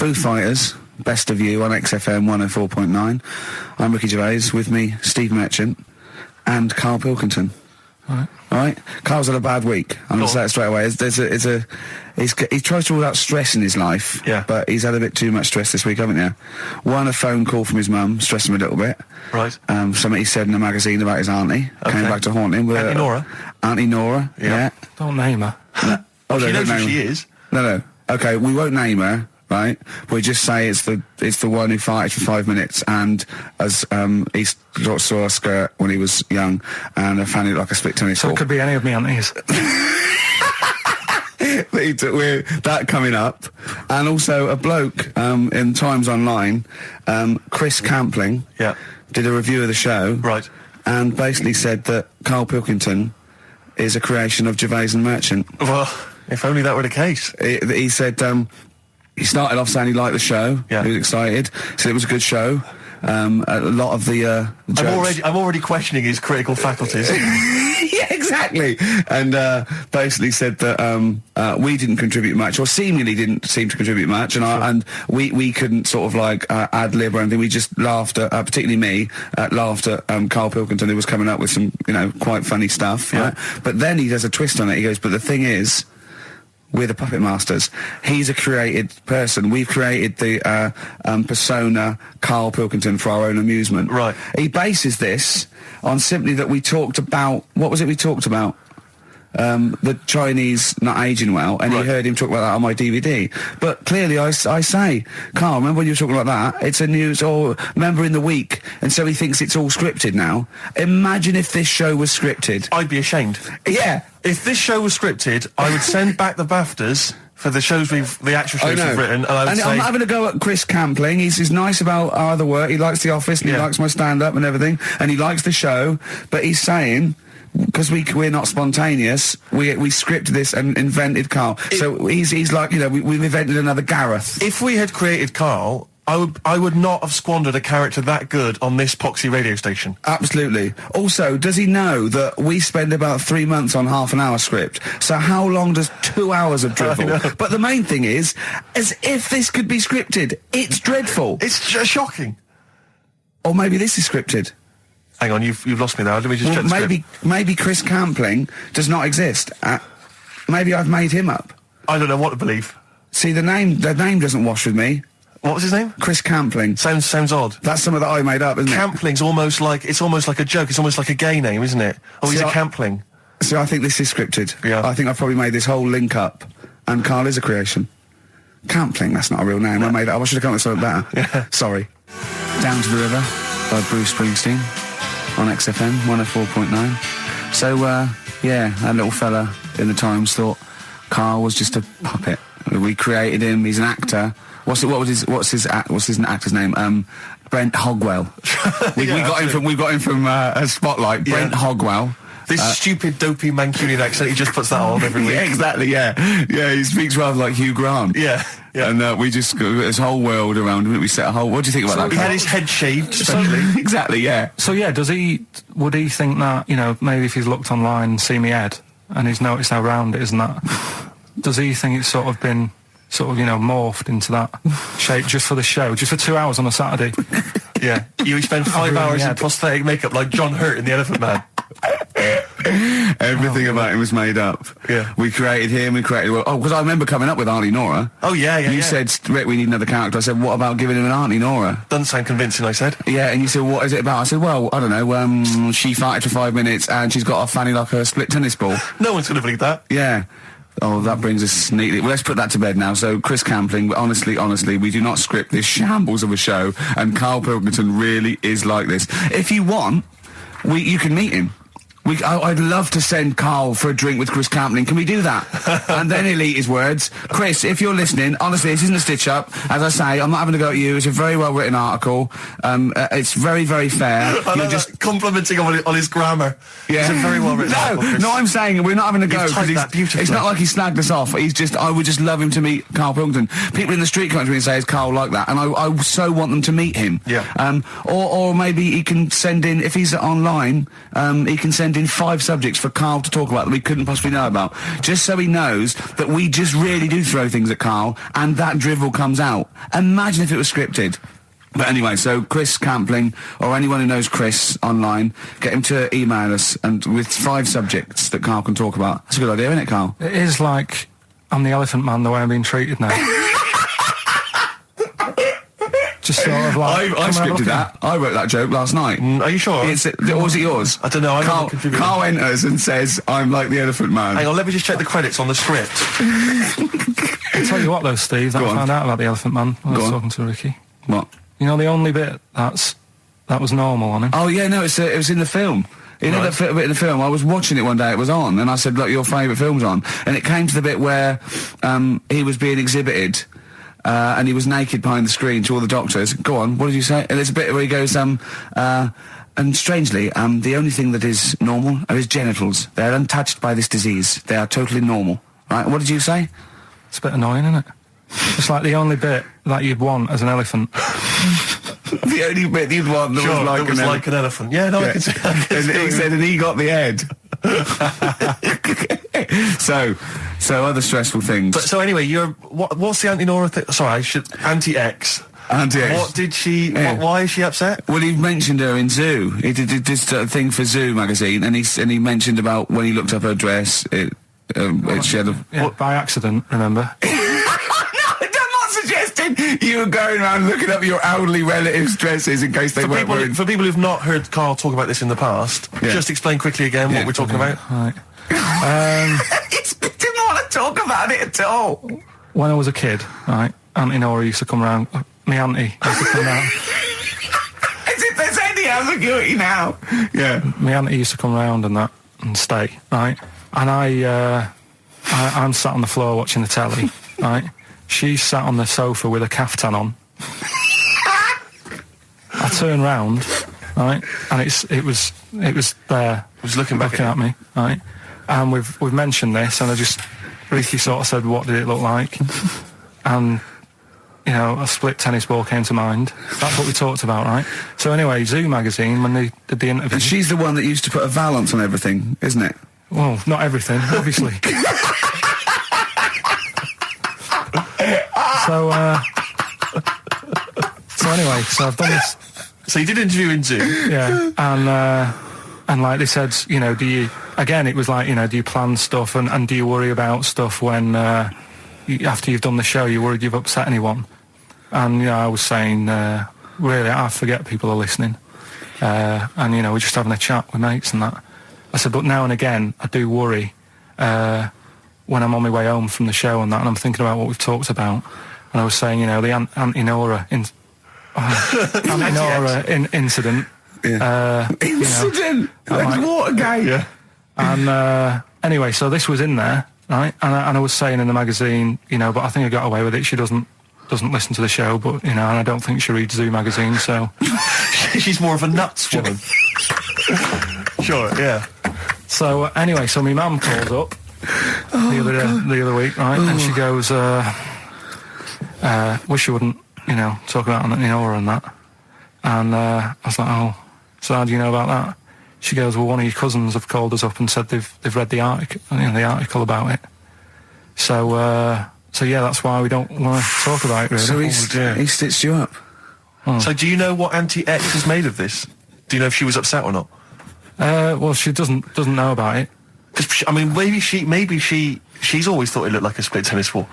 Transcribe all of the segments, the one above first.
Foo Fighters, Best of You on XFM 104.9. I'm Ricky Gervais, with me, Steve Merchant, and Karl Pilkington. All right. Carl's had a bad week. I'm going to say it straight away. He tries to rule out stress in his life, but he's had a bit too much stress this week, haven't you? One, a phone call from his mum, stressed him a little bit. Right. Something he said in a magazine about his auntie, came back to haunt him. Auntie Nora? Auntie Nora, yeah. Don't name her. No. She knows who she is. No. Okay, we won't name her. Right, we just say it's the one who farted for 5 minutes, and as he saw a skirt when he was young, and I found it like a split tennis ball. So it could be any of me aunties. That coming up, and also a bloke in Times Online, Chris Campling, did a review of the show, right, and basically said that Karl Pilkington is a creation of Gervais and Merchant. Well, if only that were the case. He said. He started off saying he liked the show. He was excited. Said it was a good show. A lot of the jokes. I'm already questioning his critical faculties. Yeah, exactly. And basically said that we didn't contribute much, or seemingly didn't seem to contribute much, and we couldn't sort of like ad lib or anything. We just laughed at, particularly me, laughed at Karl Pilkington, who was coming up with some, quite funny stuff. Right? But then he does a twist on it. He goes, but the thing is, we're the puppet masters. He's a created person. We've created the persona Karl Pilkington for our own amusement. Right. He bases this on simply that we talked about... What was it we talked about? The Chinese not aging well, and he heard him talk about that on my DVD. But clearly I say, Karl, remember when you were talking about that? It's a news, or remember in the week, and so he thinks it's all scripted now. Imagine if this show was scripted. I'd be ashamed. Yeah. If this show was scripted, I would send back the BAFTAs for the actual shows we've written, and I would say... I'm having a go at Chris Campling. He's nice about our other work. He likes The Office, and he likes my stand-up and everything, and he likes the show, but he's saying... Because we're not spontaneous, we scripted this and invented Karl. So he's like, we've invented another Gareth. If we had created Karl, I would not have squandered a character that good on this poxy radio station. Absolutely. Also, does he know that we spend about 3 months on half-an-hour script? So how long does 2 hours of drivel? But the main thing is, as if this could be scripted, it's dreadful. It's shocking. Or maybe this is scripted. Hang on, you've lost me there. Let me just check the script. Maybe Chris Campling does not exist. Maybe I've made him up. I don't know what to believe. See, the name doesn't wash with me. What was his name? Chris Campling. Sounds odd. That's something that I made up, isn't it? Campling's almost like a joke. It's almost like a gay name, isn't it? Oh, he's a Campling. So I think this is scripted. Yeah. I think I've probably made this whole link up, and Karl is a creation. Campling, that's not a real name. No. I made it up. I should have come up with something better. Yeah. Sorry. Down to the River by Bruce Springsteen on XFM 104.9. So, that little fella in the Times thought Karl was just a puppet. We created him. He's an actor. What's his actor's name? Brent Hogwell. We got him from a Spotlight. Brent Hogwell. This stupid, dopey Mancunian accent, he just puts that on every week. Yeah, exactly, yeah, he speaks rather like Hugh Grant. Yeah. And we just got this whole world around him. We set a whole... What do you think about that? He had his head shaved, especially. Exactly, yeah. So, would he think that, maybe if he's looked online and seen me head, and he's noticed how round it is and that, does he think it's sort of been... morphed into that shape just for the show, just for 2 hours on a Saturday? Yeah. You spend 5 hours in prosthetic makeup like John Hurt in The Elephant Man. Everything about him was made up. Yeah. We created him, because I remember coming up with Auntie Nora. Oh, yeah. You said, Rick, we need another character. I said, what about giving him an Auntie Nora? Doesn't sound convincing, I said. Yeah, and you said, what is it about? I said, well, I don't know, she farted for 5 minutes and she's got a fanny like a split tennis ball. No one's going to believe that. Yeah. Oh, that brings us neatly... Well, let's put that to bed now. So, Chris Campling, honestly, we do not script this shambles of a show, and Karl Pilkington really is like this. If you want, you can meet him. I'd love to send Karl for a drink with Chris Campling. Can we do that? And then he'll eat his words. Chris, if you're listening, honestly, this isn't a stitch-up. As I say, I'm not having a go at you. It's a very well-written article. It's very, very fair. You're just complimenting on his grammar. Yeah. It's a very well-written article. No, I'm saying we're not having a go. It's not like he snagged us off. I would just love him to meet Karl Pilkington. People in the street come up to me and say, is Karl like that? And I so want them to meet him. Yeah. Or maybe he can send in, if he's online, he can send send in 5 subjects for Karl to talk about that we couldn't possibly know about, just so he knows that we just really do throw things at Karl, and that drivel comes out. Imagine if it was scripted. But anyway, so Chris Campling, or anyone who knows Chris online, get him to email us and with 5 subjects that Karl can talk about. That's a good idea, isn't it, Karl? It is like I'm the Elephant Man the way I'm being treated now. Just sort of like... I scripted that. I wrote that joke last night. Are you sure? Or was it yours? I don't know. Karl enters and says, I'm like the Elephant Man. Hang on, let me just check the credits on the script. I'll tell you what though, Steve, that I found out about the Elephant Man when I was talking to Ricky. What? You know the only bit that was normal on him? Oh yeah, no, it was in the film. You know that bit in the film? I was watching it one day, it was on, and I said, look, your favourite film's on. And it came to the bit where he was being exhibited, and he was naked behind the screen to all the doctors. Go on, what did you say? And there's a bit where he goes, and strangely, the only thing that is normal are his genitals. They're untouched by this disease. They are totally normal. Right, what did you say? It's a bit annoying, isn't it? It's like the only bit that you'd want as an elephant. The only bit you'd want that was like an elephant. Yeah, no, I can see. He said, and he got the head. So other stressful things. But, so anyway, what's the Anti-Nora thing? Sorry, Anti-X. Anti-X. What did she... Yeah. Why is she upset? Well, he mentioned her in Zoo. He did this thing for Zoo magazine, and he mentioned about when he looked up her dress, she had a... by accident, remember? You were going around looking up your elderly relatives' dresses in case they weren't wearing... For people who've not heard Karl talk about this in the past, just explain quickly again what we're talking about. Right. He didn't want to talk about it at all. When I was a kid, right, Auntie Nora used to come round... My auntie used to come round... As if there's any ambiguity now. Yeah. My auntie used to come round and stay, right? And I'm sat on the floor watching the telly, right? She sat on the sofa with a caftan on. I turned round, right, and it was there. It was looking at me, right. And we've mentioned this, and Ricky sort of said, "What did it look like?" And you know, a split tennis ball came to mind. That's what we talked about, right? So anyway, Zoo magazine, when they did the interview, and she's the one that used to put a valance on everything, isn't it? Well, not everything, obviously. So anyway, so I've done this. So you did an interview in Zoo? Yeah, and like they said, you know, it was like, you know, do you plan stuff and do you worry about stuff when, after you've done the show, you're worried you've upset anyone? And, you know, I was saying, really, I forget people are listening. And, you know, we're just having a chat with mates and that. I said, but now and again, I do worry, when I'm on my way home from the show and that, and I'm thinking about what we've talked about. And I was saying, you know, the Anti-Nora incident. Yeah. Incident? Like Watergate? Yeah. And anyway, so this was in there, right? And I was saying in the magazine, you know, but I think I got away with it. She doesn't listen to the show, but, you know, and I don't think she reads Zoo magazine, so... She's more of a nuts woman. Sure, yeah. So, anyway, so my mum calls up the other week, right? And she goes, wish you wouldn't, you know, talk about Nora and that. And I was like, oh, so how do you know about that? She goes, well, one of your cousins have called us up and said they've read the article about it. So yeah, that's why we don't want to talk about it, really. So he stitched you up. Oh. So do you know what Anti-X is made of this? Do you know if she was upset or not? Well, she doesn't know about it. Because, I mean, maybe she's always thought it looked like a split tennis ball.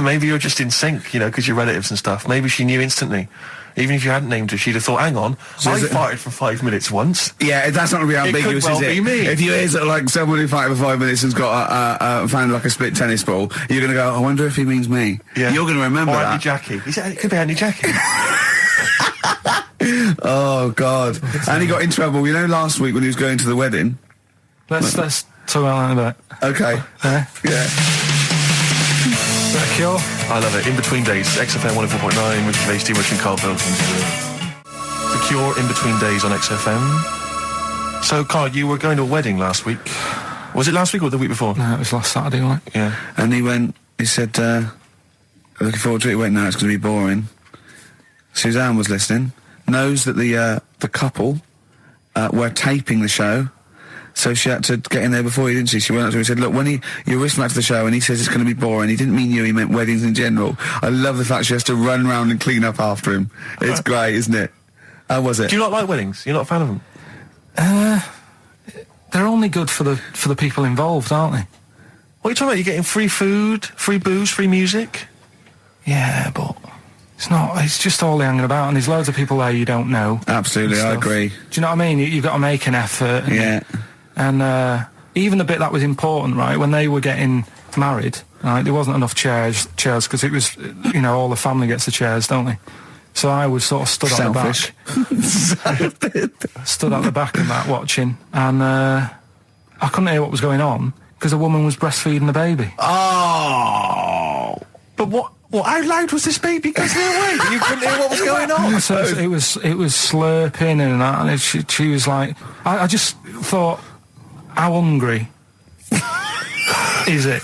Maybe you're just in sync, you know, because you're relatives and stuff. Maybe she knew instantly. Even if you hadn't named her, she'd have thought, hang on, I farted for 5 minutes once. Yeah, that's not going to be ambiguous, is it? Be me. If you hear sort of like someone who farted for 5 minutes and's got found like a split tennis ball, you're going to go, I wonder if he means me. Yeah. You're going to remember that. Auntie Jackie. He said, it could be Auntie Jackie. Oh, God. And he got in trouble, you know, last week when he was going to the wedding. Let's talk about that in a bit. Okay. Yeah. The Cure? I love it. In Between Days, XFM 104.9 with Gervais, Steve Rich and Karl Pilkington. The Cure, In Between Days on XFM. So, Karl, you were going to a wedding last week. Was it last week or the week before? No, it was last Saturday, wasn't it? Yeah. And he said, looking forward to it. He went, no, it's going to be boring. Suzanne was listening, knows that the couple were taping the show, So she had to get in there before you, didn't she? She went up to him and said, look, when you're whistling back to the show and he says it's going to be boring, he didn't mean you, he meant weddings in general. I love the fact she has to run around and clean up after him. It's great, isn't it? How was it? Do you not like weddings? You're not a fan of them? They're only good for the people involved, aren't they? What are you talking about? You're getting free food, free booze, free music? Yeah, but it's just all hanging about, and there's loads of people there you don't know. Absolutely, I agree. Do you know what I mean? You've got to make an effort. And even the bit that was important, right, when they were getting married, right, there wasn't enough chairs, because it was, all the family gets the chairs, don't they? So I was sort of stood at the back. Stood at the back and that, watching, and I couldn't hear what was going on, because a woman was breastfeeding the baby. Oh! But what, how loud was this baby going away? You couldn't hear what was going on? So it was slurping and that, and she was like, I just thought, how hungry is it?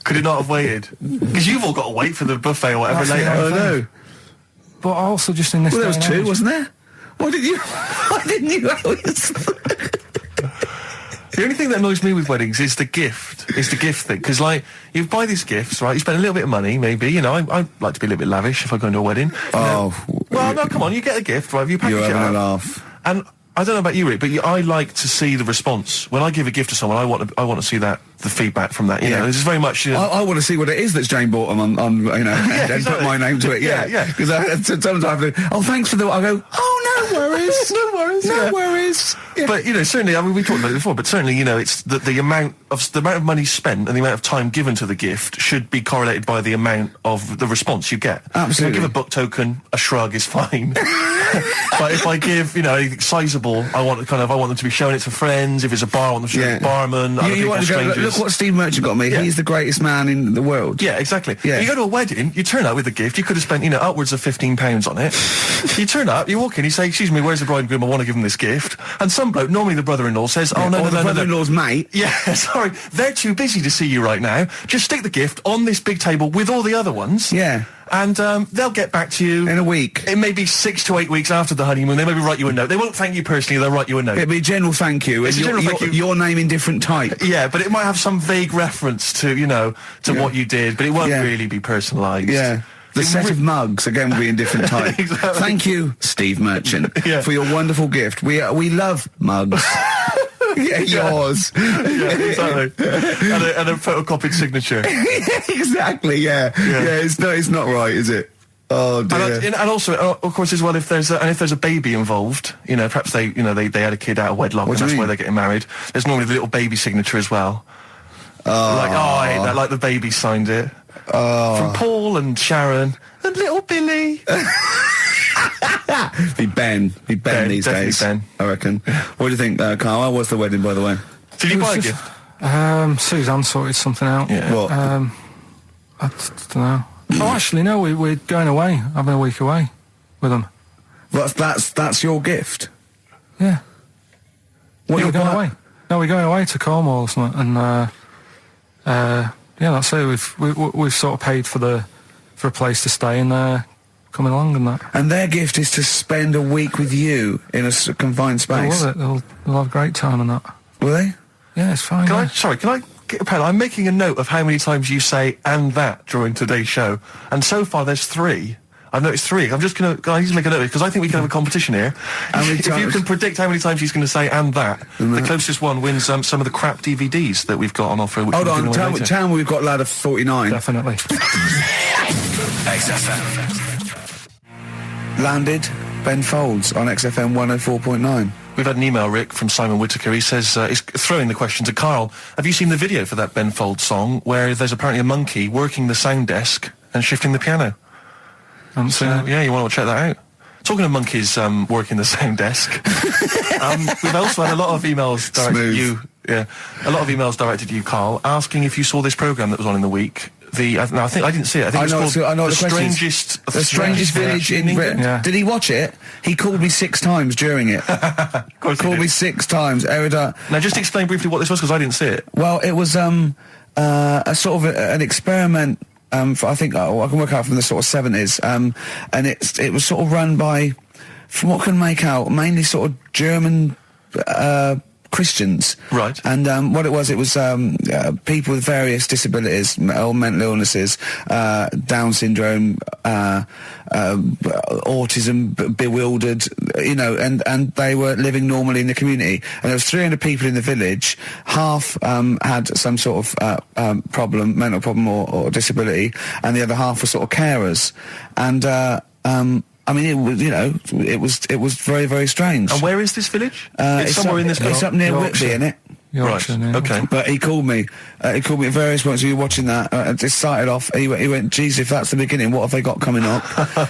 Could it not have waited? Because you've all got to wait for the buffet or whatever later. I know. But also just in this. Well, there was two, wasn't there? Why didn't you? The only thing that annoys me with weddings is the gift. It's the gift thing. Because, like, you buy these gifts, right? You spend a little bit of money, maybe. I like to be a little bit lavish if I go into a wedding. Oh. Well, no, come on. You get a gift, right? You package You're it having up. a laugh. And I don't know about you, Rick, but I like to see the response. When I give a gift to someone, I want to see the feedback from that. You know, this is very much. I want to see what it is that Jane bought them on and put my name to it. Yeah. Because sometimes I have to. Oh, thanks for the. I go. Oh, no worries. No worries. Yeah. But certainly, I mean, we talked about it before. But certainly, it's the amount of money spent and the amount of time given to the gift should be correlated by the amount of the response you get. Absolutely. If I give a book token, a shrug is fine. But if I give, anything sizable, I want them to be showing it to friends. If it's a bar, I want them to show it to the barman. You want to go, look what Steve Merchant got me. Yeah. He's the greatest man in the world. Yeah, exactly. Yeah. You go to a wedding, you turn up with a gift. You could have spent, upwards of £15 on it. You turn up, you walk in, you say, "Excuse me, where's the bride and groom? I want to give them this gift." And some bloke, normally the brother-in-law, says, "Oh no, or the brother-in-law's mate." Yeah, sorry, they're too busy to see you right now. Just stick the gift on this big table with all the other ones. Yeah. And they'll get back to you in a week. It may be 6 to 8 weeks after the honeymoon. They maybe write you a note. They won't thank you personally. They'll write you a note. It'll be a general thank you. It's a general thank you. Your name in different type. Yeah, but it might have some vague reference to what you did, but it won't really be personalised. Yeah. The set of mugs, again, will be in different type. Exactly. Thank you, Steve Merchant, for your wonderful gift. We love mugs. Yeah, yours. Yeah, exactly. and a photocopied signature. Exactly, yeah. It's not right, is it? Oh dear. And also, of course, as well, if there's a baby involved, perhaps they had a kid out of wedlock, and that's why they're getting married. There's normally the little baby signature as well. I hate that. Like the baby signed it. From Paul and Sharon and little Billy. Be Ben these days. Ben. I reckon. What do you think, Karl? How was the wedding, by the way? Did you buy a gift? Suzanne sorted something out. Yeah. What? I don't know. Oh, actually, no. We're going away, having a week away with them. That's your gift. Yeah. What we're going away. No, we're going away to Cornwall or something, and that's it. We've sort of paid for a place to stay, and coming along and that. And their gift is to spend a week with you in a confined space. They'll love it. They'll have a great time and that. Will they? Yeah, it's fine. Can I get a pen? I'm making a note of how many times you say "and that" during today's show, and so far there's 3. I've noticed 3. I'm just going to make a note of it, because I think we can have a competition here. If you can predict how many times he's going to say "and that," the closest one wins some of the crap DVDs that we've got on offer. Hold on, tell me we've got lad of 49. Definitely. XFM. Landed Ben Folds on XFM 104.9. We've had an email, Rick, from Simon Whittaker. He says, he's throwing the question to Karl. Have you seen the video for that Ben Folds song where there's apparently a monkey working the sound desk and shifting the piano? Yeah, you want to check that out. Talking of monkeys working the sound desk, we've also had a lot of emails directed to you. Yeah, a lot of emails directed to you, Karl, asking if you saw this programme that was on in the week. I think I didn't see it. I think it's called The Strangest Village in Britain. Yeah. Did he watch it? He called me 6 times during it. Called me 6 times. Now, just explain briefly what this was, because I didn't see it. Well, it was a sort of an experiment. I think I can work out from the sort of 70s. And it was sort of run by, from what I can make out, mainly sort of German Christians. Right. And what it was people with various disabilities or mental illnesses, Down syndrome, autism, bewildered, you know, and they were living normally in the community. And there was 300 people in the village. Half had some sort of problem, mental problem or disability, and the other half were sort of carers. And I mean, it was, you know, it was very, very strange. And where is this village? It's somewhere in this. It's up near Yorkshire. Whitby, innit? Yorkshire, Right. yeah. Okay. But he called me. He called me at various points. You were watching that. It started off. He went, "Geez, if that's the beginning, what have they got coming up?"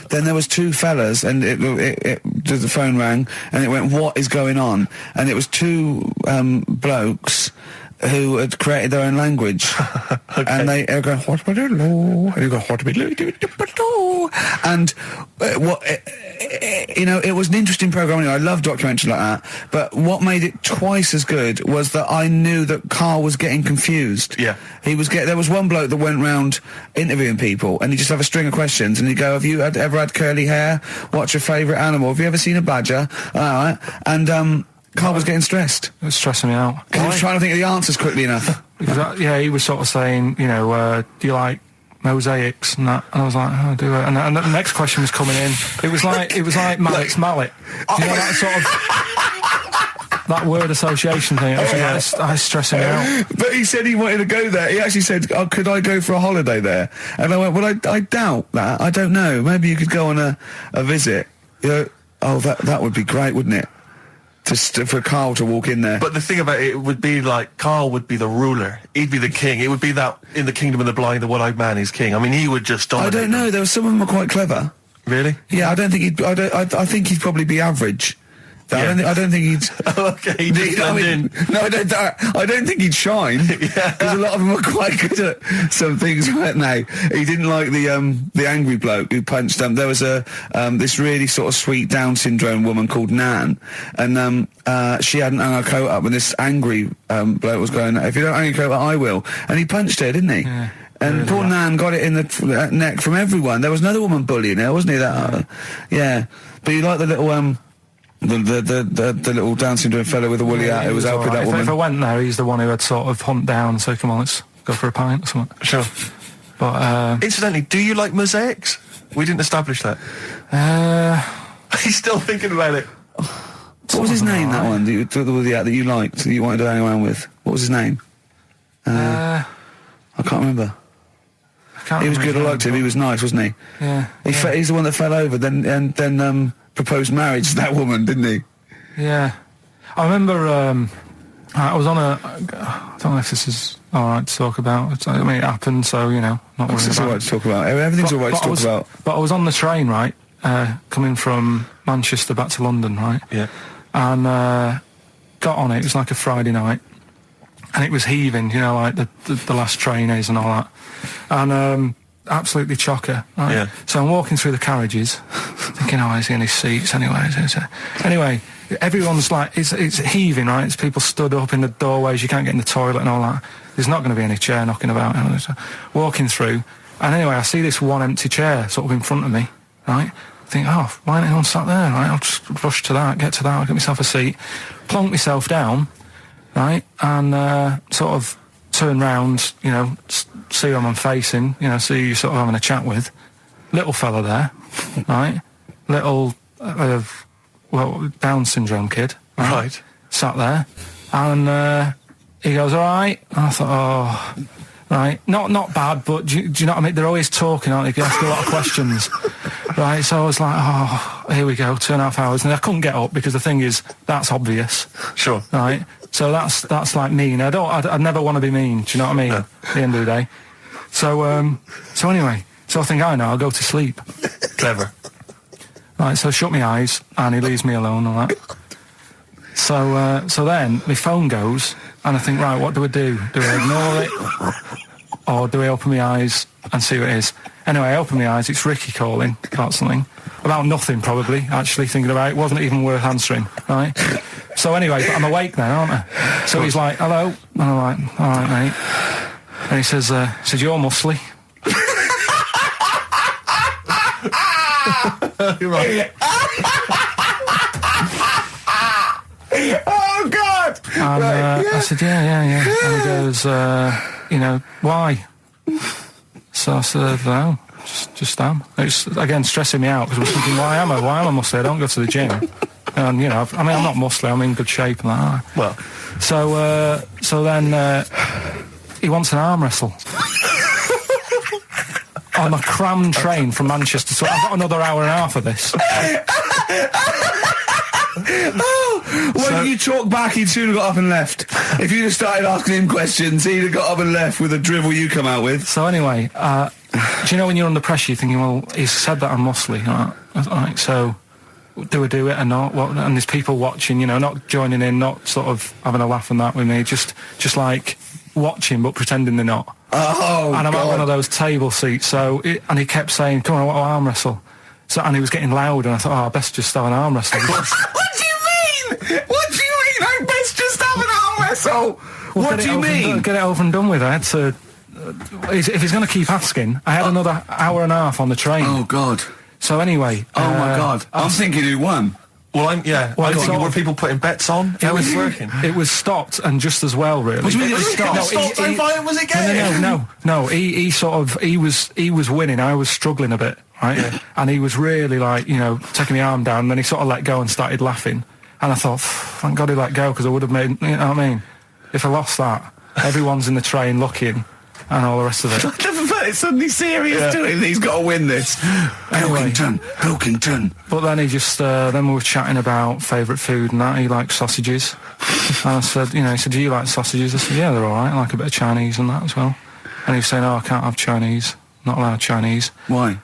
Then there was two fellas, and the phone rang, and it went, "What is going on?" And it was two blokes who had created their own language. Okay. And they were going, "What about and you go, "What about and you know, it was an interesting program. Anyway. I love documentaries like that. But what made it twice as good was that I knew that Karl was getting confused. Yeah. There was one bloke that went round interviewing people, and he'd just have a string of questions, and he'd go, "Have you ever had curly hair? What's your favourite animal? Have you ever seen a badger?" All right. And Karl was getting stressed. It was stressing me out. Because he was trying to think of the answers quickly enough. Because he was sort of saying, you know, do you like mosaics and that? And I was like, oh, do I? And the next question was coming in. It was like Mallet's mallet. Do you know that sort of that word association thing? I was stressing me out. But he said he wanted to go there. He actually said, "Oh, could I go for a holiday there?" And I went, "Well, I doubt that. I don't know. Maybe you could go on a visit." You know, oh, that would be great, wouldn't it? For Karl to walk in there. But the thing about it would be like Karl would be the ruler. He'd be the king. It would be that in the kingdom of the blind, the one-eyed man is king. I mean, he would just dominate. I don't know. There were some of them were quite clever. Really? Yeah, I don't think he'd. I think he'd probably be average. Yeah. I don't think he'd. Okay, he'd just blend in. No, I don't think he'd shine. Yeah. Because a lot of them were quite good at some things, weren't they? He didn't like the angry bloke who punched him. There was this really sort of sweet Down syndrome woman called Nan, and she hadn't hung her coat up, and this angry bloke was going, "If you don't hang your coat up, I will." And he punched her, didn't he? Yeah. And poor Nan got it in the neck from everyone. There was another woman bullying her, wasn't he? Yeah. But you like the little the little Down syndrome fellow with the woolly hat who was helping that woman. If I went there, he's the one who had sort of humped down and said, "Come on, let's go for a pint or something." Sure. But Incidentally, do you like mosaics? We didn't establish that. He's still thinking about it. What was his name? That one, the woolly hat that you liked, that you wanted to hang around with. What was his name? I can't remember. He was good. I liked him. He was nice, wasn't he? Yeah. He's the one that fell over. Then proposed marriage to that woman, didn't he? Yeah. I remember. I was on a. I don't know if this is all right to talk about. I mean, it happened, so you know, not worried It's about all right to talk about. Everything's all right to talk about. But I was on the train, right, coming from Manchester back to London, right? Yeah. And got on it. It was like a Friday night, and it was heaving, you know, like the last train is and all that, and absolutely chocker. Right? Yeah. So I'm walking through the carriages, thinking, "Oh, is he in his seats anyway?" Anyway, everyone's like, it's heaving, right? It's people stood up in the doorways. You can't get in the toilet and all that. There's not going to be any chair knocking about. You know, so walking through, and anyway, I see this one empty chair sort of in front of me, right? I think, oh, why ain't anyone sat there, right? I'll just rush to that, get myself a seat, plonk myself down, right, and sort of turn round, you know, see who I'm facing, you know, see who you're sort of having a chat with. Little fella there, right? Little, Down syndrome kid, Right. Sat there, and he goes, "All right." And I thought, oh, right, not bad, but do you know what I mean? They're always talking, aren't they? You ask a lot of questions, right? So I was like, oh, here we go, 2.5 hours, and I couldn't get up because the thing is, that's obvious, Sure. right? So that's like mean. I'd never want to be mean. Do you know what I mean? No. At the end of the day. So anyway, so I think I know. I'll go to sleep. Clever. Right, so I shut my eyes, and he leaves me alone and all that. So then my phone goes, and I think, right, what do I do? Do I ignore it, or do I open my eyes and see what it is? Anyway, I open my eyes. It's Ricky calling about something, about nothing probably. Actually thinking about it, wasn't even worth answering. Right. So anyway, but I'm awake then, aren't I? So he's like, "Hello," and I'm like, "All right, mate." And he says, "You're muscly." You're right. Oh God! And I said, yeah. And he goes, why? So I said, no, just am. It's, again, stressing me out, because I was thinking, why am I muscly? I don't go to the gym. And, I'm not muscly, I'm in good shape and that. Well. So then he wants an arm wrestle. On a crammed train from Manchester, so I've got another hour and a half of this. When you talk back, he'd soon have got up and left. If you'd have started asking him questions, he'd have got up and left with the drivel you come out with. So anyway, do you know when you're under pressure, you're thinking, well, he's said that I'm muscly, right? So do I do it or not? And there's people watching, not joining in, not sort of having a laugh and that with me, just like watching but pretending they're not. Oh, and I'm God. at one of those table seats, and he kept saying, come on, I want to arm wrestle. So, and he was getting loud, and I thought, I best just have an arm wrestle. What do you mean? What do you mean? I best just have an arm wrestle? Well, what do you mean? Get it over and done with. I had to... if he's going to keep asking, I had another hour and a half on the train. Oh, God. So anyway... Oh, my God. I'm thinking who won. Well, I'm thinking, were people putting bets on? It was working. It was stopped, and just as well, really. What do you mean it was stopped? Was it game? No. He was winning. I was struggling a bit, right? Yeah. And he was really like, taking my arm down. And then he sort of let go and started laughing. And I thought, thank God he let go, because I would have made, you know what I mean? If I lost that, everyone's in the train looking, and all the rest of it. I never felt it suddenly serious to him. He's got to win this. Pilkington. But then he just, then we were chatting about favourite food and that. He likes sausages. And I said, he said, do you like sausages? I said, yeah, they're all right. I like a bit of Chinese and that as well. And he was saying, I can't have Chinese. Not allowed Chinese. Why?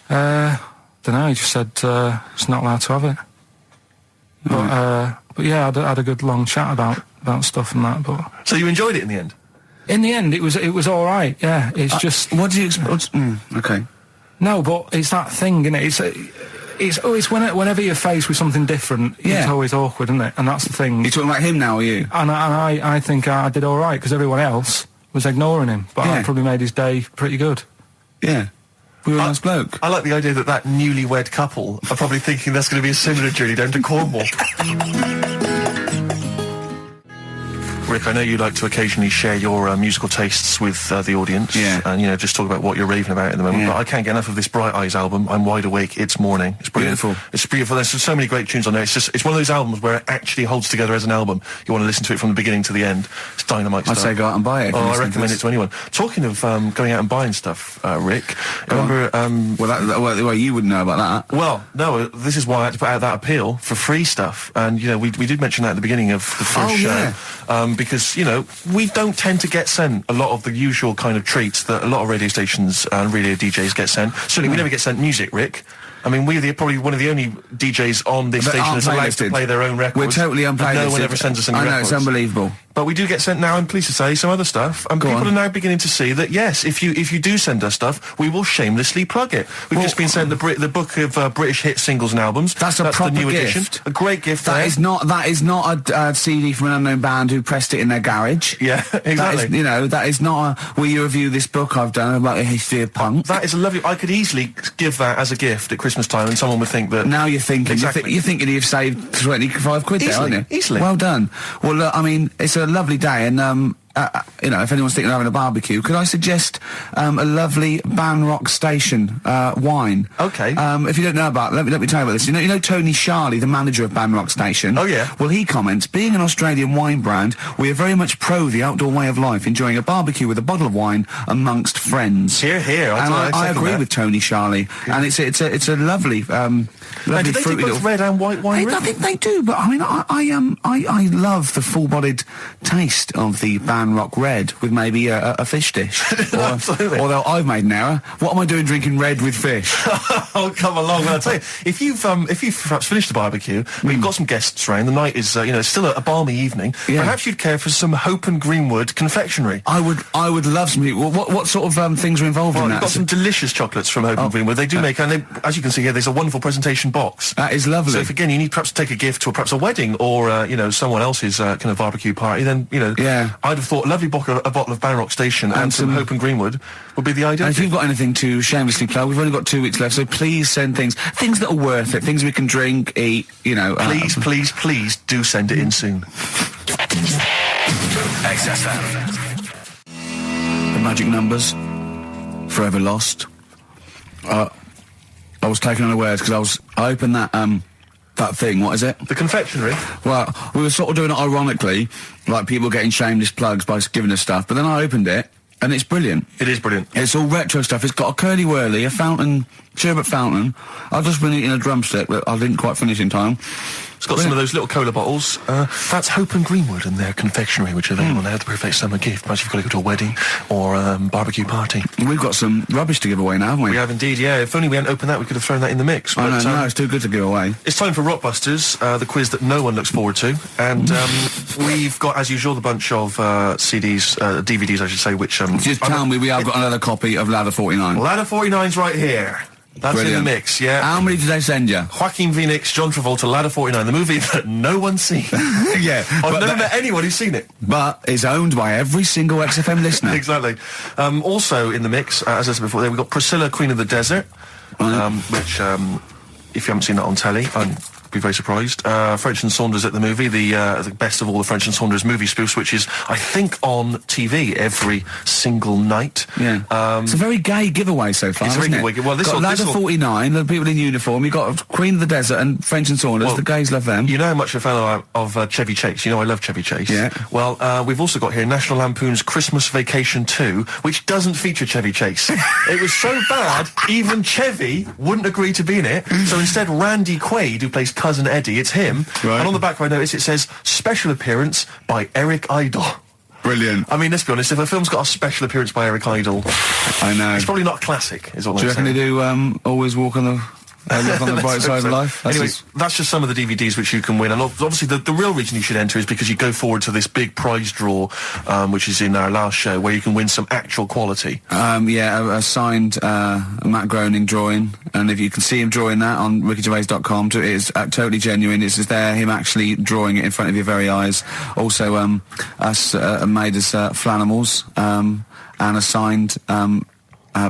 Don't know. He just said, it's not allowed to have it. But yeah, I had a good long chat about stuff and that. But so you enjoyed it in the end? In the end, it was all right. Yeah, it's just. What do you expect? Okay. No, but it's that thing, isn't it? It's whenever you're faced with something different, it's always awkward, isn't it? And that's the thing. You're talking about him now, are you? And I think I did all right, because everyone else was ignoring him. But I probably made his day pretty good. Yeah. We were a nice bloke. I like the idea that newlywed couple are probably thinking that's going to be a similar journey down to Cornwall. Rick, I know you like to occasionally share your musical tastes with the audience, and just talk about what you're raving about at the moment. But I can't get enough of this Bright Eyes album. I'm wide awake. It's morning. It's brilliant. Beautiful. It's beautiful. There's so many great tunes on there. It's one of those albums where it actually holds together as an album. You want to listen to it from the beginning to the end. It's dynamite stuff. I'd say go out and buy it. Oh, I recommend it to anyone. Talking of going out and buying stuff, Rick, remember? Well, you wouldn't know about that. Well, no. This is why I had to put out that appeal for free stuff, and we did mention that at the beginning of the first show, because we don't tend to get sent a lot of the usual kind of treats that a lot of radio stations and radio DJs get sent. Certainly, we never get sent music, Rick. I mean, we're probably one of the only DJs on this station that's allowed to play their own records. We're totally unplaylisted. No one ever sends us any records. I know, it's unbelievable. But we do get sent now, I'm pleased to say, some other stuff. And people are now beginning to see that, yes, if you do send us stuff, we will shamelessly plug it. We've just been sent the book of British hit singles and albums. That's a proper the new gift. edition. A great gift. That is not a CD from an unknown band who pressed it in their garage. Yeah, exactly. That is not a, will you review this book I've done about the history of punk? That is a lovely... I could easily give that as a gift at Christmas time, and someone would think that... Now you're thinking. Exactly. You're thinking you've saved 25 quid there, aren't you? Easily. Well done. Well, look, I mean, it's a lovely day, and if anyone's thinking of having a barbecue, could I suggest a lovely Banrock Station wine? Okay. If you don't know about, let me tell you about this. You know Tony Charlie, the manager of Banrock Station. Oh yeah. Well, he comments, being an Australian wine brand, we are very much pro the outdoor way of life, enjoying a barbecue with a bottle of wine amongst friends. Here. I agree with Tony Charlie, and it's a lovely, now, do they do both red and white wine? I think they do, but I mean, I love the full-bodied taste of the Banrock Red with maybe a fish dish. Absolutely. Although I've made an error. What am I doing drinking red with fish? Oh, come along. Well, I'll tell you, if you've perhaps finished the barbecue, we've got some guests around, the night is, it's still a balmy evening, perhaps you'd care for some Hope and Greenwood confectionery. I would love some. What sort of things are involved in that? We've got some delicious chocolates from Hope and Greenwood. They do make, and they, as you can see here, there's a wonderful presentation box. That is lovely. So if, again, you need perhaps to take a gift to perhaps a wedding or, someone else's kind of barbecue party, then, I'd have thought a lovely bottle of Banrock Station and some Hope and Greenwood would be the ideal. And if you've got anything to shamelessly plug, we've only got 2 weeks left, so please send things that are worth it, things we can drink, eat, Please do send it in soon. XFM. The magic numbers, forever lost. I was taken unawares because I opened that thing, what is it? The confectionery? Well, we were sort of doing it ironically, like people getting shameless plugs by giving us stuff, but then I opened it, and it's brilliant. It is brilliant. It's all retro stuff. It's got a curly whirly, a fountain, sherbet fountain. I've just been eating a drumstick that I didn't quite finish in time. It's got some of those little cola bottles. That's Hope and Greenwood and their confectionery, which are available now, the perfect summer gift. Perhaps you've got to go to a wedding or barbecue party. We've got some rubbish to give away now, haven't we? We have indeed, yeah. If only we hadn't opened that, we could have thrown that in the mix. I know, no, it's too good to give away. It's time for Rockbusters, the quiz that no one looks forward to. And we've got, as usual, the bunch of CDs, DVDs, I should say, which... Just tell me we have got another copy of Ladder 49. Ladder 49's right here. That's Brilliant. in the mix, yeah. How many did they send you? Joaquin Phoenix, John Travolta, Ladder 49, the movie that no one's seen. Yeah. I've never met anyone who's seen it. But it's owned by every single XFM listener. Exactly. Also in the mix, as I said before, we've got Priscilla, Queen of the Desert, which, if you haven't seen that on telly, I'd be very surprised. French and Saunders at the movie, the best of all the French and Saunders movie spoofs, which is, I think, on TV every single night. Yeah. It's a very gay giveaway so far, It's a isn't very it? gay. Well, this got will- Ladder this will- 49, the people in uniform. You've got Queen of the Desert and French and Saunders. Well, the gays love them. You know how much a fan of Chevy Chase. You know I love Chevy Chase. Yeah. Well, we've also got here National Lampoon's Christmas Vacation 2, which doesn't feature Chevy Chase. It was so bad, even Chevy wouldn't agree to be in it. So instead, Randy Quaid, who plays Cousin Eddie, it's him. Right. And on the back, I notice it says special appearance by Eric Idle. Brilliant. I mean, let's be honest. If a film's got a special appearance by Eric Idle, I know. it's probably not a classic. Is all Do you I'm reckon saying. they do Always Walk on the... look on the bright Let's side hope of so. life? That's Anyway, just- that's just some of the DVDs which you can win. And obviously the real reason you should enter is because you go forward to this big prize draw, which is in our last show, where you can win some actual quality. yeah, a signed Matt Groening drawing, and if you can see him drawing that on rickygervais.com, it is totally genuine. It's just there, him actually drawing it in front of your very eyes. Also, us made us Flanimals, and a signed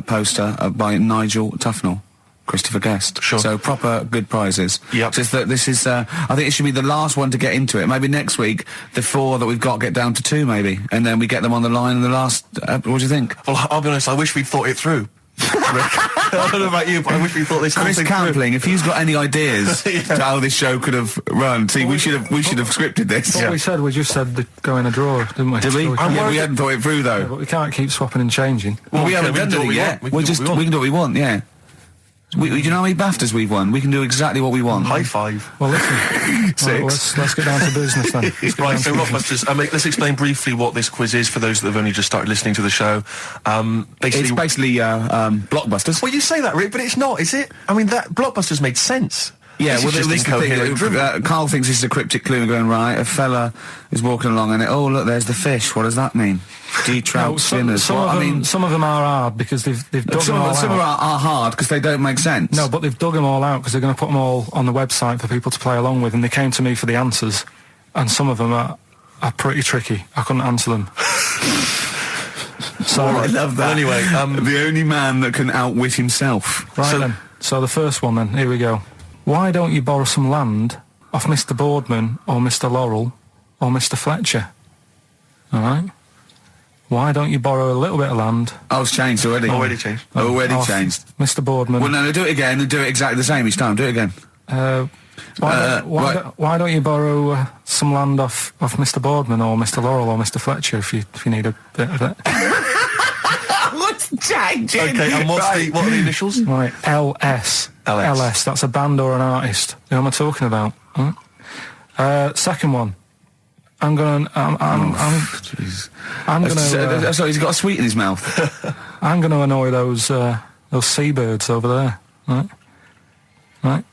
poster by Nigel Tufnell. Christopher Guest. Sure. So proper good prizes. Yep. Just that this is, I think it should be the last one to get into it. Maybe next week, the 4 that we've got get down to 2 maybe. And then we get them on the line in the last, what do you think? Well, I'll be honest, I wish we'd thought it through. I don't know about you, but I wish we thought this whole Chris thing through. Campling, if he's got any ideas to how this show could have run, see, we should have scripted this. What we said, we just said to go in a drawer, didn't we? Did we? So Yeah, we hadn't thought it through though. but we can't keep swapping and changing. Well, we okay, haven't we can done do what it we yet. want. We can do what we We can do what we want, yeah. Do you know how many BAFTAs we've won? We can do exactly what we want. High five. Well, listen. Right, let's get down to business then. Let's get Right, down so to business. Rockbusters, let's explain briefly what this quiz is for those that have only just started listening to the show. It's basically blockbusters. Well, you say that, Rick, but it's not, is it? I mean, that Blockbusters made sense. Yeah, This well, is this just is the thing. incoherent. Carl thinks this is a cryptic clue going, right, a fella is walking along and oh, look, there's the fish. What does that mean? Trout No, spinners. some What? of I them, mean, some of them are hard because they've dug them all some out. are hard because they don't make sense. No, but they've dug them all out because they're going to put them all on the website for people to play along with, and they came to me for the answers, and some of them are pretty tricky. I couldn't answer them. So, I love that. Anyway, the only man that can outwit himself. right then. So the first one then, here we go. Why don't you borrow some land off Mr. Boardman or Mr. Laurel or Mr. Fletcher? All right? Why don't you borrow a little bit of land? Oh, it's changed already. Already changed. Already off changed. Mr. Boardman. Well, no, do it again and do it exactly the same each time. Do it again. Why don't you borrow some land off Mr. Boardman or Mr. Laurel or Mr. Fletcher if you need a bit of it? What's changing? okay, and what are the initials? Right, LS. LS. LS, that's a band or an artist. Who am I talking about? Second one. I'm gonna Jeez. Sorry, he's got a sweet in his mouth. I'm gonna annoy those seabirds over there. Right?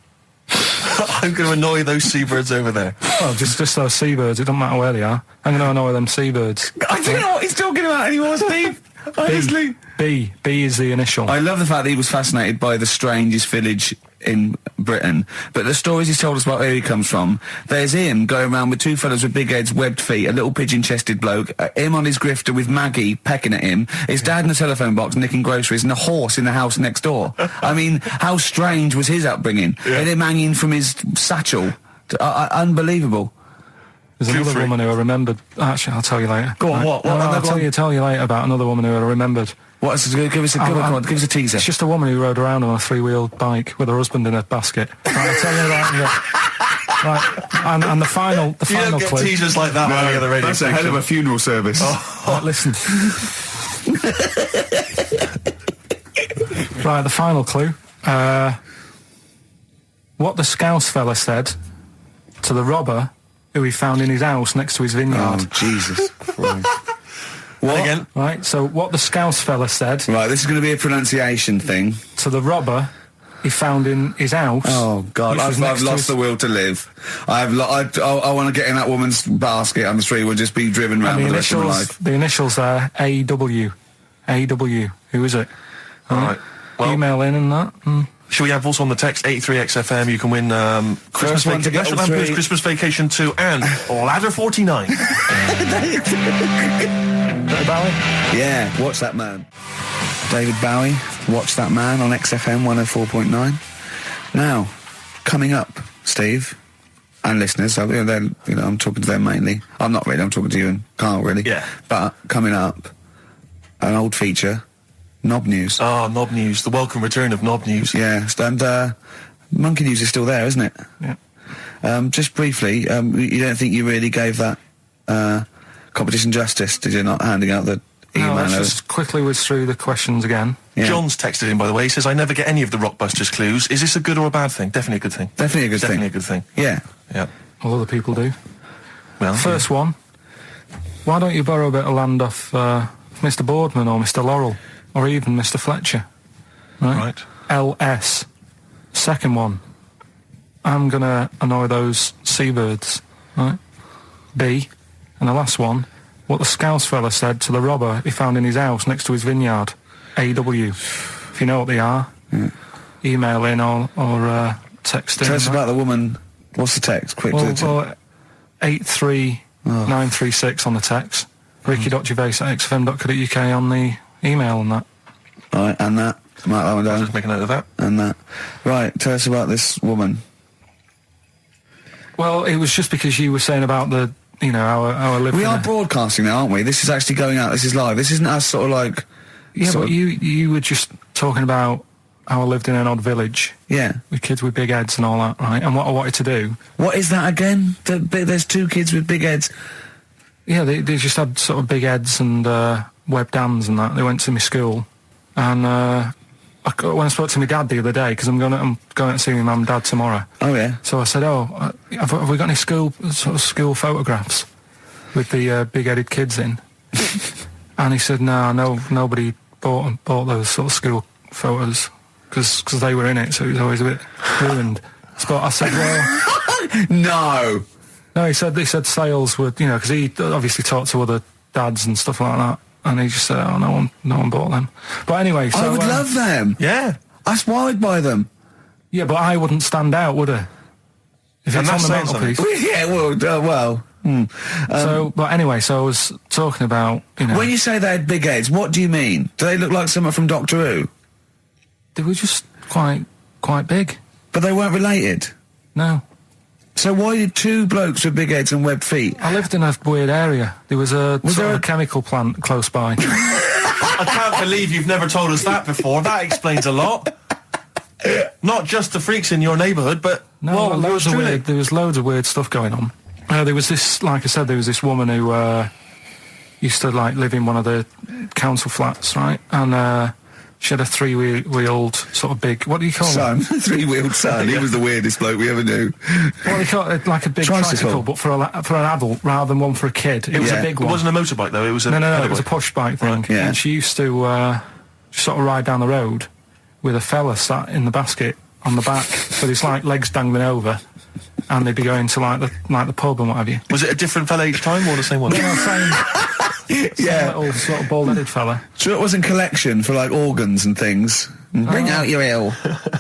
I'm going to annoy those seabirds over there. Well, just those seabirds, it doesn't matter where they are. I'm gonna annoy them seabirds. I don't know what he's talking about anymore, Steve. Honestly. B is the initial. I love the fact that he was fascinated by the strangest village in Britain, but the stories he's told us about where he comes from, there's him going around with 2 fellas with big heads, webbed feet, a little pigeon-chested bloke, him on his grifter with Maggie pecking at him, his dad in a telephone box nicking groceries, and a horse in the house next door. I mean, how strange was his upbringing? Yeah. And him hanging from his satchel. Unbelievable. There's another woman who I remembered. Actually, I'll tell you later. Go on, what? No, I'll tell you later about another woman who I remembered. Give us a teaser. It's just a woman who rode around on a 3-wheeled bike with her husband in a basket. Right, I'll tell you about right, and the final you don't get clue. Teasers like that on any other radio That's a hell of a funeral service. Right, listen. Right, the final clue. What the Scouse fella said to the robber who he found in his house next to his vineyard. Oh, Jesus Christ. What? Again? Right, so what the Scouse fella said... Right, this is going to be a pronunciation thing. ...to the robber he found in his house... Oh, God, I've lost the will to live. I want to get in that woman's basket on the street. We'll just be driven around for the rest of my life. The initials there, A.W. A.W. Who is it? All right. Well, email in and that. Shall we have also on the text 83XFM? You can win Christmas one to get National all three. Lampoon's Christmas Vacation 2 and Ladder 49. David Bowie? Yeah, watch that man. David Bowie, watch that man on XFM 104.9. Now, coming up, Steve and listeners, I'm talking to them mainly. I'm not really. I'm talking to you and Karl really. Yeah. But coming up, an old feature. Knob News. Oh, Knob News. The welcome return of Knob News. Yeah, and Monkey News is still there, isn't it? Yeah. Just briefly, you don't think you really gave that competition justice, did you, not handing out the email? No, let's just quickly whiz through the questions again. Yeah. John's texted in, by the way. He says, I never get any of the Rockbusters clues. Is this a good or a bad thing? Definitely a good thing. Definitely a good thing. Definitely a good thing. Yeah. Yeah. All other people do. Well, First one. Why don't you borrow a bit of land off Mr. Boardman or Mr. Laurel? Or even Mr. Fletcher. Right. LS. Second one. I'm going to annoy those seabirds. Right. B. And the last one. What the Scouse fella said to the robber he found in his house next to his vineyard. AW. If you know what they are, email in or text in. Tell us about the woman. What's the text? Quick. Well, 83936 on the text. ricky.gervais@xfm.co.uk on the email and that. Right, and that. Mark that one down. just make a note of that. And that. Right, tell us about this woman. Well, it was just because you were saying about the, our living. We are broadcasting now, aren't we? This is actually going out. This is live. This isn't us sort of like... Yeah, but you were just talking about how I lived in an odd village. Yeah. With kids with big heads and all that, right? And what I wanted to do... What is that again? There's 2 kids with big heads. Yeah, they just had sort of big heads and webbed hands and that. They went to my school. And when I spoke to my dad the other day, because I'm going to see my mum and dad tomorrow. Oh, yeah. So I said, have we got any school photographs with the big-headed kids in? And he said, no, nobody bought those sort of school photos because they were in it, so it was always a bit ruined. So I said, well... No! No, he said sales would, because he obviously talked to other dads and stuff like that. And he just said, oh, no one bought them. But anyway, so... I would love them. Yeah. That's why I'd buy them. Yeah, but I wouldn't stand out, would I? If it's on the mantelpiece. Yeah, well... But anyway, so I was talking about, When you say they had big heads, what do you mean? Do they look like someone from Doctor Who? They were just quite big. But they weren't related? No. So why did 2 blokes with big heads and webbed feet? I lived in a weird area. There was a chemical plant close by. I can't believe you've never told us that before. That explains a lot. Not just the freaks in your neighbourhood, but... No, there was loads of weird stuff going on. There was this, like I said, there was this woman who used to live in one of the council flats, right? And she had a 3-wheeled sort of big, what do you call it? Son, 3-wheeled son. He was the weirdest bloke we ever knew. What do you call it? Like a big tricycle, but for an adult rather than one for a kid. It was a big one. It wasn't a motorbike though. It was a no. It was a push bike thing. Right, yeah. And she used to sort of ride down the road with a fella sat in the basket on the back with his legs dangling over. And they'd be going to the pub and what have you. Was it a different fella each time or the same one? Yeah, same little sort of bald-headed fella. So it wasn't collection for organs and things. Bring out your ill.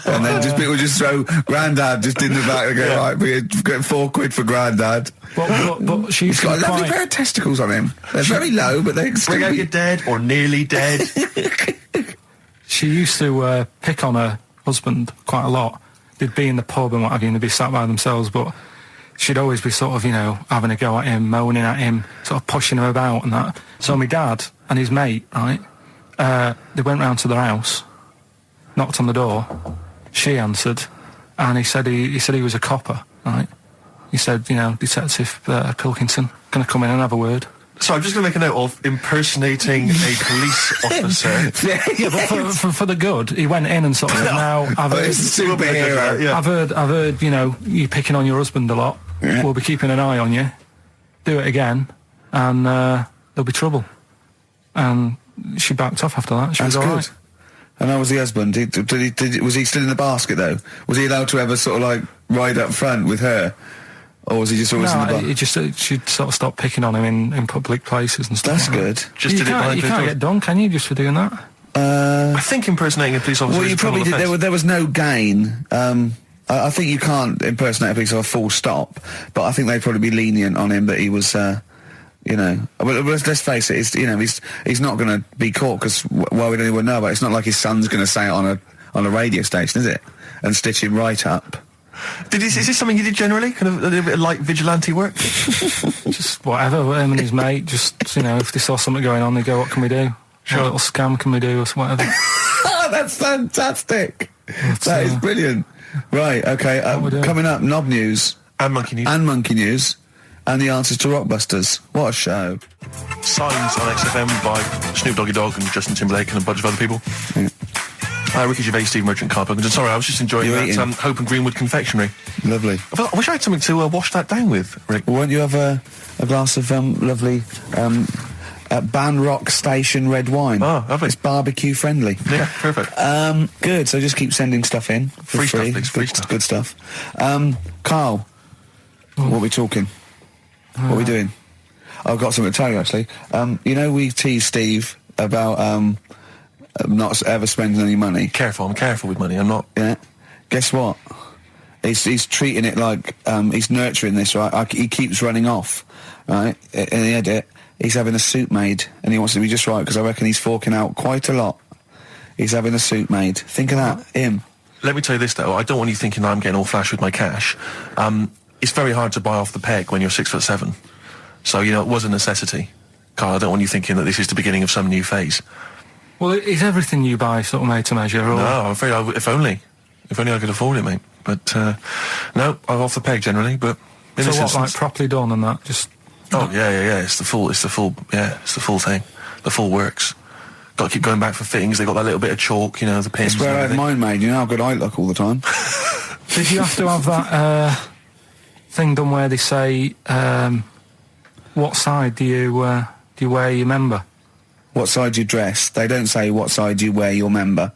And then people just throw Grandad just in the back and go, right, we're getting £4 for Grandad. But she's got a lovely pair of testicles on him. They're very low, but they bring out your dead or nearly dead. She used to pick on her husband quite a lot. They'd be in the pub and what have you, and they'd be sat by themselves, but she'd always be sort of, having a go at him, moaning at him, sort of pushing him about and that. So my dad and his mate, right, they went round to their house, knocked on the door, she answered, and he said he was a copper, right? He said, Detective Pilkington, going to come in and have a word. So I'm just going to make a note of impersonating a police officer. Yeah, but for the good, he went in and sort of said, now, I've heard, superhero. Yeah. I've heard, you picking on your husband a lot. Yeah. We'll be keeping an eye on you. Do it again, and there'll be trouble. And she backed off after that. She was all right. And how was the husband? Was he still in the basket, though? Was he allowed to ever sort of, like, ride up front with her? Or was he just always in the basket? She'd sort of stopped picking on him in public places and stuff. That's like good. That. Just You can't get done, can you, just for doing that? I think impersonating a police officer Well, is you a criminal probably did. offence. There was no gain. I think you can't impersonate a police officer full stop, but I think they'd probably be lenient on him that he was, But let's face it, he's not going to be caught because why would anyone know about it? It's not like his son's going to say it on a radio station, is it? And stitch him right up. Is this something you did generally? Kind of a little bit of light vigilante work? Just whatever, him and his mate, just, if they saw something going on, they go, what can we do? Sure. What little scam can we do, or whatever. Oh, that's fantastic. That is brilliant. Right, okay, coming up, Knob News. And Monkey News. And Monkey News. And the answers to Rockbusters. What a show. Signs on XFM by Snoop Doggy Dogg and Justin Timberlake and a bunch of other people. Yeah. Ricky Gervais, Steve Merchant, Karl Pilkington. Sorry, I was just enjoying that Hope and Greenwood confectionery. Lovely. I wish I had something to wash that down with, Rick. Won't you have a glass of lovely Banrock Station red wine? Oh, lovely. It's barbecue friendly. Yeah, perfect. Good. So just keep sending stuff in for Free free. stuff, please, free stuff. Good stuff. Carl, what are we talking? What are we doing? I've got something to tell you actually. We teased Steve about not ever spending any money. I'm careful with money. I'm not. Yeah. Guess what? He's treating it like he's nurturing this, right? He keeps running off, right? In the edit, he's having a suit made, and he wants to be just right because I reckon he's forking out quite a lot. He's having a suit made. Think of that, him. Let me tell you this though. I don't want you thinking I'm getting all flash with my cash. It's very hard to buy off the peg when you're 6'7". So it was a necessity. Carl, I don't want you thinking that this is the beginning of some new phase. Well, is everything you buy sort of made to measure? Or? No, I'm afraid if only I could afford it, mate. But no, I'm off the peg generally. But in so this what, instance, like properly done and that? Just yeah. It's the full thing. The full works. Got to keep going back for fittings. They got that little bit of chalk, the pins. That's where I had mine made. You know how good I look all the time. Did you have to have that thing done where they say what side do you wear your member? What side you dress? They don't say what side you wear your member.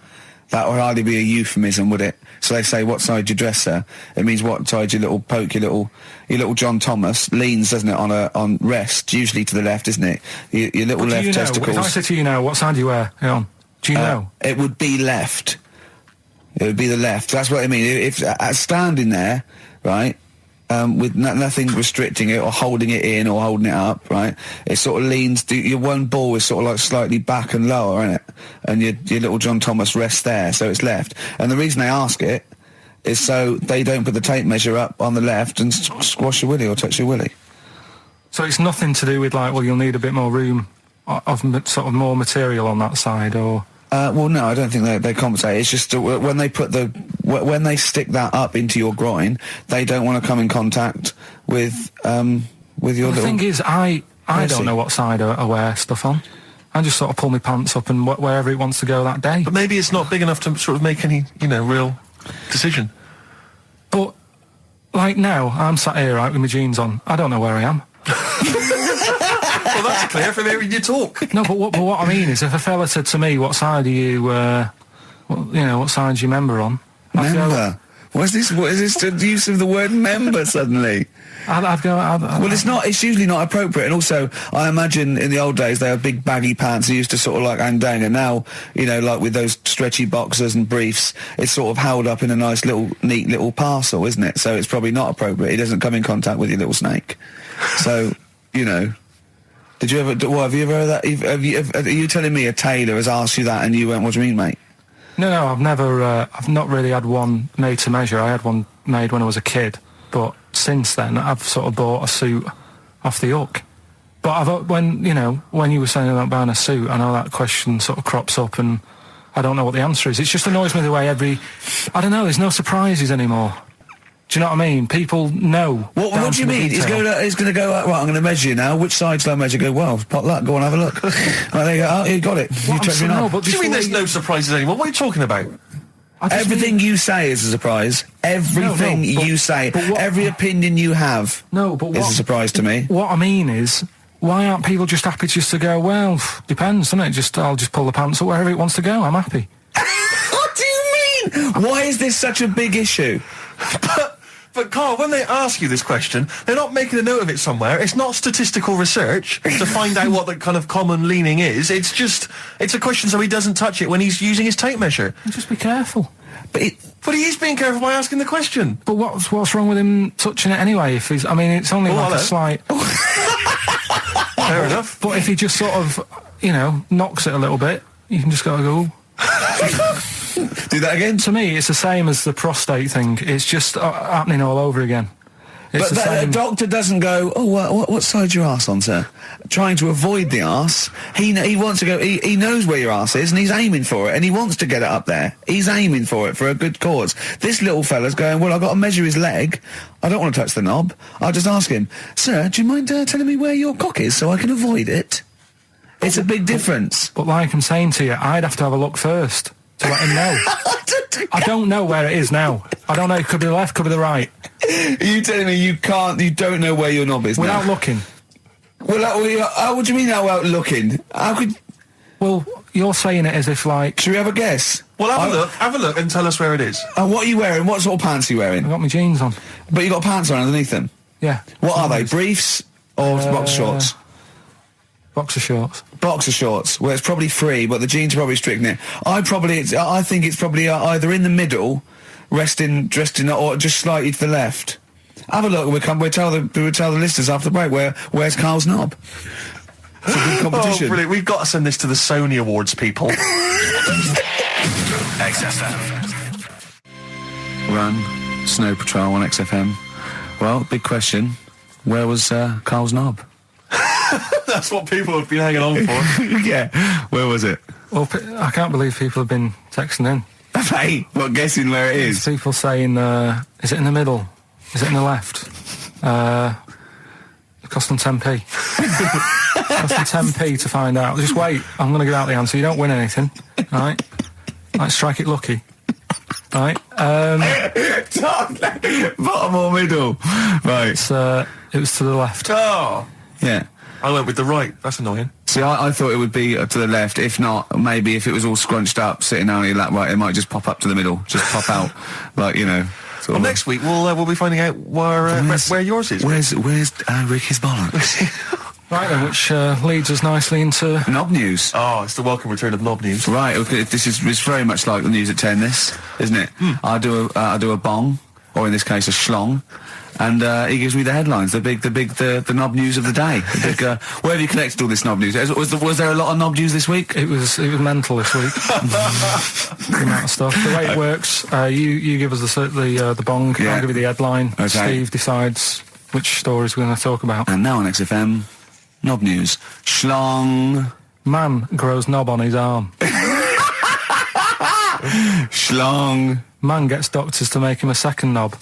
That would hardly be a euphemism, would it? So they say what side you dress, sir. It means what side your little John Thomas leans, doesn't it, on rest, usually to the left, isn't it? Your little left testicles. If I say to you now, what side do you wear? Hang on. Do you know? It would be left. It would be the left. That's what I mean. If standing there, right, with nothing restricting it or holding it in or holding it up, right? It sort of leans. Your one ball is sort of like slightly back and lower, isn't it? And your little John Thomas rests there, so it's left. And the reason they ask it is so they don't put the tape measure up on the left and squash your willy or touch your willy. So it's nothing to do with like, well, you'll need a bit more room of sort of more material on that side, or. Well, no, I don't think they compensate. It's just when they when they stick that up into your groin, they don't want to come in contact with your little. The thing is, I don't know what side I wear stuff on. I just sort of pull my pants up and wherever it wants to go that day. But maybe it's not big enough to sort of make any, real decision. But like now, I'm sat here right with my jeans on. I don't know where I am. Well, that's clear from hearing you talk. No, but what I mean is, if a fella said to me, "What side are you? What side's your member on?" Member. What is this the use of the word member suddenly? I'd go. Well, it's not. It's usually not appropriate. And also, I imagine in the old days they had big baggy pants. They used to sort of like hang down. And now, like with those stretchy boxers and briefs, it's sort of held up in a nice little, neat little parcel, isn't it? So it's probably not appropriate. It doesn't come in contact with your little snake. So, Did you ever? What have you ever heard that? Are you telling me a tailor has asked you that and you went, "What do you mean, mate?" No, I've never. I've not really had one made to measure. I had one made when I was a kid, but since then I've sort of bought a suit off the hook. But when you were saying about buying a suit, I know that question sort of crops up and I don't know what the answer is. It just annoys me the way I don't know, there's no surprises anymore. Do you know what I mean? People know. What do you mean? He's going to go, right, I'm going to measure you now. Which side shall I measure? Go, well, potluck, go on, have a look. Right, there you go. Oh, you got it. You took me no, up. but What do you mean there's no surprises anymore? What are you talking about? Everything you say is a surprise. Everything you say, every opinion you have is a surprise to me. What I mean is, why aren't people just happy just to go, well, depends, doesn't it? I'll just pull the pants up wherever it wants to go. I'm happy. What do you mean? Why is this such a big issue? But Karl, when they ask you this question, they're not making a note of it somewhere. It's not statistical research to find out what the kind of common leaning is. It's a question so he doesn't touch it when he's using his tape measure. Just be careful. But he is being careful by asking the question. But what's wrong with him touching it anyway? If he's, I mean, it's only like a slight. Fair enough. But if he just sort of, knocks it a little bit, you can just go. Do that again? To me, it's the same as the prostate thing. It's just happening all over again. It's but a doctor doesn't go, what side's your arse on, sir? Trying to avoid the arse. He wants to go, he knows where your arse is and he's aiming for it and he wants to get it up there. He's aiming for it for a good cause. This little fella's going, well, I've got to measure his leg. I don't want to touch the knob. I'll just ask him, sir, do you mind telling me where your cock is so I can avoid it? It's a big difference. But like I'm saying to you, I'd have to have a look first to let him know. I don't know where it is now. I don't know. It could be the left, could be the right. Are you telling me you don't know where your knob is without looking? Well, what do you mean without looking? How could... Well, you're saying it as if like... Should we have a guess? Well, have a look and tell us where it is. And what are you wearing? What sort of pants are you wearing? I've got my jeans on. But you got pants on underneath them? Yeah. What are they? Briefs or boxer shorts? Boxer shorts. Boxer shorts. Well, it's probably free, but the jeans are probably stricken it. I think it's probably either in the middle, dressed in, or just slightly to the left. Have a look. We'll tell the listeners after the break where's Karl's knob. It's a good competition. Oh, brilliant! We've got to send this to the Sony Awards people. XFM. Run, Snow Patrol on XFM. Well, big question. Where was Karl's knob? That's what people have been hanging on for. Yeah. Where was it? Well, I can't believe people have been texting in. Hey, what, guessing where it is? People saying, is it in the middle? Is it in the left? It cost them 10p. It cost them 10p to find out. Just wait, I'm going to give out the answer. You don't win anything, right? Like, strike it lucky. Right? Bottom or middle? Right. It was to the left. Oh! Yeah. I went with the right. That's annoying. See, I thought it would be to the left. If not, maybe if it was all scrunched up, sitting down on your lap right, it might just pop up to the middle. Just pop out, like, Well, next week we'll be finding out where yours is. Where's Ricky's bollocks? Right then, which leads us nicely into... Knob news. Oh, it's the welcome return of knob news. Right, okay, it's very much like the news at 10, this, isn't it? I do a bong, or in this case a schlong, and he gives me the headlines, the knob news of the day. Where have you collected all this knob news? Was there a lot of knob news this week? It was mental this week. The amount of stuff. The way it works, you give us the bong, Yeah. I'll give you the headline. Okay. Steve decides which stories we're going to talk about. And now on XFM, knob news. Schlong. Man grows knob on his arm. Schlong. Man gets doctors to make him a second knob.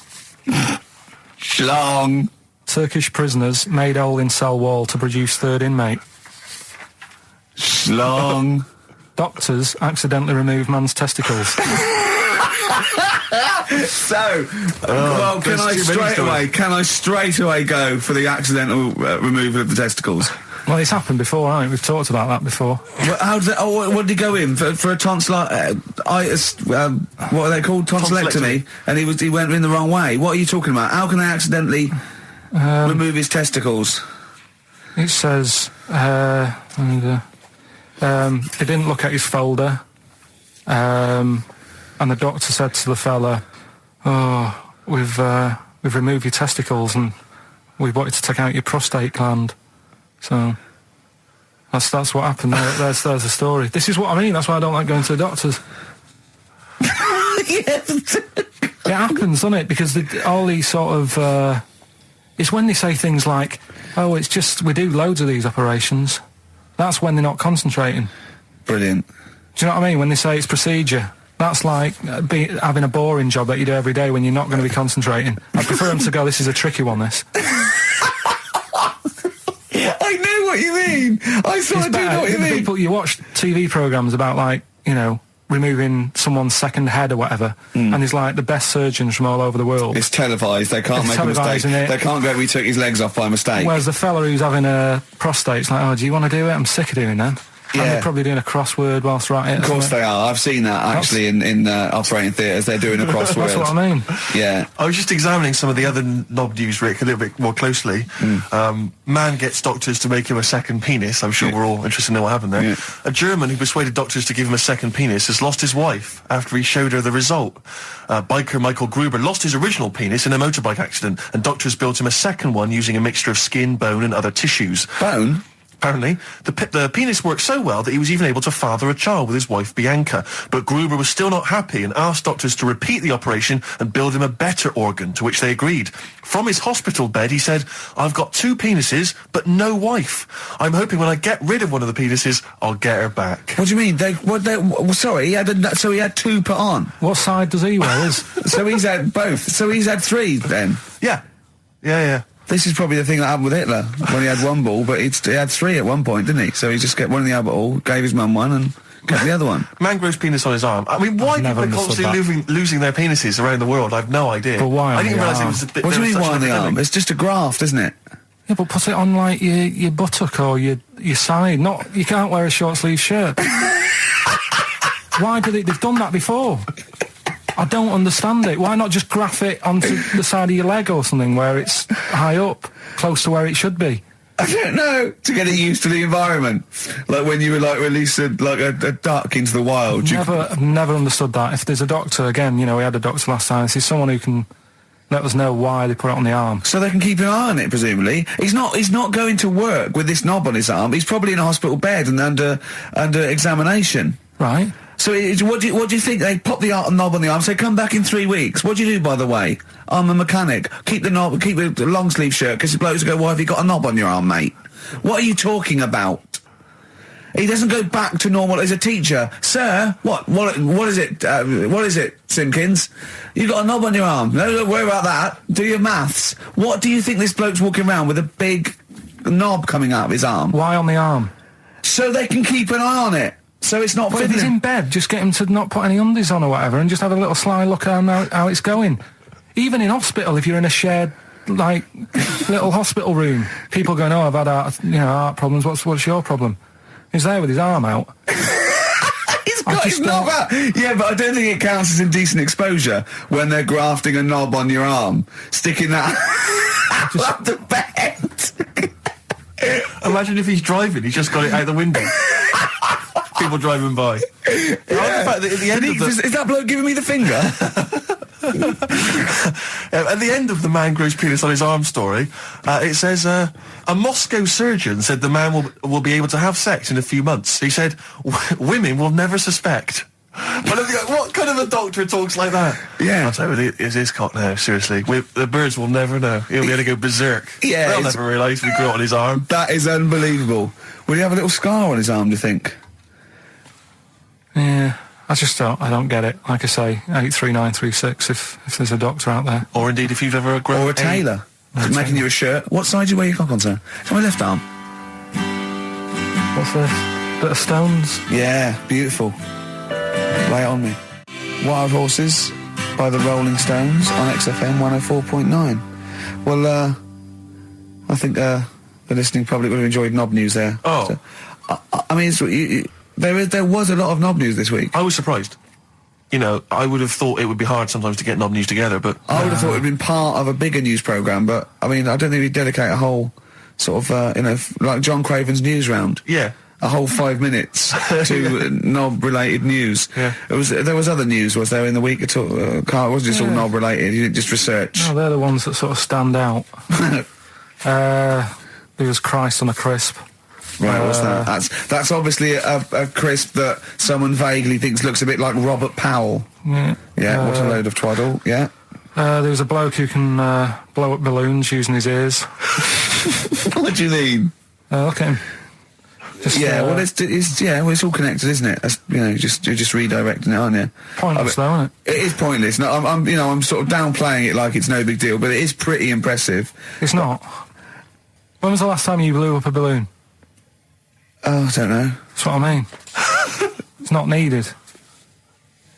Schlong. Turkish prisoners made hole in cell wall to produce third inmate. Schlong. Doctors accidentally remove man's testicles. So, well, can I straight away go for the accidental removal of the testicles? Well, it's happened before, hasn't it? We've talked about that before. Well, how did what did he go in for a tonsillitis? What are they called? Tonsillectomy. And he went in the wrong way. What are you talking about? How can they accidentally remove his testicles? It says he didn't look at his folder, and the doctor said to the fella, "Oh, we've removed your testicles and we wanted to take out your prostate gland." So that's what happened. There's the story. This is what I mean. That's why I don't like going to the doctors. It happens, doesn't it? Because all these sort of... it's when they say things like, oh, it's just, we do loads of these operations. That's when they're not concentrating. Brilliant. Do you know what I mean? When they say it's procedure, that's like having a boring job that you do every day when you're not going to be concentrating. I prefer them to go, this is a tricky one, this. I know what you mean. I sort of do know what you mean. People, you watch TV programmes about, like, you know, removing someone's second head or whatever, and he's like the best surgeons from all over the world. It's televised. They can't make a mistake. They can't go, we took his legs off by mistake. Whereas the fella who's having a prostate's like, oh, do you want to do it? I'm sick of doing that. Yeah. And they're probably doing a crossword whilst they're at it. Of course they are. I've seen that, actually, in operating theatres. They're doing a crossword. That's what I mean. Yeah. I was just examining some of the other knob news, Rick, a little bit more closely. Man gets doctors to make him a second penis. I'm sure we're all interested in what happened there. Yeah. A German who persuaded doctors to give him a second penis has lost his wife after he showed her the result. Biker Michael Gruber lost his original penis in a motorbike accident, and doctors built him a second one using a mixture of skin, bone and other tissues. Bone? Apparently, the penis worked so well that he was even able to father a child with his wife Bianca. But Gruber was still not happy and asked doctors to repeat the operation and build him a better organ, to which they agreed. From his hospital bed, he said, I've got 2 penises, but no wife. I'm hoping when I get rid of one of the penises, I'll get her back. What do you mean? Sorry, so he had 2 put on. What side does he wear? So he's had both. So he's had 3 then. Yeah. Yeah. This is probably the thing that happened with Hitler, when he had 1 ball, but he had 3 at one point, didn't he? So he just got one in the Albert Hall, gave his mum one, and got the other one. Man grows penis on his arm. I mean, why people are constantly losing their penises around the world? I've no idea. But why on I didn't the realise arm? it was a bit... What do you mean why on the arm? It's just a graft, isn't it? Yeah, but put it on, like, your buttock or your side. You can't wear a short-sleeve shirt. Why do they've done that before? I don't understand it. Why not just graph it onto the side of your leg or something where it's high up, close to where it should be? I don't know. To get it used to the environment. Like when you were, like, released a duck into the wild. I've never understood that. If there's a doctor, again, you know, we had a doctor last time, if there's someone who can let us know why they put it on the arm. So they can keep an eye on it, presumably. He's not going to work with this knob on his arm. He's probably in a hospital bed and under examination. Right. So what do you think? They pop the knob on the arm, say, come back in 3 weeks. What do you do, by the way? I'm a mechanic. Keep the long sleeve shirt, because the blokes go, why have you got a knob on your arm, mate? What are you talking about? He doesn't go back to normal as a teacher. Sir, what is it? What is it, Simpkins? You got a knob on your arm. No, don't worry about that. Do your maths. What do you think this bloke's walking around with a big knob coming out of his arm? Why on the arm? So they can keep an eye on it. So it's not... But if he's in bed, just get him to not put any undies on or whatever and just have a little sly look at how it's going. Even in hospital, if you're in a shared, like, little hospital room, people going, oh, I've had heart problems, what's your problem? He's there with his arm out. He's got his knob out! Yeah, but I don't think it counts as indecent exposure when they're grafting a knob on your arm, sticking that up the bed. Imagine if he's driving, he's just got it out the window. People driving by. Yeah. The fact that at the end Is that bloke giving me the finger? At the end of the man grows penis on his arm story, it says, a Moscow surgeon said the man will be able to have sex in a few months. He said, women will never suspect. But what kind of a doctor talks like that? Yeah. I'll tell you, it's his cock now, seriously. The birds will never know. He'll be able to go berserk. Yeah. They'll never realise we grew it on his arm. That is unbelievable. Will he have a little scar on his arm, do you think? Yeah, I don't get it. Like I say, 83936 if there's a doctor out there. Or indeed if you've ever grown... Or a tailor. Making you a shirt. What side do you wear your cock on, sir? It's on my left arm. What's this? Bit of stones? Yeah, beautiful. Lay it on me. Wild Horses by the Rolling Stones on XFM 104.9. Well, I think the listening public would have enjoyed knob news there. Oh. So, I mean, there was a lot of knob news this week. I was surprised. You know, I would have thought it would be hard sometimes to get knob news together, but... I would have thought it would have been part of a bigger news programme, but, I mean, I don't think we'd dedicate a whole sort of, like John Craven's news round. Yeah. A whole 5 minutes to knob-related news. Yeah. There was other news, was there, in the week at all? Karl, it wasn't just all knob-related, you didn't just research. No, they're the ones that sort of stand out. There was Christ on a crisp. Right, what's that? That's obviously a crisp that someone vaguely thinks looks a bit like Robert Powell. Yeah. Yeah, what a load of twaddle, yeah. There was a bloke who can blow up balloons using his ears. What do you mean? Look at him. Just, well, it's all connected, isn't it? That's, you're just redirecting it, aren't you? Pointless, though, isn't it? It is pointless. No, I'm sort of downplaying it like it's no big deal, but it is pretty impressive. It's not. When was the last time you blew up a balloon? Oh, I don't know. That's what I mean. It's not needed.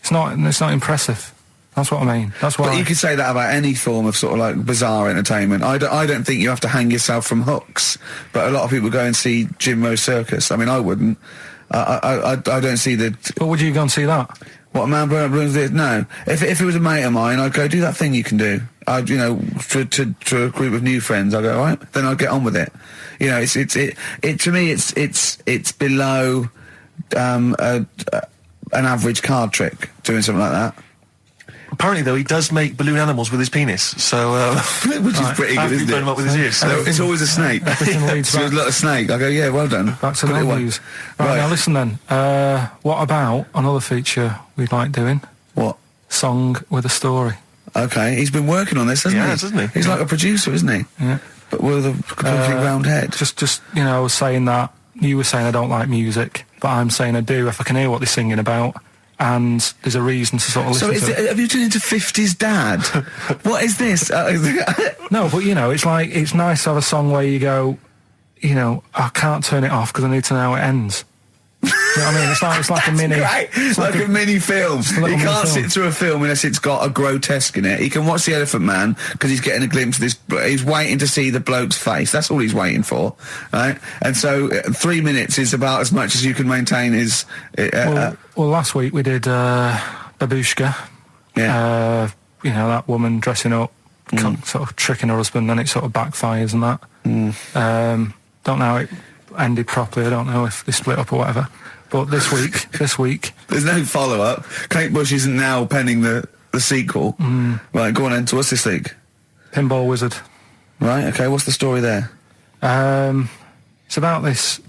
It's not impressive. That's what I mean. That's why. But you could say that about any form of sort of like bizarre entertainment. I don't think you have to hang yourself from hooks. But a lot of people go and see Jim Rose Circus. I mean, I wouldn't. I don't see the. But would you go and see that? What a man blowing up balloons did? No. If it was a mate of mine, I'd go do that thing you can do. To a group of new friends, I go, all right, then I'd get on with it. It to me, it's below an average card trick doing something like that. Apparently, though, he does make balloon animals with his penis, so... which is pretty good, isn't it? Him up with his ears. So it's always a snake. So a little snake. I go, yeah, well done. Back to the news. Right, now listen then. What about another feature we'd like doing? What? Song with a story. Okay, he's been working on this, hasn't he? Hasn't he? He's like a producer, isn't he? Yeah. But with a completely round head. Just saying that, you were saying I don't like music, but I'm saying I do if I can hear what they're singing about. And there's a reason to sort of listen to it. Have you turned into 50s dad? What is this? No, but it's like, it's nice to have a song where you go, I can't turn it off because I need to know how it ends. You know what I mean? It's like a mini... Right. It's like a mini film. You can't sit through a film unless it's got a grotesque in it. He can watch The Elephant Man because he's getting a glimpse of this... He's waiting to see the bloke's face. That's all he's waiting for, right? And so 3 minutes is about as much as you can maintain his... well, last week we did Babushka. Yeah. That woman dressing up, sort of tricking her husband, then it sort of backfires and that. Don't know how it ended properly. I don't know if they split up or whatever. But this week... There's no follow-up. Kate Bush isn't now penning the sequel. Right, go on then. So what's this week? Pinball Wizard. Right, okay, what's the story there? It's about this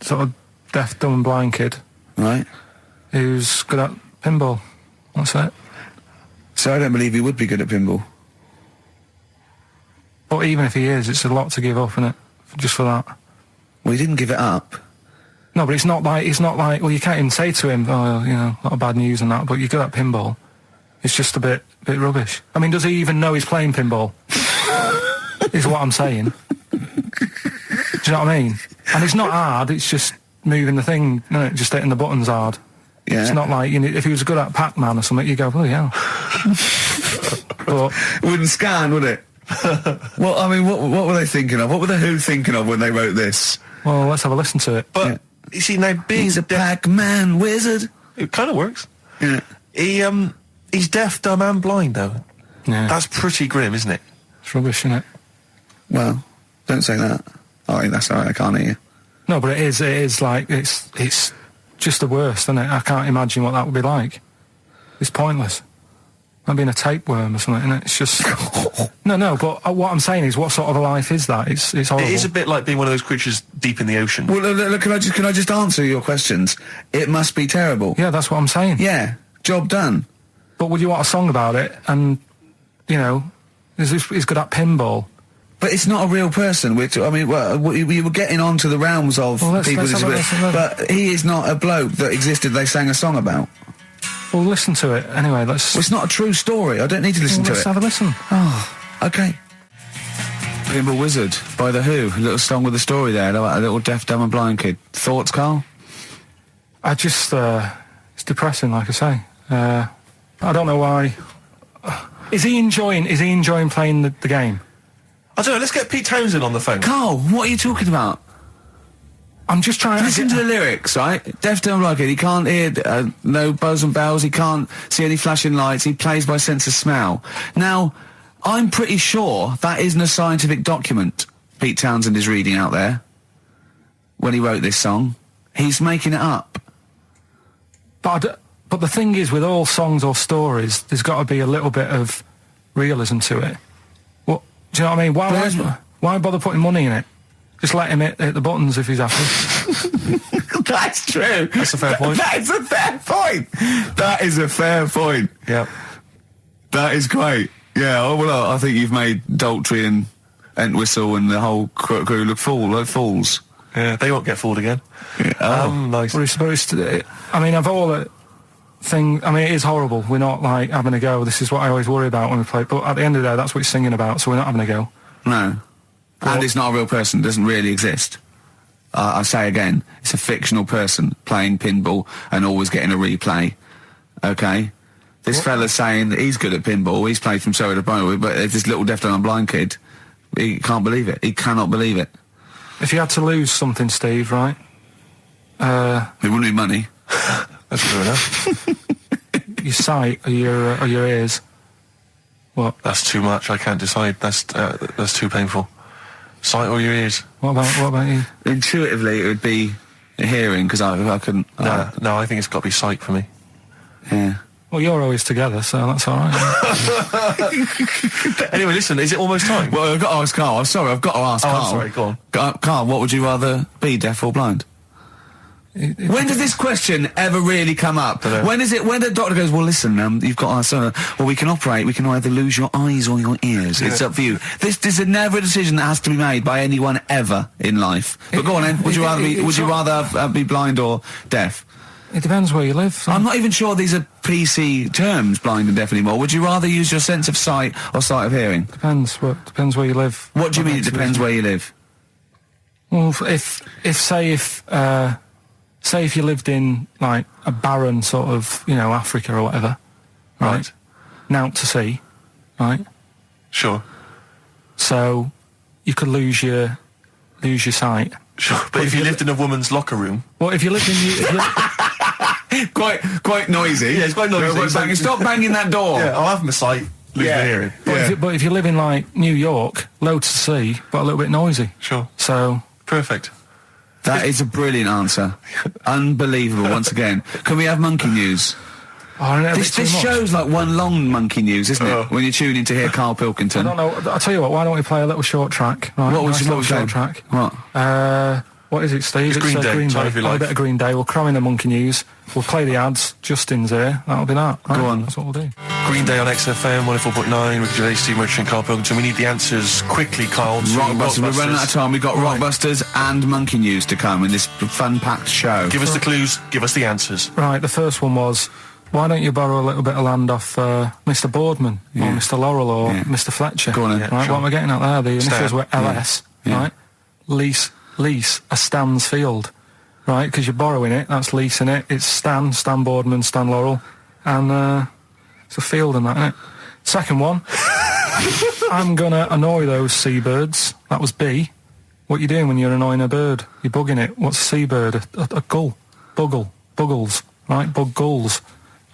sort of deaf, dumb and blind kid. Right. Who's good at pinball. That's it. So I don't believe he would be good at pinball. But even if he is, it's a lot to give up, isn't it? Just for that. Well, he didn't give it up. No, but it's not like, well, you can't even say to him, oh, a lot of bad news and that, but you're good at pinball. It's just a bit rubbish. I mean, does he even know he's playing pinball? Is what I'm saying. Do you know what I mean? And it's not hard, it's just moving the thing, just hitting the buttons hard. Yeah. It's not like, if he was good at Pac-Man or something, you go, oh, yeah. But it wouldn't scan, would it? Well, I mean, what were they thinking of? What were the Who thinking of when they wrote this? Well, let's have a listen to it. But, you see, now, he's a Pac-Man wizard. It kind of works. Yeah. He's deaf, dumb and blind, though. Yeah. That's pretty grim, isn't it? It's rubbish, isn't it? Well, don't say that. All right, that's all right, I can't hear you. No, but it is like, it's just the worst, isn't it? I can't imagine what that would be like. It's pointless. Like being a tapeworm or something, isn't it? It's just... No, but what I'm saying is, what sort of a life is that? It's horrible. It is a bit like being one of those creatures deep in the ocean. Well, look, can I just answer your questions? It must be terrible. Yeah, that's what I'm saying. Yeah, job done. But would you want a song about it? And, he's good at pinball. But it's not a real person. We were getting onto the realms of people with disabilities. But he is not a bloke that existed they sang a song about. Well, listen to it. Anyway, Well, it's not a true story. I don't need to listen to it. Let's have a listen. Oh, okay. Pinball Wizard by The Who. A little song with a story there. Like a little deaf, dumb and blind kid. Thoughts, Karl? I just... it's depressing, like I say. I don't know why... Is he enjoying playing the game? I don't know, let's get Pete Townsend on the phone. Karl, what are you talking about? I'm just trying to... Listen to the lyrics, right? Deaf, dumb, blind kid. He can't hear no buzz and bells. He can't see any flashing lights. He plays by sense of smell. Now, I'm pretty sure that isn't a scientific document Pete Townsend is reading out there when he wrote this song. He's making it up. But the thing is, with all songs or stories, there's got to be a little bit of realism to it. What, do you know what I mean? Why bother putting money in it? Just let him hit the buttons if he's happy. That's true. That's a fair point. That is a fair point. That is a fair point. Yeah. That is great. Yeah, well, I think you've made Daltrey and Entwistle and the whole crew look fools. Yeah, they won't get fooled again. Yeah. Nice. But it's supposed to, I mean, of all the things, I mean, it is horrible. We're not, like, having a go. This is what I always worry about when we play. But at the end of the day, that's what he's singing about, so we're not having a go. No. And it's not a real person. It doesn't really exist. I say again, it's a fictional person playing pinball and always getting a replay. Okay? This fella's saying that he's good at pinball, he's played from Surrey to Bromley, but this little deaf and blind kid, he can't believe it. He cannot believe it. If you had to lose something, Steve, right? It wouldn't be money. That's true enough. Your sight or your ears. What? That's too much. I can't decide. That's too painful. Sight or your ears? What about you? Intuitively, it would be hearing, because I couldn't... No, I think it's got to be sight for me. Yeah. Well, you're always together, so that's all right. Anyway, listen, is it almost time? Well, I've got to ask Karl. I'm sorry, I've got to ask Karl. I'm sorry, go on. Karl, what would you rather be, deaf or blind? When does this question ever really come up? When the doctor goes, well, listen, you've got well, we can either lose your eyes or your ears. It's up for you. This is never a decision that has to be made by anyone ever in life. But go on then, would you rather be blind or deaf? It depends where you live. So. I'm not even sure these are PC terms, blind and deaf anymore. Would you rather use your sense of sight or sight of hearing? Depends where you live. What do you mean it depends where you live? Well, say if you lived in, like, a barren sort of, Africa or whatever, right? Now to sea, right? Sure. So you could lose your sight. Sure. But if you lived in a woman's locker room... Well, if you lived in... Quite noisy. Yeah, it's quite noisy. Stop banging that door. Yeah, I'll have my sight, lose my hearing. But if you live in, like, New York, loads to see, but a little bit noisy. Sure. So... Perfect. That is a brilliant answer. Unbelievable, once again. Can we have monkey news? Oh, this show's like one long monkey news, isn't it? When you tune in to hear Karl Pilkington. I don't know. I'll tell you what, why don't we play a little short track? Right? What was short track? What? What is it, Steve? It's Green Day. Green Time Day. of Your Play a Life. bit of Green Day. We'll cram in the monkey news. We'll play the ads. Justin's here. That'll be that. Right? Go on. That's what we'll do. Green Day on XFM 104.9 with Gervais, Steve Merchant and Karl Pilkington. We need the answers quickly, Karl. Rockbusters. We're running out of time. We've got Rockbusters and monkey news to come in this fun-packed show. Give us the clues. Give us the answers. Right, the first one was, why don't you borrow a little bit of land off Mr. Boardman or Mr. Laurel or Mr. Fletcher? Go on then. Right, sure. what am I getting at there? The initials were LS, Yeah. right? Lease a Stan's field, right? Because you're borrowing it, that's leasing it. It's Stan Boardman, Stan Laurel, and it's a field and that, isn't it? Second one, I'm gonna annoy those seabirds. That was B. What you doing when you're annoying a bird? You're bugging it. What's a seabird? A gull. Buggles, right? Bug gulls.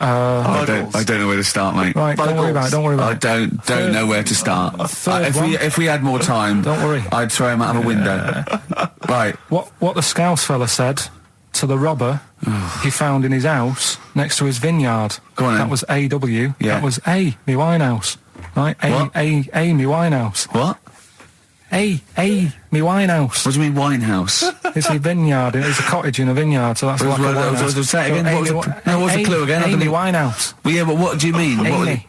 I don't know where to start, mate. Right, don't worry about it. I don't know where to start. If we had more time, don't worry, I'd throw him out of a window. Right. What the Scouse fella said to the robber he found in his house next to his vineyard. Go on then. That was A.W. Yeah. That was A, me Winehouse. Right? What? A, me Winehouse. What? A, me Winehouse. What do you mean winehouse? It's a vineyard. It's a cottage in a vineyard, so that's like a winehouse. Say it again. What was the clue again? Amy Winehouse. Well, yeah, but what do you mean? Amy.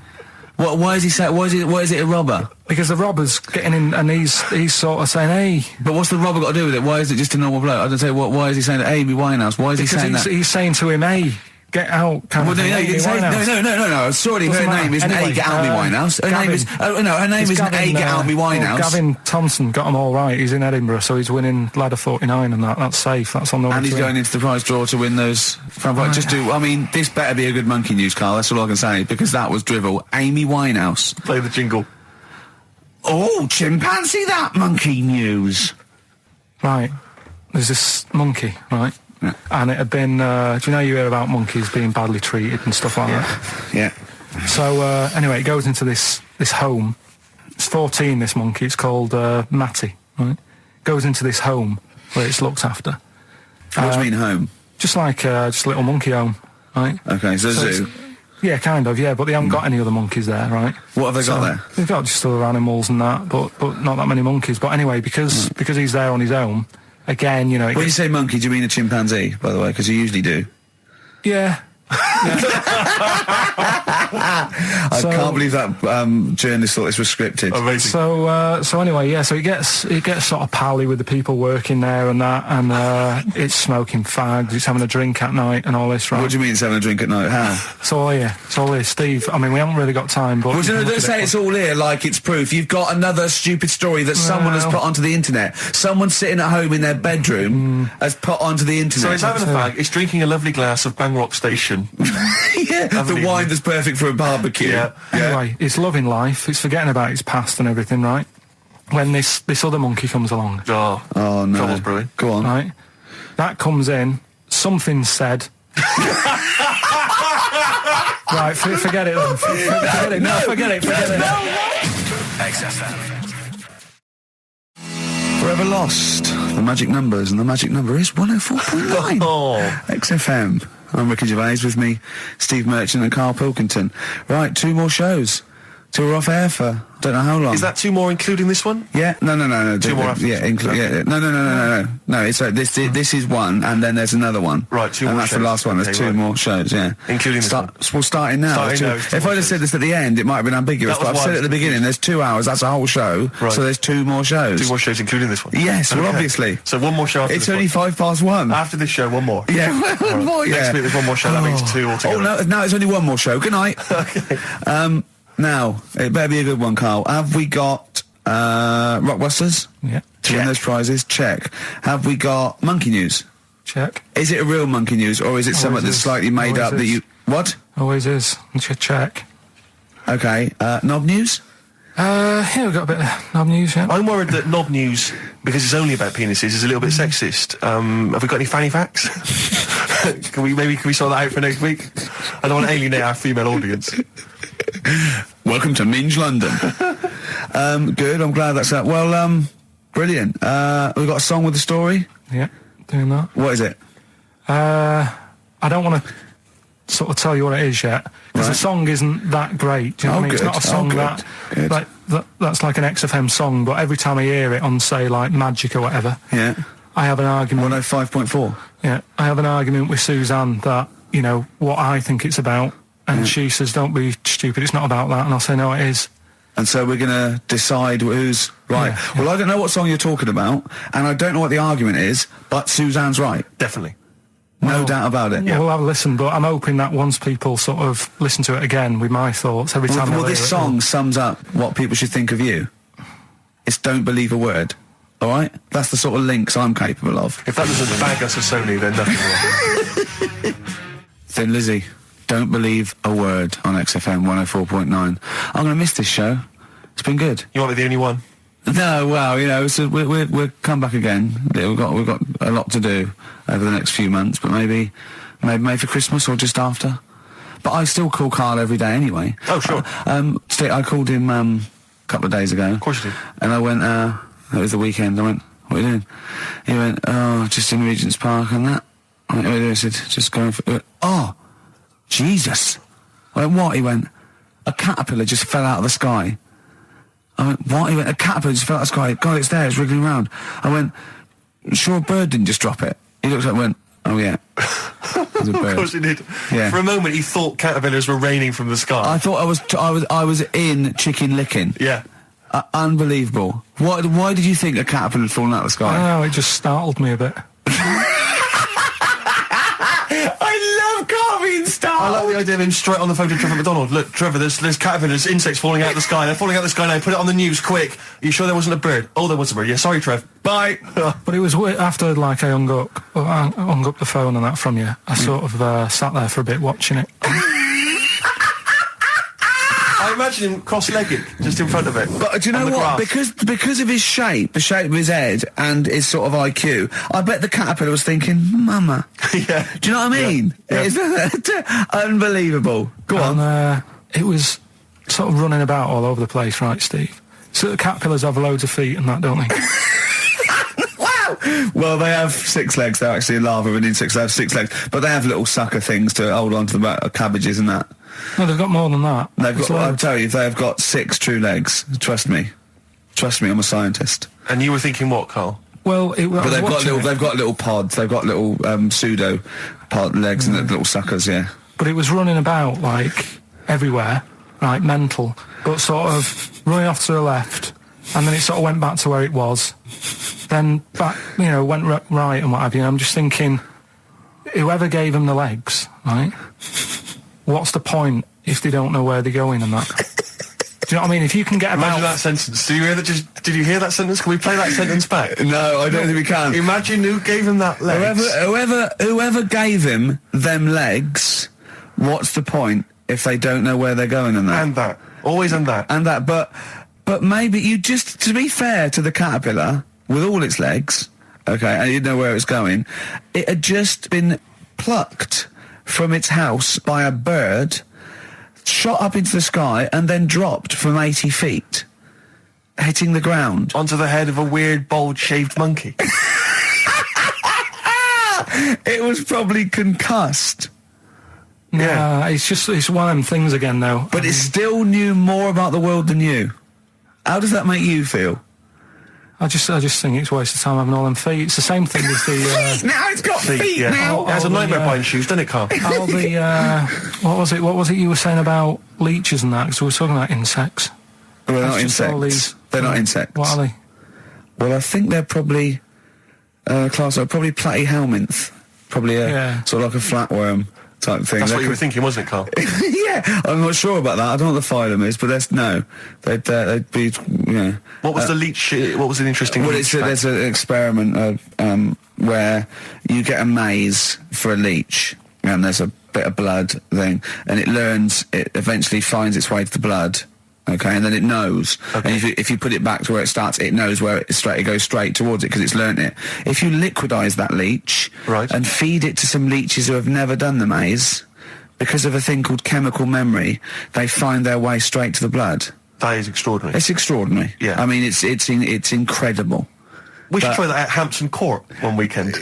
Why is he saying? Why is it a robber? Because the robber's getting in, and he's sort of saying, "Hey." But what's the robber got to do with it? Why is it just a normal bloke? I don't say. Why is he saying Amy Winehouse? Why is he saying that? He's saying to him, "Hey, get out." No. Surely her name isn't A. Get Out Me Winehouse. Her name is her name isn't A. Get Out Me Winehouse. Gavin Thompson got them all right. He's in Edinburgh, so he's winning ladder 49, and that's safe. That's on the. And he's going into the prize draw to win those. I mean, this better be a good monkey news, Karl. That's all I can say, because that was drivel. Amy Winehouse. Play the jingle. Oh, chimpanzee, that monkey news. Right. There's this monkey, right? Yeah. And it had been, do you know you hear about monkeys being badly treated and stuff like that? Yeah. So, anyway, it goes into this home. It's 14, this monkey. It's called Matty, right? Goes into this home where it's looked after. What do you mean home? Just like, just a little monkey home, right? Okay, so zoo. Yeah, kind of, yeah, but they haven't got any other monkeys there, right? What have they got there? They've got just other animals and that, but not that many monkeys. But anyway, because he's there on his own, again, you know... When you say monkey, do you mean a chimpanzee, by the way? Because you usually do. Yeah. I can't believe that journalist thought this was scripted. Amazing. So anyway, yeah. So he gets sort of pally with the people working there and that, and it's smoking fags. It's having a drink at night and all this, right? What do you mean it's having a drink at night? How? It's all here. It's all here, Steve. I mean, we haven't really got time, but Well, don't say it's all here like it's proof. You've got another stupid story that someone has put onto the internet. Someone sitting at home in their bedroom has put onto the internet. So he's having a fag. He's drinking a lovely glass of Bang Rock Station. Yeah, the wine that's perfect for a barbecue. Yeah. Anyway, it's loving life. It's forgetting about its past and everything, right? When this other monkey comes along, Oh no. Trouble's brewing. Go on. right? That comes in. Something said. Right, forget it then. Forget it. No, forget it. XFM. Forever Lost. The magic numbers, and the magic number is 104.9. Oh. XFM. I'm Ricky Gervais, with me, Steve Merchant and Karl Pilkington. Right, 2 more shows. 2 are off air for I don't know how long. Is that 2 more including this one? Yeah, no. 2 more after yeah, this one. yeah, no. It's this is one, and then there's another one. Right, 2 and more that's shows. the last one. There's Okay, 2 right. more shows. Yeah, Including this one. Well, starting now. Starting now, If 2 I'd more have said this at the end, it might have been ambiguous. That was But I've why said I it at the was beginning. There's 2 hours. That's a whole show. Right. So there's 2 more shows. 2 more shows including this one? Yes, well, Okay. obviously. So 1 more show after It's this only one. 1:05. After this show, 1 more. Yeah, one more. Yeah. Next week there's 1 more show. That makes 2 altogether. Oh, no, now it's only 1 more show. Good night. Okay. Now, it better be a good one, Karl. Have we got Rockbusters? Yeah. To win those prizes? Check. Have we got Monkey News? Check. Is it a real Monkey News, or is it something that's is. slightly made Always up that is. you... What? Always is. Check. Okay. Knob News? Yeah, we've got a bit of knob news, yeah. I'm worried that Knob News, because it's only about penises, is a little bit sexist. Have we got any fanny facts? Can we sort that out for next week? I don't want to alienate our female audience. Welcome to Minge London. Good, I'm glad that's that. Well, brilliant. We've got a song with a story. Yeah, doing that. What is it? I don't want to sort of tell you what it is yet, because the song isn't that great. Do you know what I mean? It's good. not a song Good. that's like an XFM song, but every time I hear it on, say, like Magic or whatever, Yeah. I have an argument. 105.4. Yeah, I have an argument with Suzanne that, you know, what I think it's about, and she says, don't be stupid, it's not about that, and I'll say, no, it is. And so we're going to decide who's right. Yeah. Well, I don't know what song you're talking about, and I don't know what the argument is, but Suzanne's right. Definitely. No doubt about it. Yeah. We'll have a listen, but I'm hoping that once people sort of listen to it again with my thoughts, every time Well, they this hear it, song sums up what people should think of you. It's don't believe a word. All right? That's the sort of links I'm capable of. If that doesn't bag us as Sony, then nothing will. Thin Lizzy, don't believe a word on XFM 104.9. I'm going to miss this show. It's been good. You might be the only one. No, well, you know, so we'll come back again. We've got a lot to do over the next few months, but maybe for Christmas or just after. But I still call Karl every day anyway. Oh, sure. I called him a couple of days ago. Of course you did. And I went, it was the weekend. I went, what are you doing? He went, oh, just in Regent's Park and that. I went, what are you doing? I said, just going for... Oh, Jesus. I went, what? He went, a caterpillar just fell out of the sky. I went, what? He went, a caterpillar just fell out of the sky. God, it's there, it's wriggling around. I went, sure a bird didn't just drop it. He looked up and went, oh yeah. It was a bird. Of course he did. Yeah. For a moment, he thought caterpillars were raining from the sky. I thought I was in Chicken Licking. Yeah. Unbelievable. Why did you think a caterpillar had fallen out of the sky? I don't know, it just startled me a bit. I love Karl being I startled. like the idea of him straight on the phone to Trevor McDonald. Look, Trevor, there's caterpillars, insects falling out of the sky. They're falling out of the sky now. Put it on the news, quick. Are you sure there wasn't a bird? Oh, there was a bird. Yeah, sorry, Trev. Bye. But it was after, like, I hung up the phone and that from you, I sort of sat there for a bit watching it. I imagine him cross-legged, just in front of it. But do you know on the what? grass. Because of his shape, the shape of his head, and his sort of IQ, I bet the caterpillar was thinking, Mama. Yeah. Do you know what I mean? Yeah. It's unbelievable. Go on. And it was sort of running about all over the place, right, Steve? So the caterpillars have loads of feet and that, don't they? Wow! Well, they have 6 legs. They're actually larvae and insects. They have 6 legs. But they have little sucker things to hold on to the cabbages and that. No, they've got more than that. They've There's got, I'll loads. tell you, they've got 6 true legs. Trust me. Trust me, I'm a scientist. And you were thinking what, Karl? Well, But they've got little pods. They've got little pseudo pod legs and little suckers. Yeah. But it was running about like everywhere, right? Mental, but sort of running off to the left, and then it sort of went back to where it was. Then back, went right and what have you. And I'm just thinking, whoever gave them the legs, right? What's the point if they don't know where they're going and that? Do you know what I mean? If you can get about... Imagine that sentence. Did you hear that? Did you hear that sentence? Can we play that sentence back? No, I don't think we can. Imagine who gave him that legs. Whoever gave him them legs, what's the point if they don't know where they're going and that? And that. Always and that. And that, but maybe you just, to be fair to the caterpillar, with all its legs, okay, and you didn't know where it was going, it had just been plucked from its house by a bird, shot up into the sky, and then dropped from 80 feet, hitting the ground. Onto the head of a weird, bald-shaved monkey. It was probably concussed. Yeah, it's one of them things again, though. But it still knew more about the world than you. How does that make you feel? I just think it's a waste of time having all them feet. It's the same thing as the... Now it's got feet yeah. now. It has a nightmare buying shoes, doesn't it, Karl? all the... what was it you were saying about leeches and that? Because we were talking about insects. Well, they're not That's just all insects. They're not insects. What are they? Well, I think they're probably class. Probably platyhelminth. Probably a sort of like a flatworm type thing. That's They what you were could- thinking, wasn't it, Karl? Yeah, I'm not sure about that. I don't know what the phylum is, but they'd be What was the leech? What was the interesting Well, leech fact? there's an experiment where you get a maze for a leech, and there's a bit of blood thing, and it eventually finds its way to the blood. Okay, and then it knows. Okay. And if you put it back to where it starts, it knows where it goes straight towards it because it's learnt it. If you liquidize that leech Right. and feed it to some leeches who have never done the maze, because of a thing called chemical memory, they find their way straight to the blood. That is extraordinary. It's extraordinary. Yeah. I mean, it's incredible. We should But- try that at Hampton Court one weekend.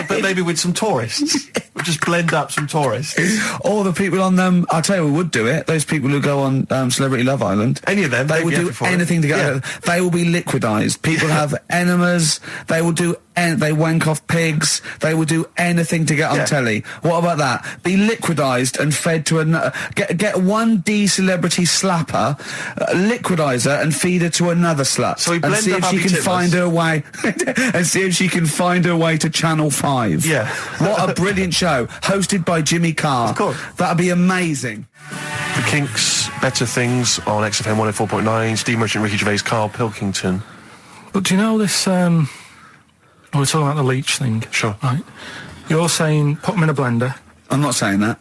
But maybe with some tourists. We'll just blend up some tourists. All the people on them, I'll tell you who would do it. Those people who go on Celebrity Love Island. Any of them, They they'd will be do happy for it. anything to get Yeah. out of it. They will be liquidized. People have enemas. They will do. They wank off pigs. They will do anything to get on Yeah. telly. What about that? Be liquidized and fed to another. Get one D-celebrity slapper, liquidize her and feed her to another slut. So we and blend see up if she Abby can Timmers. find her way. And see if she can find her way to Channel 5. Yeah. What a brilliant show, hosted by Jimmy Carr. Of course. That'd be amazing. The Kinks, Better Things on XFM 104.9. Steve Merchant, Ricky Gervais, Karl Pilkington. But do you know this... we're talking about the leech thing. Sure. Right. You're saying put them in a blender. I'm not saying that.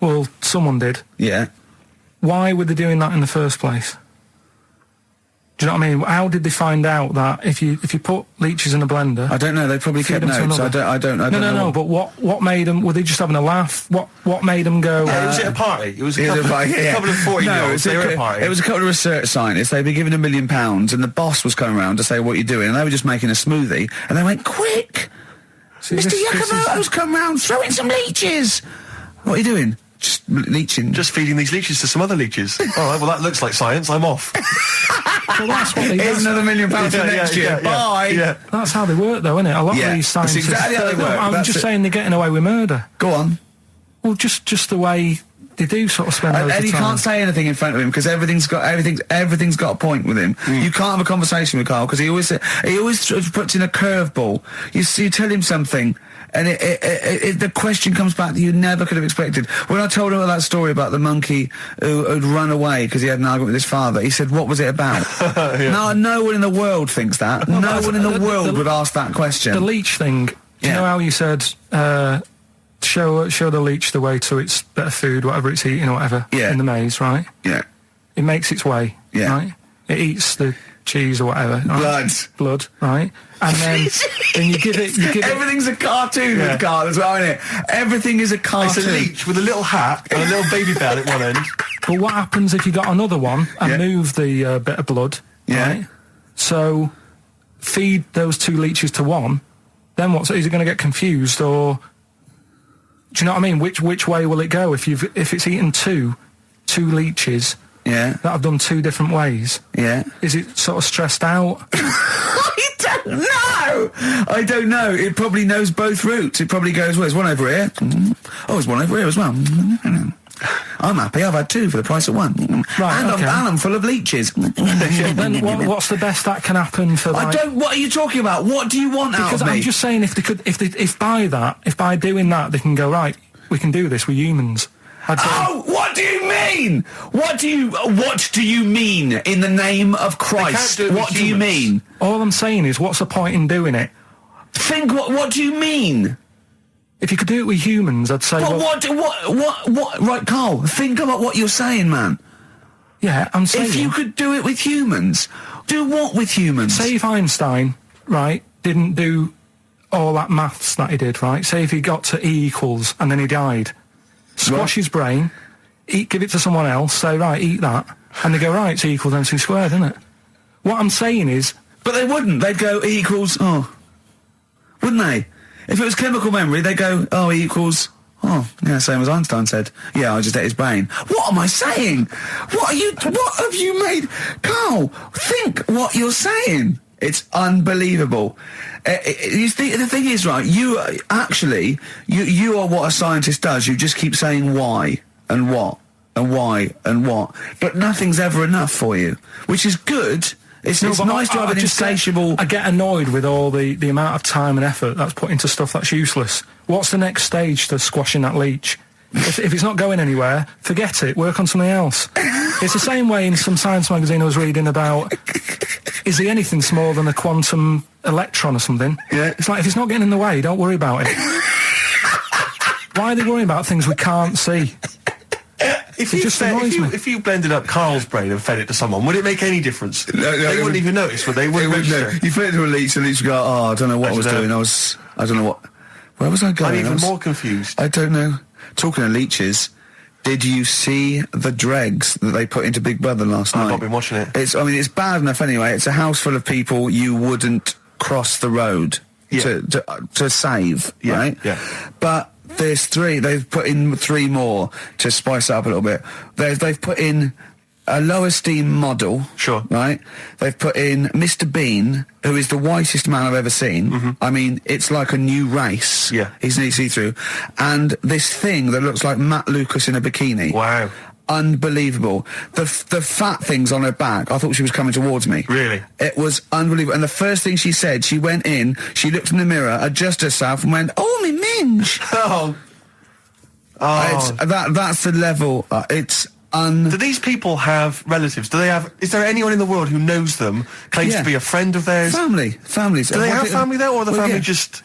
Well, someone did. Yeah. Why were they doing that in the first place? Do you know what I mean? How did they find out that if you put leeches in a blender... I don't know. They probably feed kept them to notes. another- I don't know. No. But what made them? Were they just having a laugh? What made them go? Was it a party? It was a It was couple, yeah. a couple of 40-year-olds. They were at a party. It was a couple of research scientists. They'd been given £1 million, and the boss was coming around to say, "What are you doing?" And they were just making a smoothie, and they went, "Quick, See, Mr. this is- Yakamoto's come round, throw in some leeches." What are you doing? Just leeching. Just feeding these leeches to some other leeches. All right, well, that looks like science. I'm off. Well, that's what they Here's another £1 million for next year. Bye. Yeah. That's how they work, though, isn't it? A lot Yeah, of these that's scientists. exactly how they work. I'm That's just it. saying they're getting away with murder. Go on. Well, just the way they do sort of spend. And loads of you time. can't say anything in front of him because everything's got a point with him. You can't have a conversation with Karl because he always sort of puts in a curveball. You tell him something, and the question comes back that you never could have expected. When I told him about that story about the monkey who'd run away because he had an argument with his father, he said, "What was it about?" No one in the world thinks that. Well, No that's- one in the the- world the- would ask that question. The leech thing. Do you Yeah. know how you said show the leech the way to its better food, whatever it's eating or whatever, Yeah. in the maze, right? Yeah. It makes its way, Yeah. right? It eats the cheese or whatever. Right? Blood, right? And then you give it. Everything's a cartoon with Karl as well, isn't it? Everything is a It's cartoon. a leech with a little hat and a little baby bell at one end. But what happens if you got another one and Yeah. move the bit of blood? Yeah. Right? So feed those two leeches to one. Then what? So is it going to get confused or? Do you know what I mean? Which way will it go if it's eaten two leeches? Yeah. That have done two different ways. Yeah. Is it sort of stressed out? I don't know. It probably knows both routes. It probably goes, well, there's one over here. Oh, there's one over here as well. I'm happy. I've had two for the price of one. Right, and I'm full of leeches. Then what's the best that can happen for? Like, What are you talking about? What do you want out of me? Because I'm just saying, if by doing that, they can go, right, we can do this. We're humans. Oh, what do you mean? What do you mean in the name of Christ? What do you mean? All I'm saying is, what's the point in doing it? Think what do you mean? If you could do it with humans, I'd say. But what? Right, Karl, think about what you're saying, man. Yeah, I'm saying. If you could do it with humans, do what with humans? Say if Einstein, right, didn't do all that maths that he did, right? Say if he got to E = and then he died. Squash his brain, give it to someone else, say, right, eat that. And they go, right, it's E = MC², isn't it? What I'm saying is... But they wouldn't. They'd go, E = wouldn't they? If it was chemical memory, they'd go, E = yeah, same as Einstein said. Yeah, I just ate his brain. What am I saying? What have you made? Karl, think what you're saying. It's unbelievable. The thing is, right, you are what a scientist does. You just keep saying why and what and why and what. But nothing's ever enough for you, which is good. It's nice to have an insatiable... I get annoyed with all the amount of time and effort that's put into stuff that's useless. What's the next stage to squashing that leech? If it's not going anywhere, forget it. Work on something else. It's the same way in some science magazine I was reading about... Is he anything smaller than a quantum electron or something? Yeah. It's like, if it's not getting in the way, don't worry about it. Why are they worrying about things we can't see? If you blended up Karl's brain and fed it to someone, would it make any difference? They wouldn't even notice, would they? You fed it to a leech, and the leech would go, I don't know what I was doing. I don't know what... Where was I going? I'm even more confused. I don't know. Talking of leeches... Did you see the dregs that they put into Big Brother last night? I've not been watching it. It's bad enough anyway. It's a house full of people you wouldn't cross the road to save, right? Yeah. But there's three. They've put in three more to spice it up a little bit. They've put in a low esteem model. Sure. Right? They've put in Mr. Bean, who is the whitest man I've ever seen. Mm-hmm. I mean, it's like a new race. Yeah. He's nearly see-through. And this thing that looks like Matt Lucas in a bikini. Wow. Unbelievable. The fat things on her back, I thought she was coming towards me. Really? It was unbelievable. And the first thing she said, she went in, she looked in the mirror, adjusted herself and went, oh, me minge. That's the level. Do these people have relatives? Is there anyone in the world who knows them, claims to be a friend of theirs? Families. Do they have family there, or the family just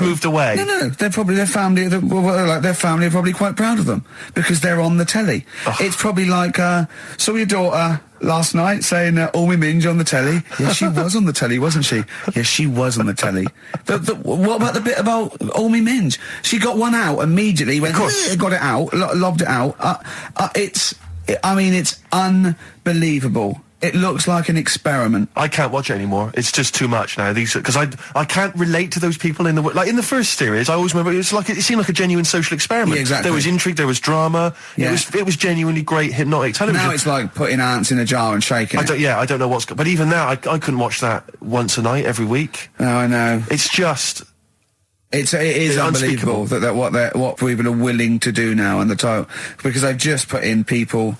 moved away? No. They're probably their family. Their family are probably quite proud of them because they're on the telly. Oh. It's probably like saw your daughter last night saying "all me minge" on the telly. Yes, she was on the telly, wasn't she? Yes, she was on the telly. What about the bit about "all me minge"? She got one out immediately. Went, got it out, lobbed it out. It's unbelievable. It looks like an experiment. I can't watch it anymore. It's just too much now. Because I can't relate to those people in the first series. I always remember it seemed like a genuine social experiment. Yeah, exactly. There was intrigue, there was drama. Yeah. It was genuinely great hypnotic television. Now it's like putting ants in a jar and shaking it. I don't know what's... But even now, I couldn't watch that once a night, every week. No, I know. It's just... It is unbelievable that what people are willing to do now and the title, because they've just put in people.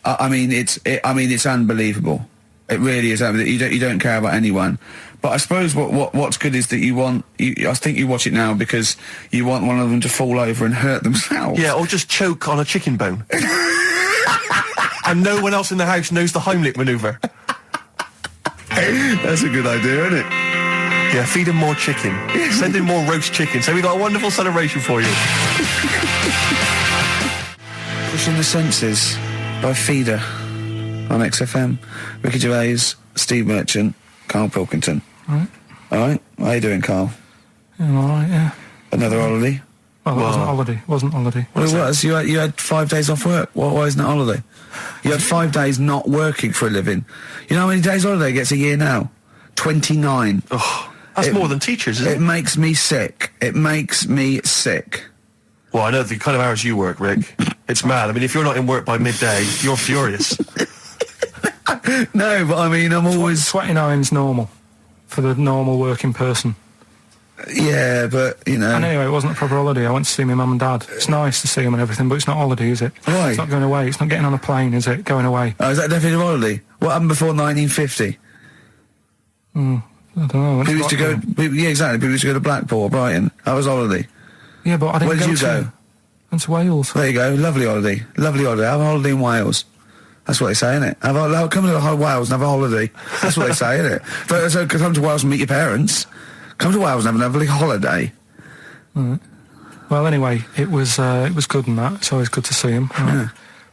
It's unbelievable. It really is. You don't care about anyone. But I suppose what's good is that I think you watch it now because you want one of them to fall over and hurt themselves. Yeah, or just choke on a chicken bone. And no one else in the house knows the Heimlich manoeuvre. That's a good idea, isn't it? Yeah, feed him more chicken. Send him more roast chicken. So we got a wonderful celebration for you. Pushing the Senses by Feeder on XFM. Ricky Gervais, Steve Merchant, Karl Pilkington. All right. How you doing, Karl? Yeah, I'm all right, yeah. Another holiday? Well, it wasn't holiday. Well, it was. You had 5 days off work. Why isn't it holiday? You had 5 days not working for a living. You know how many days holiday gets a year now? 29. Oh. That's more than teachers, isn't it? It makes me sick. Well, I know the kind of hours you work, Rick. It's mad. I mean, if you're not in work by midday, you're furious. No, but I mean, I'm always... 29's normal for the normal working person. Yeah, but, you know... And anyway, it wasn't a proper holiday. I went to see my mum and dad. It's nice to see them and everything, but it's not holiday, is it? Why? It's not going away. It's not getting on a plane, is it? Going away. Oh, is that definitely a holiday? What happened before 1950? I don't know. People used to go... Yeah, exactly. People used to go to Blackpool or Brighton. That was holiday. Yeah, but I didn't Where did you go? Went to Wales. There you go. Lovely holiday. Lovely holiday. Have a holiday in Wales. That's what they say, innit? Come to Wales and have a holiday. That's what they say, innit? So come to Wales and meet your parents. Come to Wales and have a lovely holiday. Right. Well, anyway, it was good and that. It's always good to see him. Right? Yeah.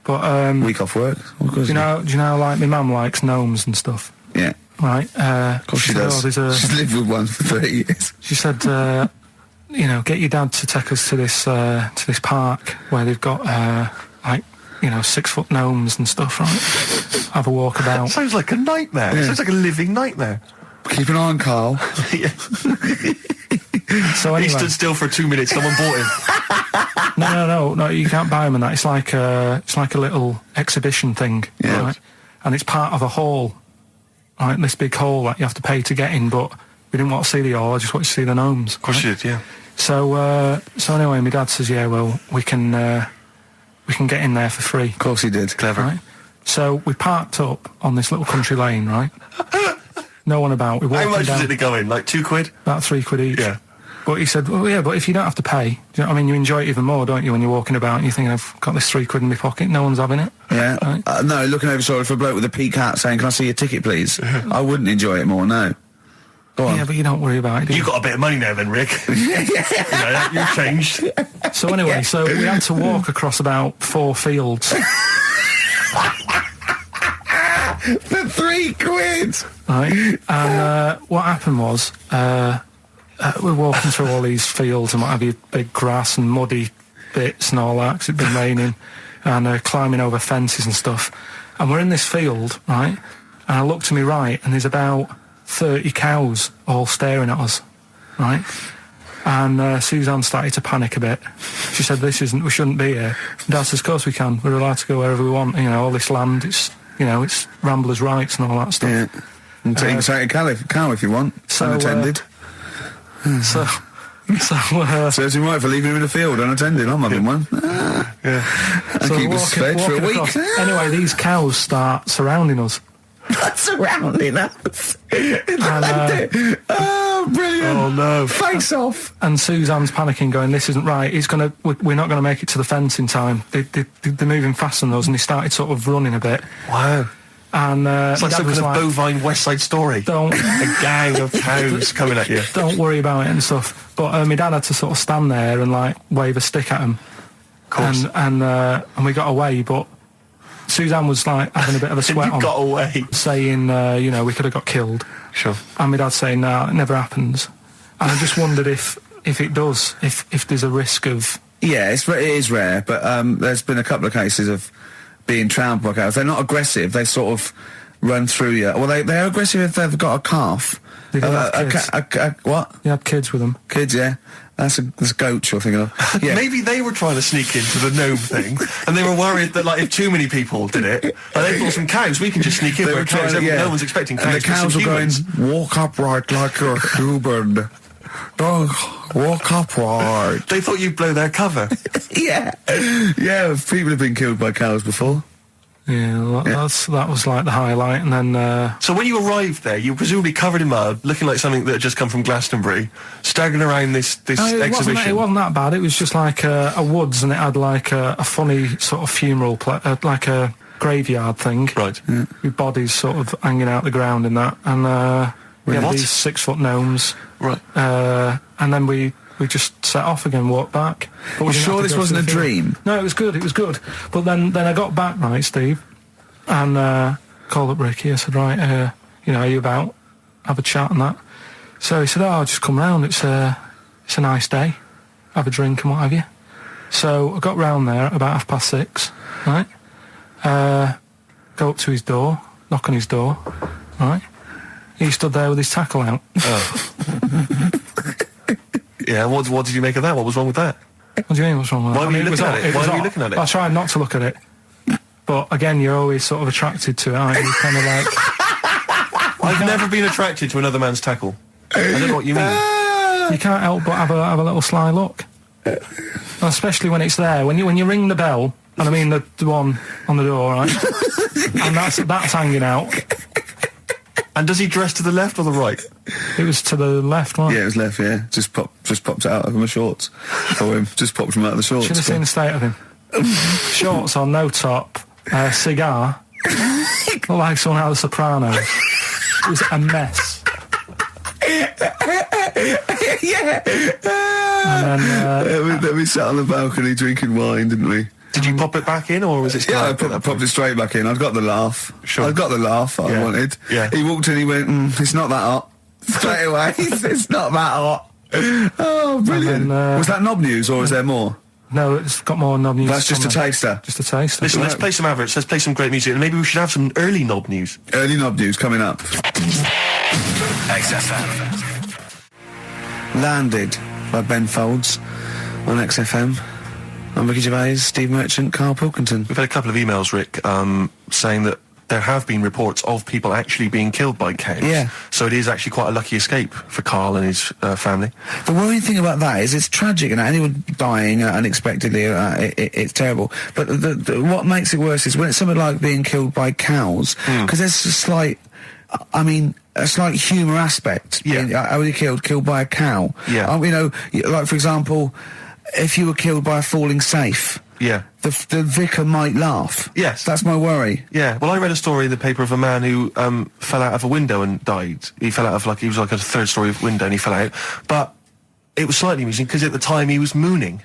But week off work. Do you know like my mum likes gnomes and stuff? Yeah. Right. Of course she does. She's lived with one for 30 years. She said, get your dad to take us to this park where they've got 6-foot gnomes and stuff, right? Have a walk about. Sounds like a nightmare. Yeah. Sounds like a living nightmare. Keep an eye on Karl. Yeah. So anyway, he stood still for 2 minutes. Someone bought him. No. You can't buy them and that. It's like a little exhibition thing, yeah. Right? And it's part of a hall, right? This big hall that you have to pay to get in. But we didn't want to see the hall. I just wanted to see the gnomes. Of course you did, yeah. So anyway, my dad says, yeah, well, we can get in there for free. Of course he did. Clever. Right? So we parked up on this little country lane, right? No one about. We walked How much down, was it to go in? Like £2? about £3 each. Yeah. But he said, well, yeah, but if you don't have to pay, do you know what I mean? You enjoy it even more, don't you, when you're walking about and you think, I've got this £3 in my pocket, no one's having it. Yeah. Right? No, looking over shoulder for a bloke with a peak hat saying, can I see your ticket, please? I wouldn't enjoy it more, no. Go on. Yeah, but you don't worry about it, do you? You got a bit of money now then, Rick. You've changed. So anyway, so we had to walk across about 4 fields. For £3! Right? And what happened was, we're walking through all these fields and what have you, big grass and muddy bits and all that, 'cause it'd been raining, and climbing over fences and stuff. And we're in this field, right? And I look to my right, and there's about 30 cows all staring at us, right? And Suzanne started to panic a bit. She said, we shouldn't be here. And Dad says, of course we can. We're allowed to go wherever we want. You know, all this land, it's ramblers' rights and all that stuff. Yeah. And take a cow if you want. So, unattended. Serves him right for leaving him in the field unattended. I'm having one. Yeah. I keep us fed for a week. Across. Anyway, these cows start surrounding us. Surrounding us. And, oh, brilliant. Oh, no. Face off. And Suzanne's panicking, going, this isn't right. We're not going to make it to the fence in time. They're moving faster than us, and they started sort of running a bit. Wow. And it's like some kind of bovine West Side Story. A gang of cows coming at you. Don't worry about it and stuff. But my dad had to sort of stand there and like wave a stick at him. Of course. And we got away, but Suzanne was like having a bit of a sweat on. Got away. Saying, we could have got killed. Sure. And my dad saying, no, it never happens. And I just wondered if it does, if there's a risk of... Yeah, it is rare, but there's been a couple of cases of being trampled by cows. They're not aggressive. They sort of run through you. Well, they're aggressive if they've got a calf. They do have kids. What? They had kids with them. Kids, yeah. That's goats you're thinking of. Yeah. Maybe they were trying to sneak into the gnome thing, and they were worried that, like, if too many people did it, they thought some cows, we can just sneak in where cows, no one's expecting cows. And the cows were going, walk upright like you're human. Don't walk upright. They thought you'd blow their cover. Yeah. Yeah, people have been killed by cows before. Yeah, that was like the highlight, and then... So when you arrived there, you were presumably covered in mud, looking like something that had just come from Glastonbury, staggering around this exhibition. It wasn't that bad. It was just like a woods, and it had like a funny sort of funeral, like a graveyard thing. Right. Yeah. With bodies sort of hanging out the ground and that. And we had What? these 6-foot gnomes. Right. And then we just set off again, walked back. But You sure this wasn't a dream? No, it was good. But then I got back, right, Steve, and called up Ricky. I said, right, are you about? Have a chat and that. So he said, I'll just come round. It's a nice day. Have a drink and what have you. So I got round there about 6:30, right? Go up to his door, knock on his door, right? He stood there with his tackle out. Oh. Yeah, what did you make of that? What was wrong with that? What do you mean, what's wrong with that? Why were you looking at it? Why were you looking at it? I tried not to look at it. But again, you're always sort of attracted to it, aren't you? Kind of like... I've never been attracted to another man's tackle. I don't know what you mean. You can't help but have a little sly look. Especially when it's there. When you ring the bell, and I mean the one on the door, right? And that's hanging out. And does he dress to the left or the right? It was to the left, wasn't it? Yeah, it was left, yeah. Just popped it out of my shorts for him. Just popped him out of the shorts. Should have seen the state of him. Shorts on, no top, cigar. Looked like someone out of The Sopranos. It was a mess. Yeah. And then, we sat on the balcony drinking wine, didn't we? Did you pop it back in, or was it... Yeah, I popped it straight back in. I'd got the laugh. Sure. I'd got the laugh I wanted. Yeah. He walked in, he went, it's not that hot. Straight away, it's not that hot. Oh, brilliant. Then, was that knob news, or is there more? no, it's got more knob news. That's just a taster. Just a taster. Listen, let's play some adverts, let's play some great music, and maybe we should have some early knob news. Early knob news coming up. XFM. Landed by Ben Folds on XFM. I'm Ricky Gervais, Steve Merchant, Karl Pilkington. We've had a couple of emails, Rick, saying that there have been reports of people actually being killed by cows. Yeah. So it is actually quite a lucky escape for Karl and his family. The worrying thing about that is it's tragic, and anyone dying unexpectedly, it's terrible. But what makes it worse is when it's something like being killed by cows, because there's a slight humour aspect. Yeah. How were you killed by a cow? Yeah. You know, like for example, if you were killed by a falling safe, Yeah. the vicar might laugh. Yes. That's my worry. Yeah, well, I read a story in the paper of a man who fell out of a window and died. He fell out of, he was like a third-story window and he fell out. But it was slightly amusing because at the time he was mooning.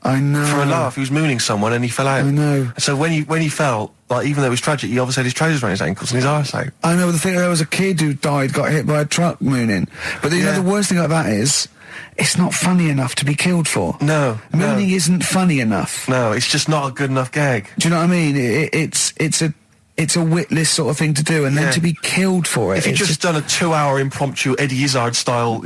I know. For a laugh, he was mooning someone and he fell out. I know. So when he fell, even though it was tragic, he obviously had his trousers around his ankles and his arse out. I know, the thing, there was a kid who got hit by a truck mooning. But you know, the worst thing about that is, it's not funny enough to be killed for. No. Mooning isn't funny enough. No, it's just not a good enough gag. Do you know what I mean? It's a witless sort of thing to do, and then to be killed for it. If you'd just done a 2-hour impromptu Eddie Izzard style,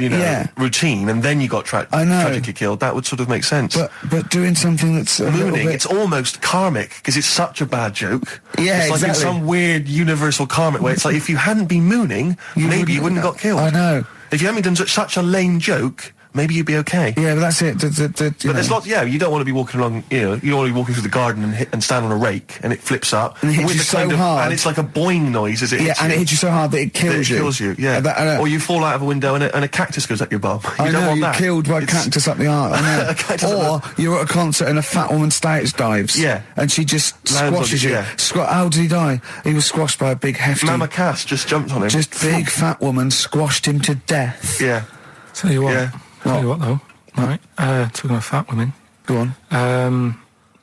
routine, and then you got tragically killed, that would sort of make sense. But doing something that's a mooning, bit... it's almost karmic because it's such a bad joke. Yeah, it's like in some weird universal karmic way. It's like if you hadn't been mooning, maybe you wouldn't have got killed. I know. If you hadn't done such a lame joke, maybe you'd be okay. Yeah, but that's it. But there's lots. Yeah, you don't want to be walking along. You don't want to be walking through the garden and stand on a rake and it flips up and it hits you so hard, and it's like a boing noise as it hits you. And it hits you so hard that it kills you. It kills you. Yeah. Or you fall out of a window and a cactus goes up your bum. You don't want you're that. killed by a cactus up the arse. I know. Or you're at a concert and a fat woman stage dives. Yeah. And she just squashes you. Yeah. How did he die? He was squashed by a big hefty... Mama Cass just jumped on him. Just big fat woman squashed him to death. Yeah. Tell you what. Yeah. Tell you what though. Right, talking about fat women. Go on.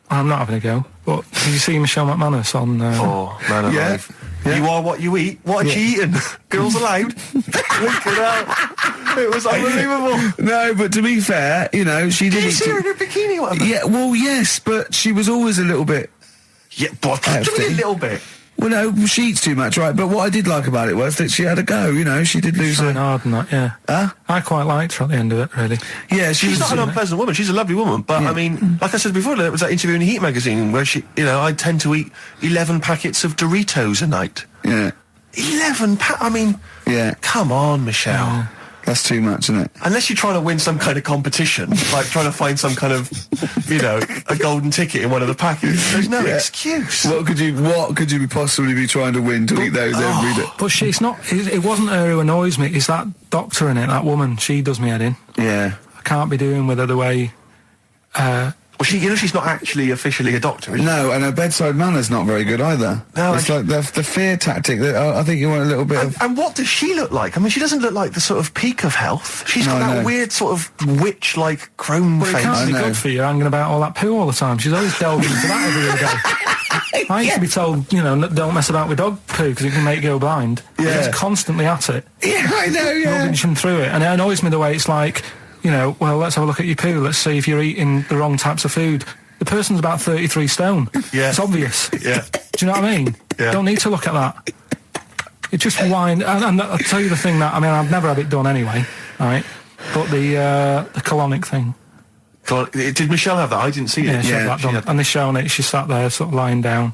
I'm not having a go, but did you see Michelle McManus on... oh, man alive. Yeah. You are what you eat. What are you eating? Girls allowed. Look at that. It was unbelievable. No, but to be fair, she did... Did you see her in her bikini or whatever? Yeah, well, yes, but she was always a little bit... Yeah, but a little bit. Well, no, she eats too much, right? But what I did like about it was that she had a go, she did lose her... hard and that, yeah. Huh? I quite liked her at the end of it, really. Yeah, she's not an unpleasant woman. She's a lovely woman. But, I mean, like I said before, there was that interview in Heat magazine where she, I tend to eat 11 packets of Doritos a night. Yeah. 11 I mean... Yeah. Come on, Michelle. Yeah. That's too much, isn't it? Unless you're trying to win some kind of competition, like trying to find some kind of, a golden ticket in one of the packets. There's no excuse. What could you possibly be trying to win to eat those every day? But she's not... It wasn't her who annoys me. It's that doctor in it, that woman. She does me head in. Yeah. I can't be doing with her the way... Well, she's not actually officially a doctor, is she? No, and her bedside manner's not very good either. No, it's like the fear tactic. I think you want a little bit of... And what does she look like? I mean, she doesn't look like the sort of peak of health. She's got that weird sort of witch-like crone face. Well, it can't be good for you hanging about all that poo all the time. She's always delving into that every day. I used to be told, don't mess about with dog poo because it can make you go blind. Yeah. She's constantly at it. Yeah, I know, yeah. Rubbing through it. And it annoys me the way it's like, well, let's have a look at your poo. Let's see if you're eating the wrong types of food. The person's about 33 stone. Yeah. It's obvious. Yeah. Do you know what I mean? Yeah. Don't need to look at that. It just whine. And I'll tell you the thing that, I've never had it done anyway, right? But the colonic thing. Did Michelle have that? I didn't see it. Yeah, she had that done. And they're showing it. She sat there, sort of lying down.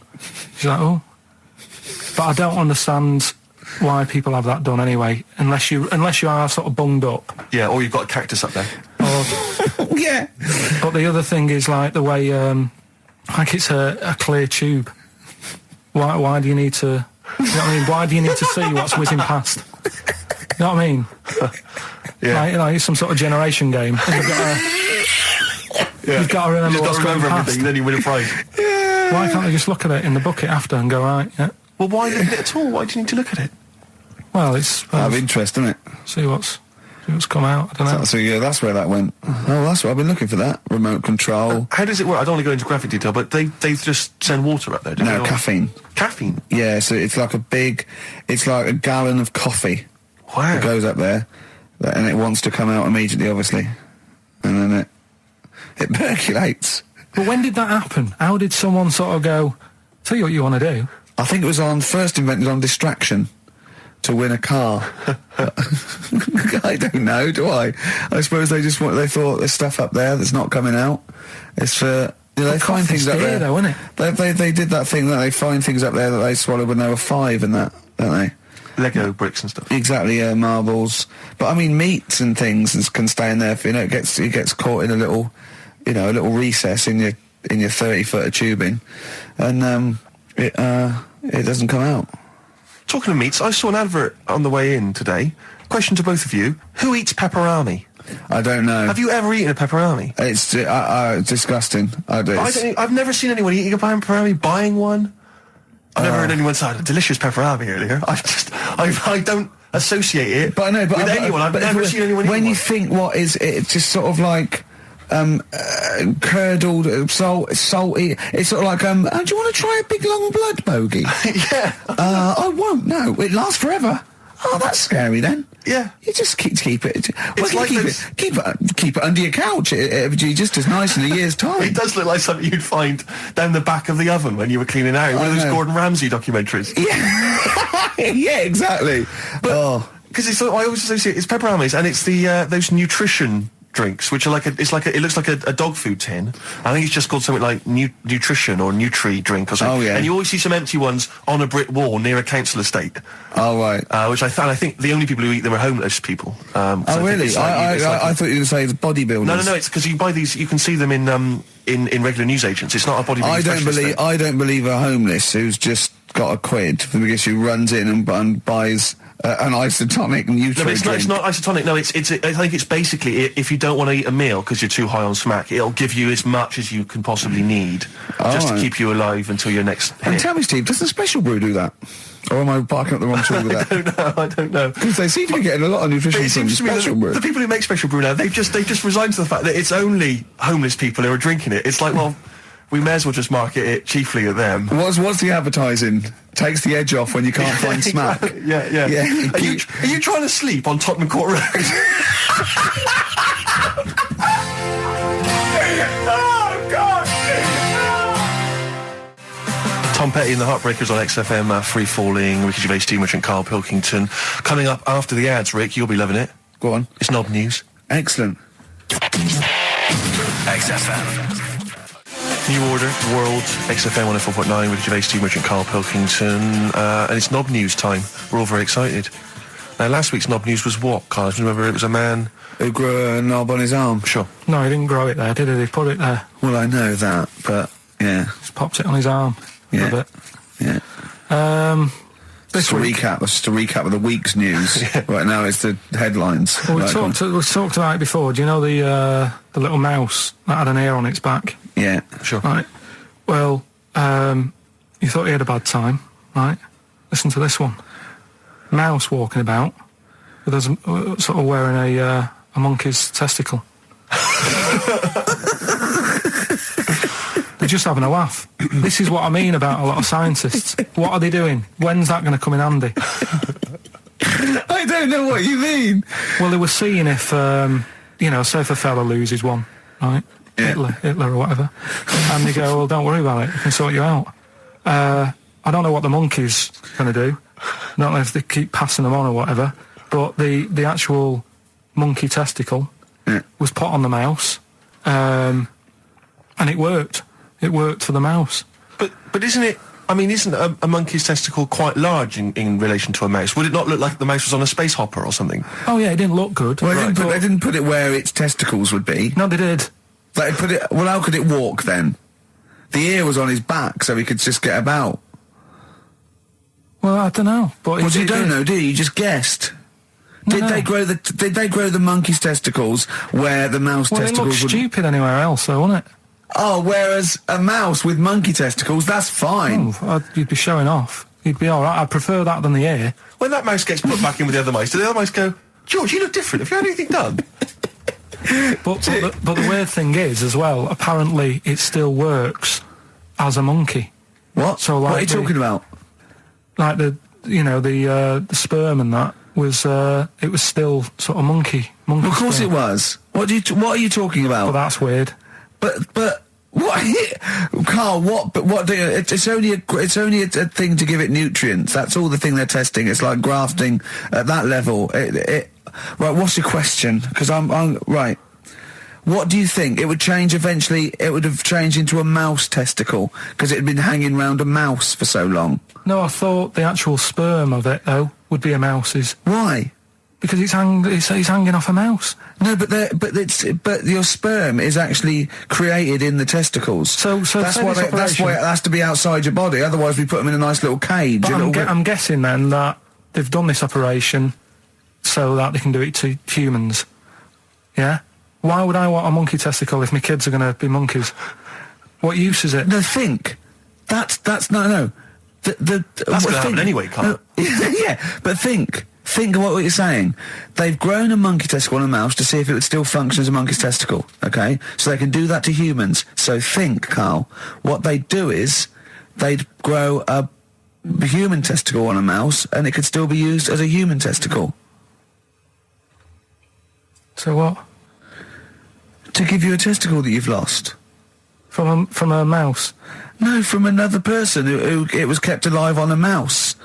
She's like, oh. But I don't understand why people have that done anyway, unless you are sort of bunged up. Yeah, or you've got a cactus up there. Or, yeah. But the other thing is like the way, like it's a clear tube. Why do you need to? You know what I mean? Why do you need to see what's whizzing past? You know what I mean? Yeah. Like, you know, it's some sort of generation game. And you've got to remember what's going past. Everything, then you win a prize. Why can't they just look at it in the bucket after and go, right, yeah? Well, why look at it at all? Why do you need to look at it? Well, it's... Out of interest, isn't it? See what's come out, I don't know. So, yeah, that's where that went. Oh, that's what I've been looking for, that. Remote control. How does it work? I don't want to go into graphic detail, but they just send water up there, don't they? No, caffeine. Caffeine? Yeah, so it's like it's like a gallon of coffee. Wow. That goes up there, and it wants to come out immediately, obviously. And then it percolates. But when did that happen? How did someone sort of go, tell you what you want to do? I think it was first invented on distraction to win a car. I don't know, do I? I suppose they thought there's stuff up there that's not coming out. It's for, they find things up there. Though, isn't it? They did that thing that they find things up there that they swallowed when they were 5 and that, don't they? Lego bricks and stuff. Exactly, yeah, marbles. But I mean, meats and things can stay in there. For, it gets caught in a little recess in your 30-foot of tubing, and it doesn't come out. Talking of meats, I saw an advert on the way in today. Question to both of you: who eats pepperoni? I don't know. Have you ever eaten a pepperoni? It's disgusting. I've never seen anyone eating a pepperoni, buying one. I've never heard anyone say, delicious pepperoni earlier. I don't associate it with anyone. I've never seen anyone eat when one. you think, what is it? It's just sort of like curdled, salty. It's sort of like, do you want to try a big long blood bogey? Yeah. I won't, no. It lasts forever. Oh, that's scary then. Yeah. You just keep it. It's like keep it under your couch. It'll be just as nice in a year's time. It does look like something you'd find down the back of the oven when you were cleaning out. One of those Gordon Ramsay documentaries. Yeah. Yeah, exactly. Because I always associate it's pepperonis, and it's the those nutrition drinks, which are it looks like a dog food tin. I think it's just called something like nutrition or Nutri drink or something. Oh, yeah. And you always see some empty ones on a brick wall near a council estate. Oh, right. Which I think the only people who eat them are homeless people. Oh, really? I thought you were going to say it's bodybuilders. No, it's because you buy these, you can see them in regular newsagents. It's not a bodybuilding I don't believe a homeless who's just got a quid because who runs in and buys an isotonic Nutri drink. No, it's not isotonic. No, it's. I think it's basically if you don't want to eat a meal because you're too high on smack, it'll give you as much as you can possibly need just to keep you alive until your next hit. And tell me, Steve, does the Special Brew do that? Or am I barking up the wrong tree with that? I don't know. Because they seem to be getting a lot of nutrition from Special Brew. The people who make Special Brew now, they've just resigned to the fact that it's only homeless people who are drinking it. It's like, well, we may as well just market it chiefly at them. What's the advertising? Takes the edge off when you can't find smack. Yeah. Are you trying to sleep on Tottenham Court Road? Oh, God! Tom Petty and the Heartbreakers on XFM, Free Falling, Ricky Gervais, Steve Merchant, Karl Pilkington. Coming up after the ads, Rick, you'll be loving it. Go on. It's Knob News. Excellent. XFM. New Order, World, XFM 104.9 with Gervais, Steve Merchant, Karl Pilkington, and it's Knob News time. We're all very excited. Now, last week's Knob News was what, Karl? Do you remember it was a man who grew a knob on his arm? Sure. No, he didn't grow it there, did he? He put it there. Well, I know that, but, yeah. Just popped it on his arm. Yeah. A bit. Yeah. Just a recap of the week's news. Right now it's the headlines. Well, we've talked about it before. Do you know the little mouse that had an ear on its back? Yeah. Sure. Right. Well, you thought he had a bad time, right? Listen to this one. Mouse walking about with us sort of wearing a monkey's testicle. They're just having a laugh. This is what I mean about a lot of scientists. What are they doing? When's that going to come in handy? I don't know what you mean. Well, they were seeing if, say if a fella loses one, right? Yeah. Hitler or whatever. And they go, well, don't worry about it. We can sort you out. I don't know what the monkey's going to do. I don't know if they keep passing them on or whatever. But the actual monkey testicle was put on the mouse. and it worked. It worked for the mouse. But isn't it? I mean, isn't a monkey's testicle quite large in relation to a mouse? Would it not look like the mouse was on a space hopper or something? Oh yeah, it didn't look good. Well, they didn't put it where its testicles would be. No, they did. They put it. Well, how could it walk then? The ear was on his back, so he could just get about. Well, I don't know. But Well, you don't know, do you? You just guessed. Did they grow the monkey's testicles where the mouse testicles it looked would? stupid anywhere else, though, wouldn't it? Oh, whereas a mouse with monkey testicles, that's fine. You'd be showing off. You'd be all right. I'd prefer that than the ear. When that mouse gets put back in with the other mice, do the other mice go, George, you look different. Have you had anything done? But the weird thing is, as well, apparently it still works as a monkey. What? So, what are you talking about? Like the sperm and that was it was still sort of monkey. Of course sperm. it was. What are you talking about? But that's weird. But what, Karl? What? But what? It's only a thing to give it nutrients. That's all the thing they're testing. It's like grafting at that level. Right. What's your question? Because I'm right. What do you think? It would change eventually. It would have changed into a mouse testicle because it had been hanging around a mouse for so long. No, I thought the actual sperm of it though would be a mouse's. Why? Because it's hanging off a mouse. No, but your sperm is actually created in the testicles. So that's why it has to be outside your body. Otherwise, we put them in a nice little cage. But I'm guessing then that they've done this operation so that they can do it to humans. Yeah. Why would I want a monkey testicle if my kids are going to be monkeys? What use is it? No, think. That's no. That's going to happen anyway, Karl. No, yeah, but think. Think of what you're saying. They've grown a monkey testicle on a mouse to see if it would still function as a monkey's testicle, okay? So they can do that to humans. So think, Karl. What they'd do is they'd grow a human testicle on a mouse and it could still be used as a human testicle. So what? To give you a testicle that you've lost. From a mouse? No, from another person who it was kept alive on a mouse.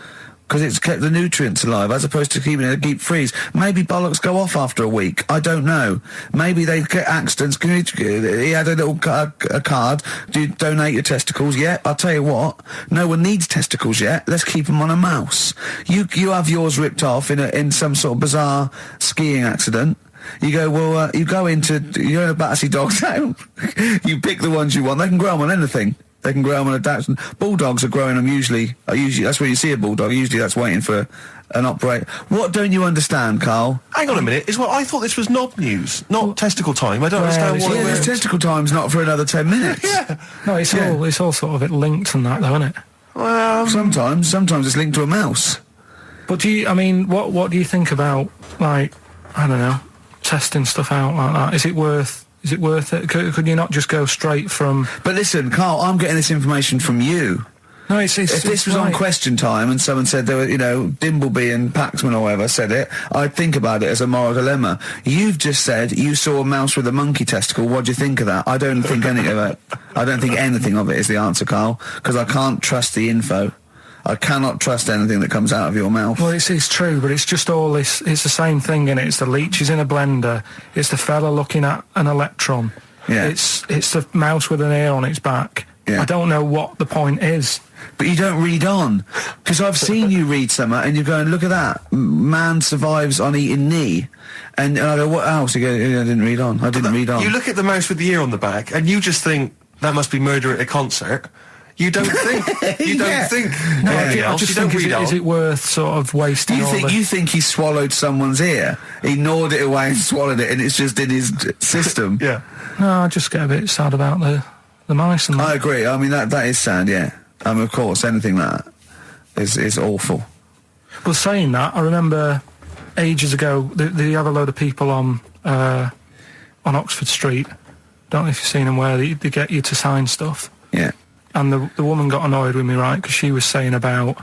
Because it's kept the nutrients alive, as opposed to keeping it in a deep freeze. Maybe bollocks go off after a week. I don't know. Maybe they get accidents. He had a little a card. Do you donate your testicles? Yeah, I'll tell you what. No one needs testicles yet. Let's keep them on a mouse. You have yours ripped off in some sort of bizarre skiing accident. You go, well, you're in a Battersea dog town. You pick the ones you want. They can grow them on anything. They can grow them on a Dachshund. Bulldogs are growing them usually, that's where you see a bulldog. Usually that's waiting for an operator. What don't you understand, Karl? Hang on a minute. I thought this was knob news, not testicle time. I don't understand why. Yeah, this testicle time's not for another 10 minutes. Yeah. No, it's all sort of linked and that, though, isn't it? Well, sometimes it's linked to a mouse. But what do you think about, like, I don't know, testing stuff out like that? Is it worth it? Could you not just go straight from... But listen, Karl, I'm getting this information from you. No, if this was on Question Time and someone said there were, Dimbleby and Paxman or whatever said it, I'd think about it as a moral dilemma. You've just said you saw a mouse with a monkey testicle. What do you think of that? I don't think anything of it. I don't think anything of it is the answer, Karl, because I can't trust the info. I cannot trust anything that comes out of your mouth. Well, it's true, but it's just all this... It's the same thing, innit? It's the leeches in a blender. It's the fella looking at an electron. Yeah. It's the mouse with an ear on its back. Yeah. I don't know what the point is. But you don't read on. Because I've seen you read something and you're going, look at that. Man survives on eating knee. And I go, what else? You go, yeah, I didn't read on. You look at the mouse with the ear on the back and you just think, that must be murder at a concert. You don't think. You don't think. No, I just think, is it worth sort of wasting You think he swallowed someone's ear? He gnawed it away and swallowed it and it's just in his system? Yeah. No, I just get a bit sad about the mice and that. I agree. I mean, that is sad, yeah. Of course, anything like that is awful. But saying that, I remember ages ago, they have a load of people on Oxford Street. Don't know if you've seen them, where they get you to sign stuff. Yeah. And the woman got annoyed with me, right, because she was saying about,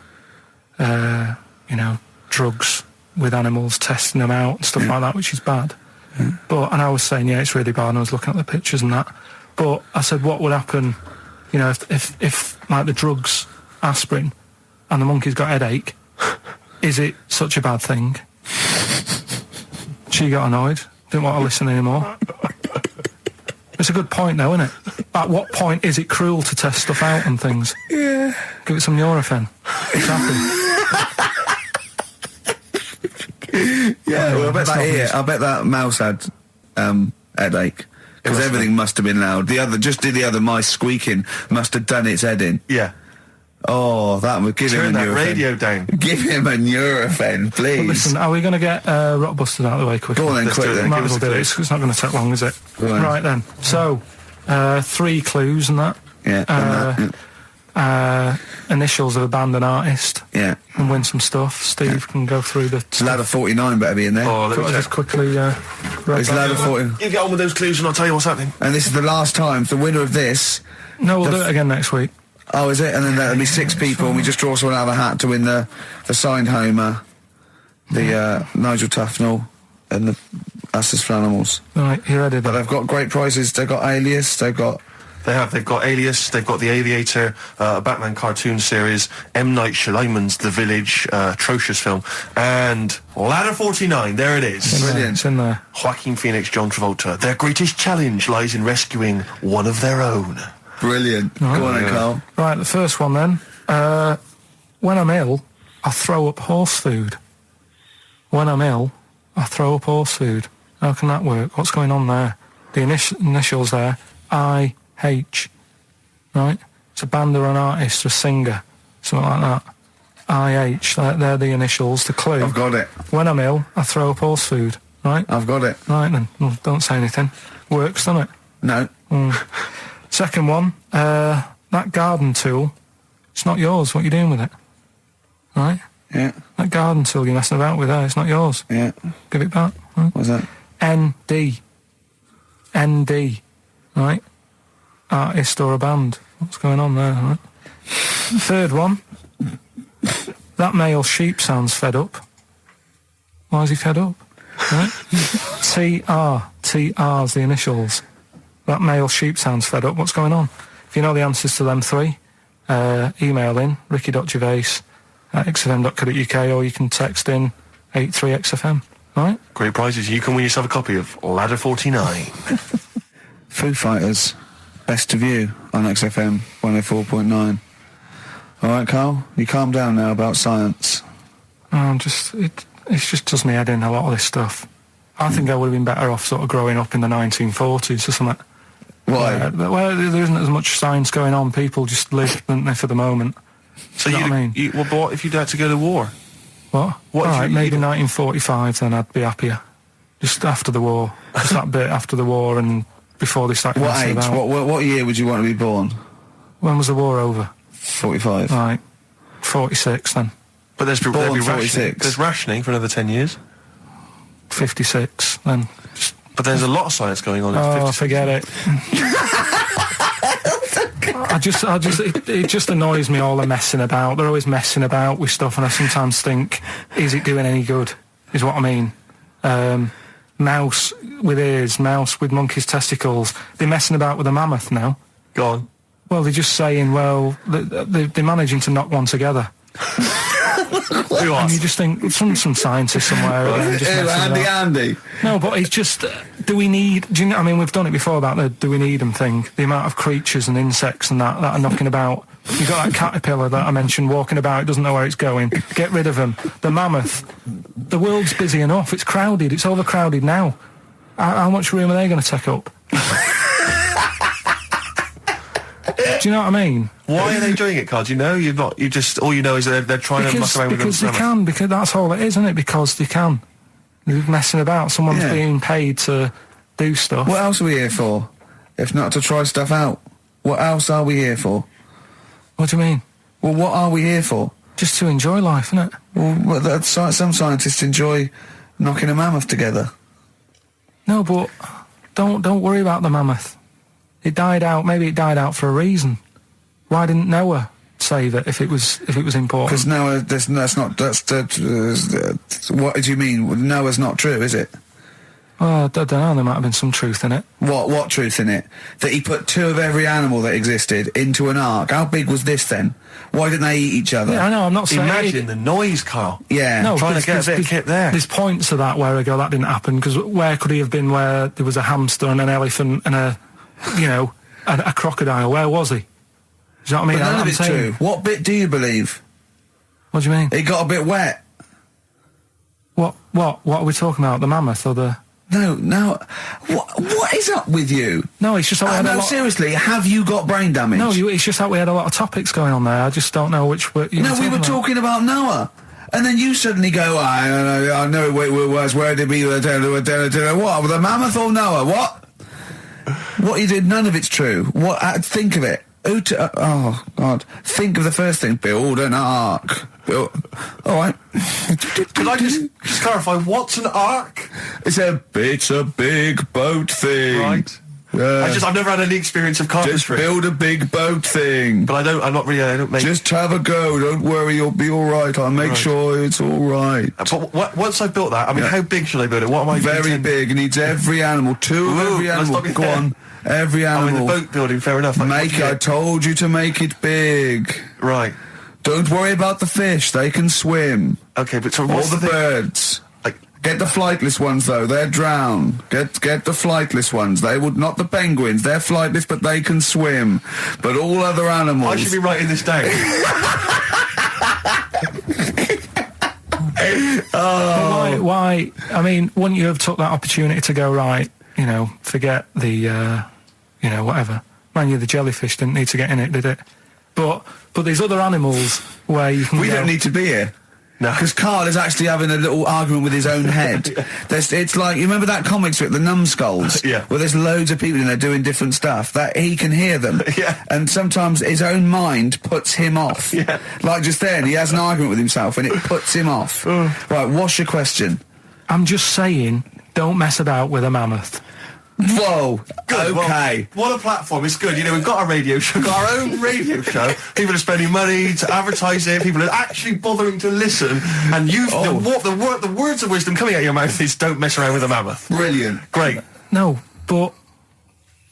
drugs with animals, testing them out and stuff like that, which is bad. Yeah. And I was saying, yeah, it's really bad, and I was looking at the pictures and that. But I said, what would happen, if like the drugs, aspirin, and the monkey's got a headache, is it such a bad thing? She got annoyed, didn't want to listen anymore. It's a good point, though, isn't it? At what point is it cruel to test stuff out and things? Yeah. Give it some Nurofen. It's happy. Yeah, well, I bet That's that not ear, news. I bet that mouse had headache. Because must everything must have been loud. The other mice squeaking must have done its head in. Yeah. Oh, that would give Turn him a that Nurofen. radio down. Give him a Nurofen, please. But listen, are we going to get Rockbusters out of the way quickly? Go on then, Let's do quick it then. then. Might as well Give us a do it. clue. It's not going to take long, is it? Go on. Right then. So, 3 clues and that. Yeah, done that, Initials of a band and artist. yeah. And win some stuff. Steve can go through the... Ladder 49 better be in there. Oh, let me Got to check. just quickly... grab It's that. ladder 40. You get on with those clues and I'll tell you what's happening. And this is the last time. The winner of this... No, we'll do it again next week. Oh, is it? And then there'll be 6 people, and we just draw someone out of a hat to win the signed Homer, the Nigel Tufnell, and the Us as Flanimals. Right, you ready But then? they've got great prizes. They've got Alias. They've got... They've got Alias, they've got The Aviator, a Batman cartoon series, M. Night Shyamalan's The Village, atrocious film, and Ladder 49, there it is. Brilliant. It's in there. Joaquin Phoenix, John Travolta. Their greatest challenge lies in rescuing one of their own. Brilliant. Go on then, Yeah. Carl. Right, the first one then. When I'm ill, I throw up horse food. When I'm ill, I throw up horse food. How can that work? What's going on there? The initials there, I-H. Right? It's a band or an artist or a singer. Something like that. I-H. They're the initials. The clue. I've got it. When I'm ill, I throw up horse food. Right? I've got it. Right then. Well, don't say anything. Works, doesn't it? No. Second one, that garden tool, it's not yours. What are you doing with it? Right? Yeah. That garden tool you're messing about with there, it's not yours. Yeah. Give it back. Right? What's that? ND. ND. Right? Artist or a band. What's going on there? Right? Third one, that male sheep sounds fed up. Why is he fed up? Right? TR. TR's the initials. That male sheep sounds fed up. What's going on? If you know the answers to them 3, email in ricky.gervais@xfm.co.uk, or you can text in 83XFM. Right? Great prizes. You can win yourself a copy of Ladder 49. Foo Fighters. Best of You on XFM 104.9. All right, Carl. You calm down now about science. It just does me head in, a lot of this stuff. I think I would have been better off sort of growing up in the 1940s or something. Why? Well, there isn't as much science going on. People just live, don't they, for the moment. So You know what I mean? well, but what if you'd had to go to war? What? What All if right, you- maybe 1945, then I'd be happier. Just after the war. Just that bit after the war and before they started What messing age? about. What year would you want to be born? When was the war over? 45. Right. 46 then. But there'd be Born rationing. 46. There's rationing for another 10 years. 56 then. Just, But there's a lot of science going on in oh, 56. forget it. It just annoys me, all the messing about. They're always messing about with stuff, and I sometimes think, is it doing any good? Is what I mean. Mouse with ears, mouse with monkey's testicles. They're messing about with a mammoth now. Go on. Well, they're just saying, well, they're managing to knock one together. Who And you asked? just think, some scientist somewhere. again, just messing about. Andy. No, but it's just, do we need, I mean, we've done it before about the do we need them thing. The amount of creatures and insects and that are knocking about. You've got that caterpillar that I mentioned walking about, it doesn't know where it's going. Get rid of them. The mammoth. The world's busy enough. It's crowded. It's overcrowded now. How much room are they going to take up? Do you know what I mean? Why are they doing it, Carl? Do you know? All you know is that they're trying to muck around with Because they them. can. Because that's all it is, isn't it? Because they can. They're messing about. Someone's Yeah. being paid to do stuff. What else are we here for? If not to try stuff out. What else are we here for? What do you mean? Well, what are we here for? Just to enjoy life, isn't it? Well, some scientists enjoy knocking a mammoth together. No, but don't worry about the mammoth. It died out. Maybe it died out for a reason. Why didn't Noah save it if it was important? Because Noah, what do you mean? Noah's not true, is it? Well, I don't know. There might have been some truth in it. What truth in it? That he put 2 of every animal that existed into an ark. How big was this then? Why didn't they eat each other? Yeah, I know. I'm not saying. Imagine the noise, Carl. Yeah. No, Trying to there's- get a bit of kit there. There's points to that where I go, that didn't happen, because where could he have been where there was a hamster and an elephant and a you know, a crocodile, where was he? Do you know what I mean? But none of I'm it's saying, true. What bit do you believe? What do you mean? It got a bit wet. What are we talking about? The mammoth or the... No. What is up with you? No, it's just that we had a No, lot... seriously, have you got brain damage? No, it's just that we had a lot of topics going on there. I just don't know which... No, we were talking about Noah. And then you suddenly go, I know where did we... What? The mammoth or Noah? What you did, none of it's true. What? Think of it. Oh, God. Think of the first thing. Build an ark. All right. Could I just clarify, what's an ark? It's a big boat thing. Right. I've never had any experience of Just carpentry. build a big boat thing. But I don't make... Just have a go. Don't worry, you'll be all right. I'll make sure it's all right. But once I've built that, I mean, how big should I build it? What am I... Very big. It needs every animal. Two of every animal. Go on. Every animal. the boat building, fair enough. I told you to make it big. Right. Don't worry about the fish. They can swim. Okay, but so All what's the thing? birds. Like, Get the flightless ones though. They're drowned. Get the flightless ones. They would not the penguins. They're flightless, but they can swim. But all other animals. I should be writing this down. But why? I mean, wouldn't you have took that opportunity to go, right, you know, forget the, you know, whatever. Mind you, the jellyfish didn't need to get in it, did it? But there's other animals where you can We go, don't need to be here. No. Because Karl is actually having a little argument with his own head. It's like, you remember that comic strip, The Numbskulls? Yeah. Where there's loads of people in there doing different stuff, that he can hear them. Yeah. And sometimes his own mind puts him off. Yeah. Like just then, he has an argument with himself and it puts him off. Right, what's your question? I'm just saying, don't mess about with a mammoth. Whoa, Good, okay. well, what a platform. It's good. You know, we've got a radio show, got our own radio show. People are spending money to advertise it. People are actually bothering to listen. And the words of wisdom coming out of your mouth is don't mess around with a mammoth. Brilliant. Great. No, but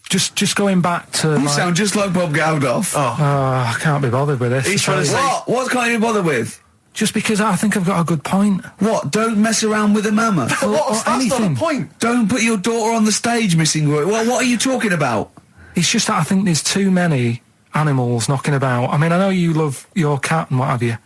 just going back to... You sound just like Bob Geldof. I can't be bothered with this. He's trying to say... What can't you bother with? Just because I think I've got a good point. What? Don't mess around with a mammoth. That's not anything. the point. Don't put your daughter on the stage, missing Roy. Well, what are you talking about? It's just that I think there's too many animals knocking about. I mean, I know you love your cat and what have you.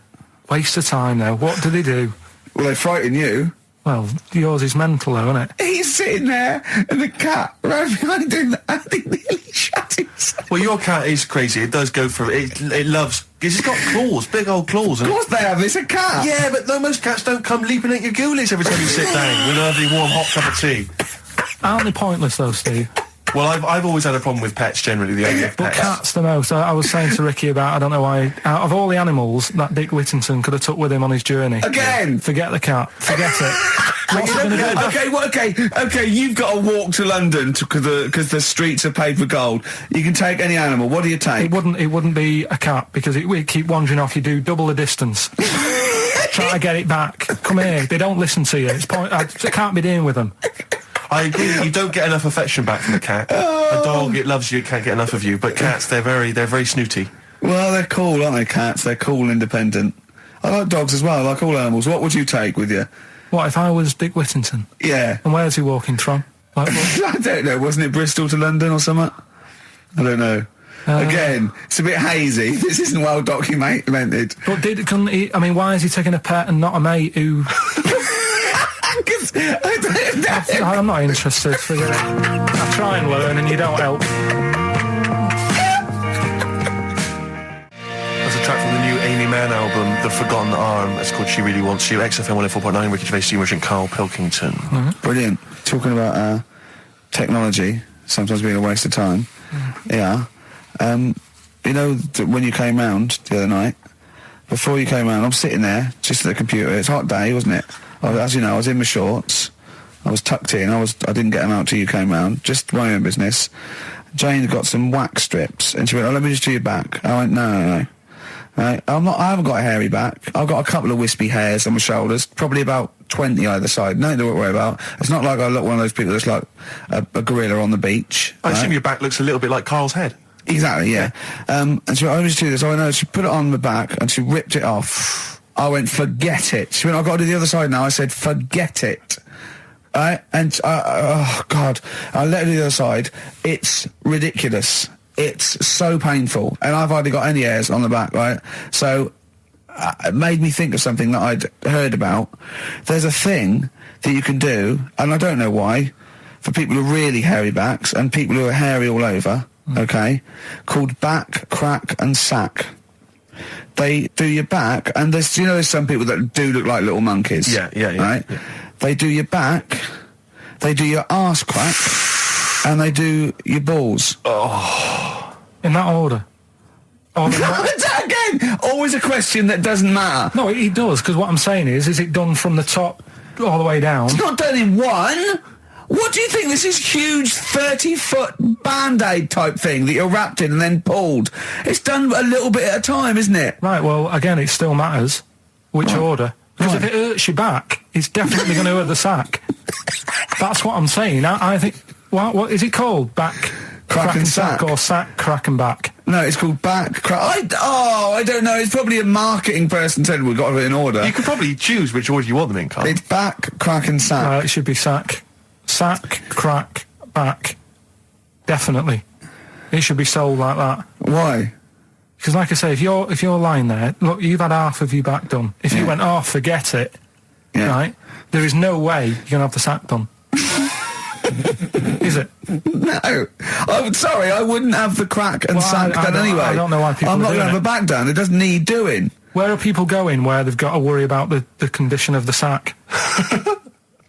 Waste of time, though. What do they do? Well, they frighten you. Well, yours is mental, though, isn't it? He's sitting there, and the cat right behind him, and he nearly shut himself. Well, your cat is crazy. It does go for it. It loves... It's got claws, big old claws. Of course they have. It's a cat. Yeah, but no, most cats don't come leaping at your ghoulies every time you sit down with a lovely warm hot cup of tea. Aren't they pointless, though, Steve? Well, I've always had a problem with pets generally, the idea of But pets. cats the most. I was saying to Ricky about, I don't know why, out of all the animals that Dick Whittington could have took with him on his journey. Again? Forget the cat. Forget it. What's it going to do? Okay, you've got to walk to London because the streets are paved with gold. You can take any animal. What do you take? It wouldn't be a cat because it keep wandering off. You do double the distance. Try to get it back. Come here. They don't listen to you. I can't be dealing with them. I agree that you don't get enough affection back from a cat. A dog, it loves you, it can't get enough of you. But cats, they're very snooty. Well, they're cool, aren't they, cats? They're cool and independent. I like dogs as well. I like all animals. What would you take with you? What if I was Dick Whittington? Yeah. And where's he walking from? Like, I don't know. Wasn't it Bristol to London or something? I don't know. Again, it's a bit hazy. This isn't well documented. But couldn't he? I mean, why is he taking a pet and not a mate who... I'm not interested. Forget it. I try and learn and you don't help. That's a track from the new Amy Mann album, The Forgotten Arm. It's called She Really Wants You. XFM 104.9, Ricky Gervais, Steve Merchant, Karl, Pilkington. Brilliant. Talking about technology sometimes being a waste of time. Yeah. You know, when you came round the other night, before you came round, I'm sitting there, just at the computer. It's a hot day, wasn't it? As you know, I was in my shorts. I was tucked in. I didn't get them out till you came round. Just my own business. Jane got some wax strips, and she went, "Oh, let me just do your back." I went, "No. Right, I haven't got a hairy back. I've got a couple of wispy hairs on my shoulders, probably about 20 either side. Nothing to worry about. It's not like I look one of those people that's like a gorilla on the beach." I assume your back looks a little bit like Karl's head. Exactly, yeah. And she went, "I just do this." I know. She put it on my back and she ripped it off. I went, "Forget it." She went, "I've got to do the other side now." I said, "Forget it." And oh God, I'll let it to the other side. It's ridiculous. It's so painful, and I've hardly got any hairs on the back, right? So it made me think of something that I'd heard about. There's a thing that you can do, and I don't know why, for people with really hairy backs and people who are hairy all over, okay, called back, crack and sack. They do your back, and there's some people that do look like little monkeys. Yeah. Right? Yeah. They do your back, they do your arse crack, and they do your balls. Oh. In that order. Again, always a question that doesn't matter. No, it does, because what I'm saying is it done from the top all the way down? It's not done in one. What do you think? This is huge 30-foot Band-Aid type thing that you're wrapped in and then pulled. It's done a little bit at a time, isn't it? Right, well, again, it still matters which order. Because if it hurts your back, it's definitely going to hurt the sack. That's what I'm saying. I think... What is it called? Back, crack and sack, or sack, crack and back? No, it's called back, crack... I don't know. It's probably a marketing person said we've got to have it in order. You could probably choose which order you want them in, Karl. It's back, crack and sack. It should be sack. Sack, crack, back. Definitely. It should be sold like that. Why? Because like I say, if you're lying there, look, you've had half of your back done. If you went, forget it, right, there is no way you're going to have the sack done. Is it? No. I'm sorry, I wouldn't have the crack and sack done anyway. I don't know why people I'm not going to have a back done. It doesn't need doing. Where are people going where they've got to worry about the condition of the sack?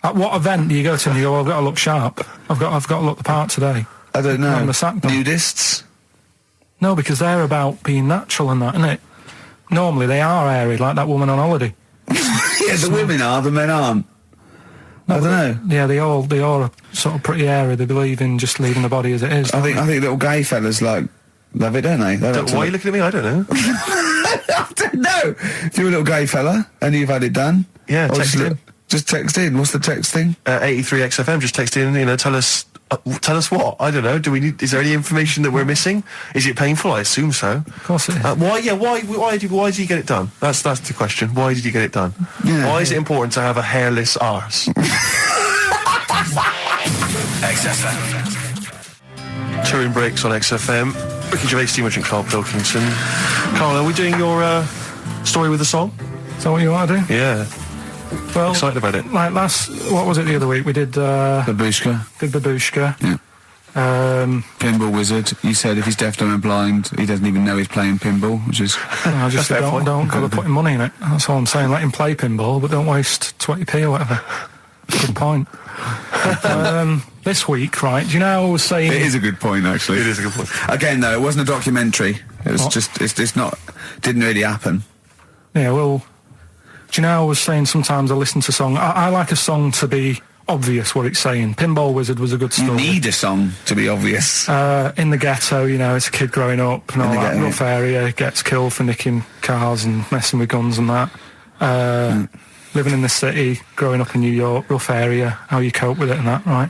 At what event do you go to and you go, I've got to look sharp. I've got to look the part today. I don't know. On the sack done. Nudists? No, because they're about being natural and that, isn't it? Normally they are airy, like that woman on holiday. Yeah, the women are, the men aren't. I don't know. Yeah, they all are sort of pretty airy. They believe in just leaving the body as it is. I think little gay fellas love it, don't they? Why are you looking at me? I don't know. I don't know. If you're a little gay fella and you've had it done, text in. Just text in. What's the text thing? 83XFM. Just text in. Tell us what. I don't know. Is there any information that we're missing? Is it painful? I assume so. Of course it is. Why did you get it done? That's the question. Why did you get it done? Yeah. Why is it important to have a hairless arse? XFM. Touring breaks on XFM. Ricky Gervais, Steve and Karl Pilkington. Karl, are we doing your story with a song? Is that what you want to do? Yeah. Well, excited about it. Like what was it the other week? We did Babushka. Yeah. Pinball Wizard. You said if he's deaf, dumb and blind, he doesn't even know he's playing pinball, which is... I just said don't bother putting money in it. That's all I'm saying. Let him play pinball, but don't waste 20p or whatever. Good point. This week, right, do you know how I was saying... It is a good point, actually. It is a good point. Again, though, it wasn't a documentary. It was it's not... Didn't really happen. Yeah, well... Do you know how I was saying sometimes I listen to a song... I like a song to be obvious what it's saying. Pinball Wizard was a good story. You need a song to be obvious. In the ghetto, it's a kid growing up and all that rough area, gets killed for nicking cars and messing with guns and that. Living in the city, growing up in New York, rough area, how you cope with it and that, right?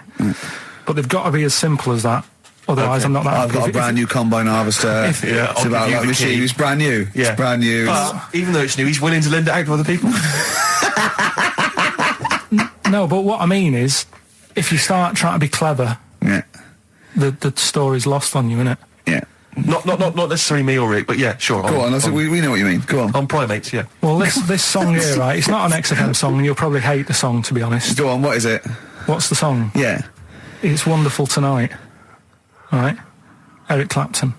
But they've got to be as simple as that. Otherwise, I'm not that... I've got a brand new combine harvester. It's about like machine. It's brand new. Yeah. It's brand new. But even though it's new, he's willing to lend it out to other people. No, but what I mean is, if you start trying to be clever, the story's lost on you, innit? Yeah. Not necessarily me or Rick, but yeah, sure. Go on, we know what you mean. Go on. On Primates, yeah. Well, this song here, right, it's not an XFM song, and you'll probably hate the song, to be honest. Go on, what is it? What's the song? Yeah. It's Wonderful Tonight. Right? Eric Clapton.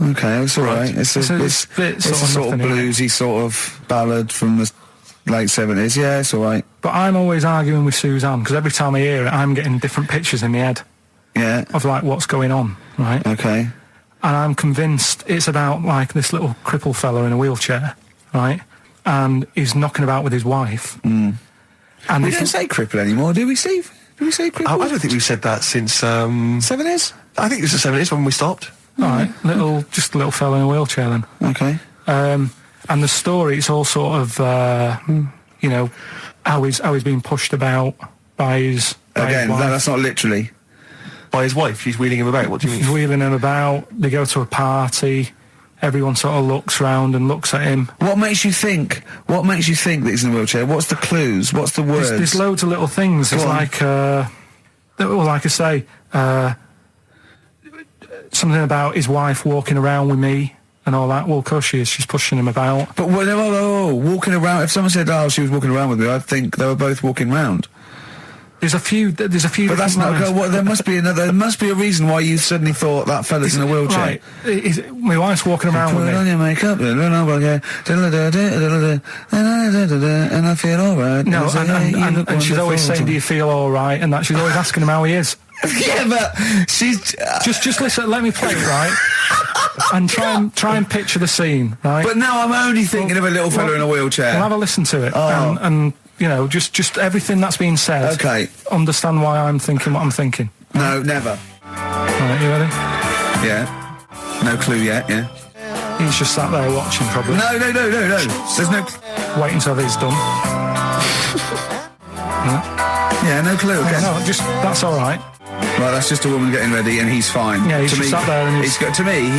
Okay, it's all right. It's a sort of bluesy sort of ballad from the late 70s. Yeah, it's all right. But I'm always arguing with Suzanne, because every time I hear it, I'm getting different pictures in my head. Yeah. Of, like, what's going on, right? Okay. And I'm convinced it's about, like, this little crippled fella in a wheelchair, right? And he's knocking about with his wife. And we don't say cripple anymore, do we, Steve? Do we say cripple? I don't think we've said that since... 70s? I think it was the 70s when we stopped. All right, just a little fella in a wheelchair then. Okay. And the story, it's all sort of, how he's being pushed about by his... Again, that's not literally. By his wife? She's wheeling him about? What do you mean? She's wheeling him about. They go to a party. everyone sort of looks round and looks at him. What makes you think that he's in a wheelchair? What's the clues? What's the words? There's loads of little things. There's like I say, something about his wife walking around with me and all that. Well, of course she is. She's pushing him about. But walking around. If someone said, "Oh, she was walking around with me," I'd think they were both walking round. There's a few. But that's not. There must be another. There must be a reason why you suddenly thought that fella's in a wheelchair. Right. My wife's walking around with me. Put on your makeup, and I feel alright. No, and she's always saying, "Do you feel all right?" And that she's always asking him how he is. Yeah, but she's just listen. Let me play it, right? And try and picture the scene, right? But now I'm only thinking of a little fella in a wheelchair. Well, have a listen to it, and you know, just everything that's being said. Okay. Understand why I'm thinking what I'm thinking. No, never. Right, you ready? Yeah. No clue yet. Yeah. He's just sat there watching, probably. No. There's no. Wait until he's done. Yeah, no clue. Okay. No, that's all right. Right, that's just a woman getting ready, and he's fine. Yeah, he's just sat there, and he's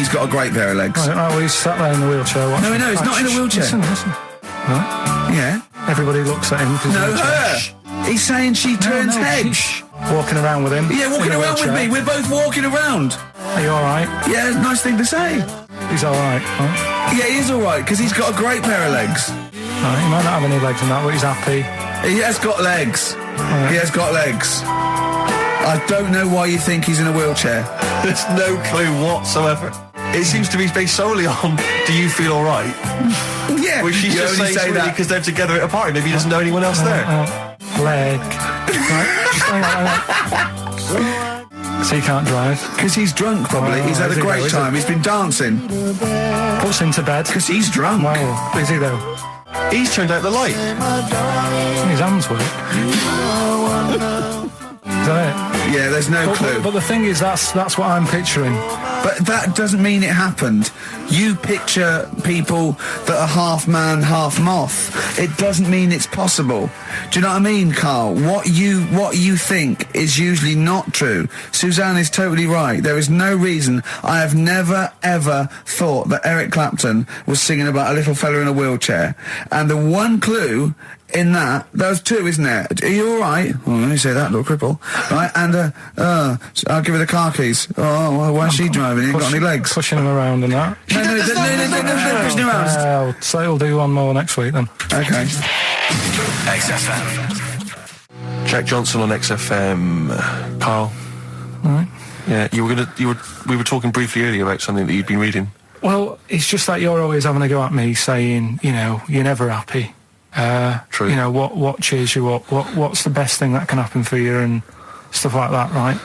got a great pair of legs. Right, well, he's sat there in the wheelchair. Watching. No, he's not in a wheelchair. Listen. Right. Yeah. Everybody looks at him. No, her. He's saying she turns heads. Walking around with him. Yeah, walking around with me. We're both walking around. Are you all right? Yeah, nice thing to say. He's all right. Right? Yeah, he is all right because he's got a great pair of legs. Right, he might not have any legs in that, but he's happy. He has got legs. Right. He has got legs. I don't know why you think he's in a wheelchair. There's no clue whatsoever. It seems to be based solely on, do you feel all right? Yeah. Which she's just saying that because they're together at a party. Maybe he doesn't know anyone else there. Leg. Right, just hang on. So he can't drive. Because he's drunk, probably. He's had a great time. He's been dancing. Puts him to bed. Because he's drunk. Well, is he though? He's turned out the light. His hands work. Is that it? Yeah, there's no clue. But the thing is, that's what I'm picturing. But that doesn't mean it happened. You picture people that are half man, half moth. It doesn't mean it's possible. Do you know what I mean, Karl? What you think is usually not true. Suzanne is totally right. There is no reason. I have never, ever thought that Eric Clapton was singing about a little fella in a wheelchair. And the one clue in that, there's two, isn't there? Are you all right? Well, let me say that, little cripple. Right, and I'll give her the car keys. Oh, well, why's she driving? He ain't got any legs. Pushing him around and that. No, pushing him around. So he'll do one more next week then. Okay. XFM. Jack Johnson on XFM. Karl. All right. Yeah, we were talking briefly earlier about something that you'd been reading. Well, it's just that you're always having a go at me saying, you know, you're never happy. True. You know, what cheers you up? What's the best thing that can happen for you and stuff like that, right?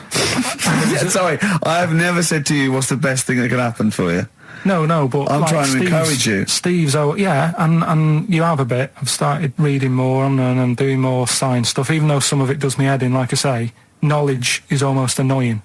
Yeah, sorry, I have never said to you what's the best thing that can happen for you. No, but I'm trying to encourage you. Steve's, and you have a bit. I've started reading more and doing more science stuff, even though some of it does me head in, like I say. Knowledge is almost annoying.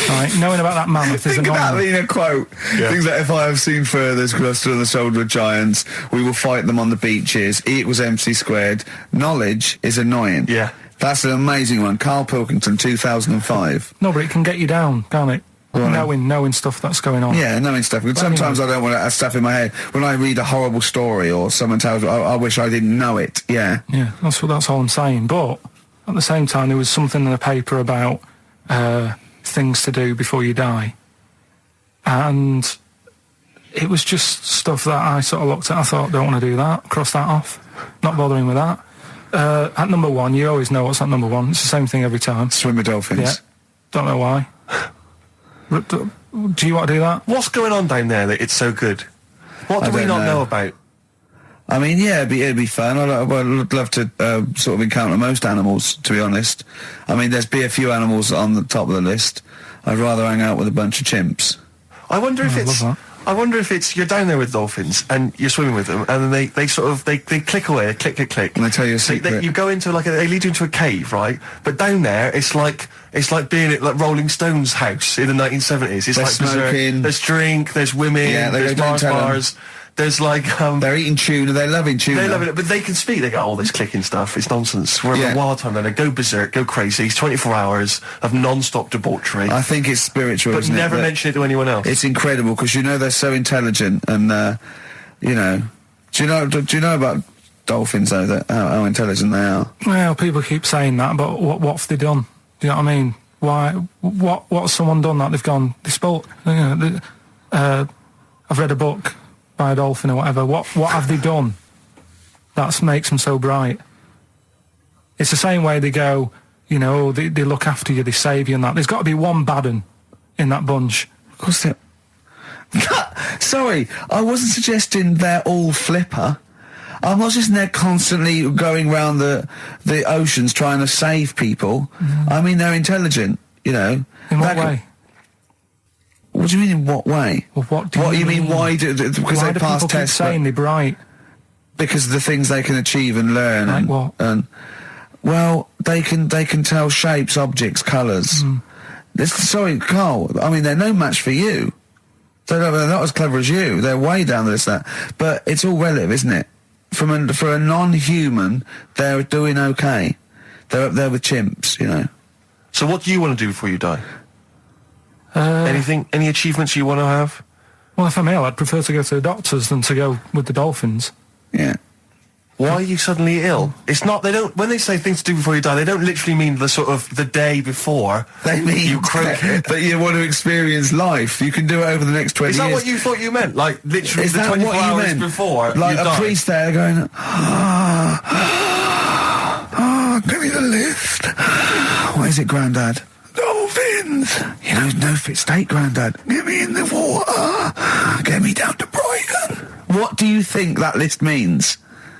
Right, knowing about that mammoth is Think annoying. about being a quote. Yeah. Think that if I have seen furthers clustered on the shoulder of giants, we will fight them on the beaches. E = MC squared. Knowledge is annoying. Yeah. That's an amazing one. Karl Pilkington, 2005. No, but it can get you down, can't it? Right. Knowing stuff that's going on. Yeah, knowing stuff. Sometimes I don't want to have stuff in my head. When I read a horrible story or someone tells me, I wish I didn't know it. Yeah. Yeah, that's all I'm saying. But at the same time, there was something in the paper about things to do before you die. And it was just stuff that I sort of looked at. I thought, don't want to do that. Cross that off. Not bothering with that. At number one, you always know what's at number one. It's the same thing every time. Swim with dolphins. Yeah. Don't know why. Do you want to do that? What's going on down there that it's so good? What do we not know about? I mean, yeah, it'd be fun. I'd love to sort of encounter most animals, to be honest. I mean, there's be a few animals on the top of the list. I'd rather hang out with a bunch of chimps. I wonder if it's you're down there with dolphins and you're swimming with them, and then they sort of they click away, click, And they tell you a secret. You go into they lead you into a cave, right? But down there, it's like being at like Rolling Stones' house in the 1970s. It's They're like berserk. smoking. There's drink, there's women, Yeah, there's Mars bars. There's like they're eating tuna. They're loving tuna. they love it, but they can speak. They go, "Oh, this clicking stuff, it's nonsense." We're Yeah. a wild time. Then they go berserk, go crazy. It's 24 hours of non-stop debauchery, I think it's spiritual, but isn't never it? mention it to anyone else. It's incredible because they're so intelligent, and you know, do you know about dolphins though? That how intelligent they are. Well, people keep saying that, but what have they done? Do you know what I mean? What's someone done that they've gone? They spoke. You know, I've read a book by a dolphin or whatever. What have they done? That makes them so bright. It's the same way they go. You know, they look after you, they save you, and that. There's got to be one bad un in that bunch. Of course, sorry, I wasn't suggesting they're all flipper. I'm not just there constantly going around the oceans trying to save people. I mean, they're intelligent, you know. In what way? What do you mean, in what way? Well, what do you mean? Why because why they do pass people keep tests? saying they're bright? Because of the things they can achieve and learn. Like and, what? And, well, they can tell shapes, objects, colours. Sorry, Karl, I mean, they're no match for you. They're not as clever as you. They're way down this, that. But it's all relative, isn't it? For a non-human, they're doing okay. They're up there with chimps, you know. So what do you want to do before you die? Anything? Any achievements you want to have? Well, if I'm ill, I'd prefer to go to the doctors than to go with the dolphins. Yeah. Why are you suddenly ill? It's not, they don't, when they say things to do before you die, they don't literally mean the sort of the day before. They mean you croak it. that you want to experience life. You can do it over the next 20 Is that years. what you thought you meant? Like, literally Is the that 24 what you hours meant? before Like you a die? priest there going, give me the list. What is it, Grandad? Dolphins. You know, no fit state, Grandad. Get me in the water. Get me down to Brighton. What do you think that list means?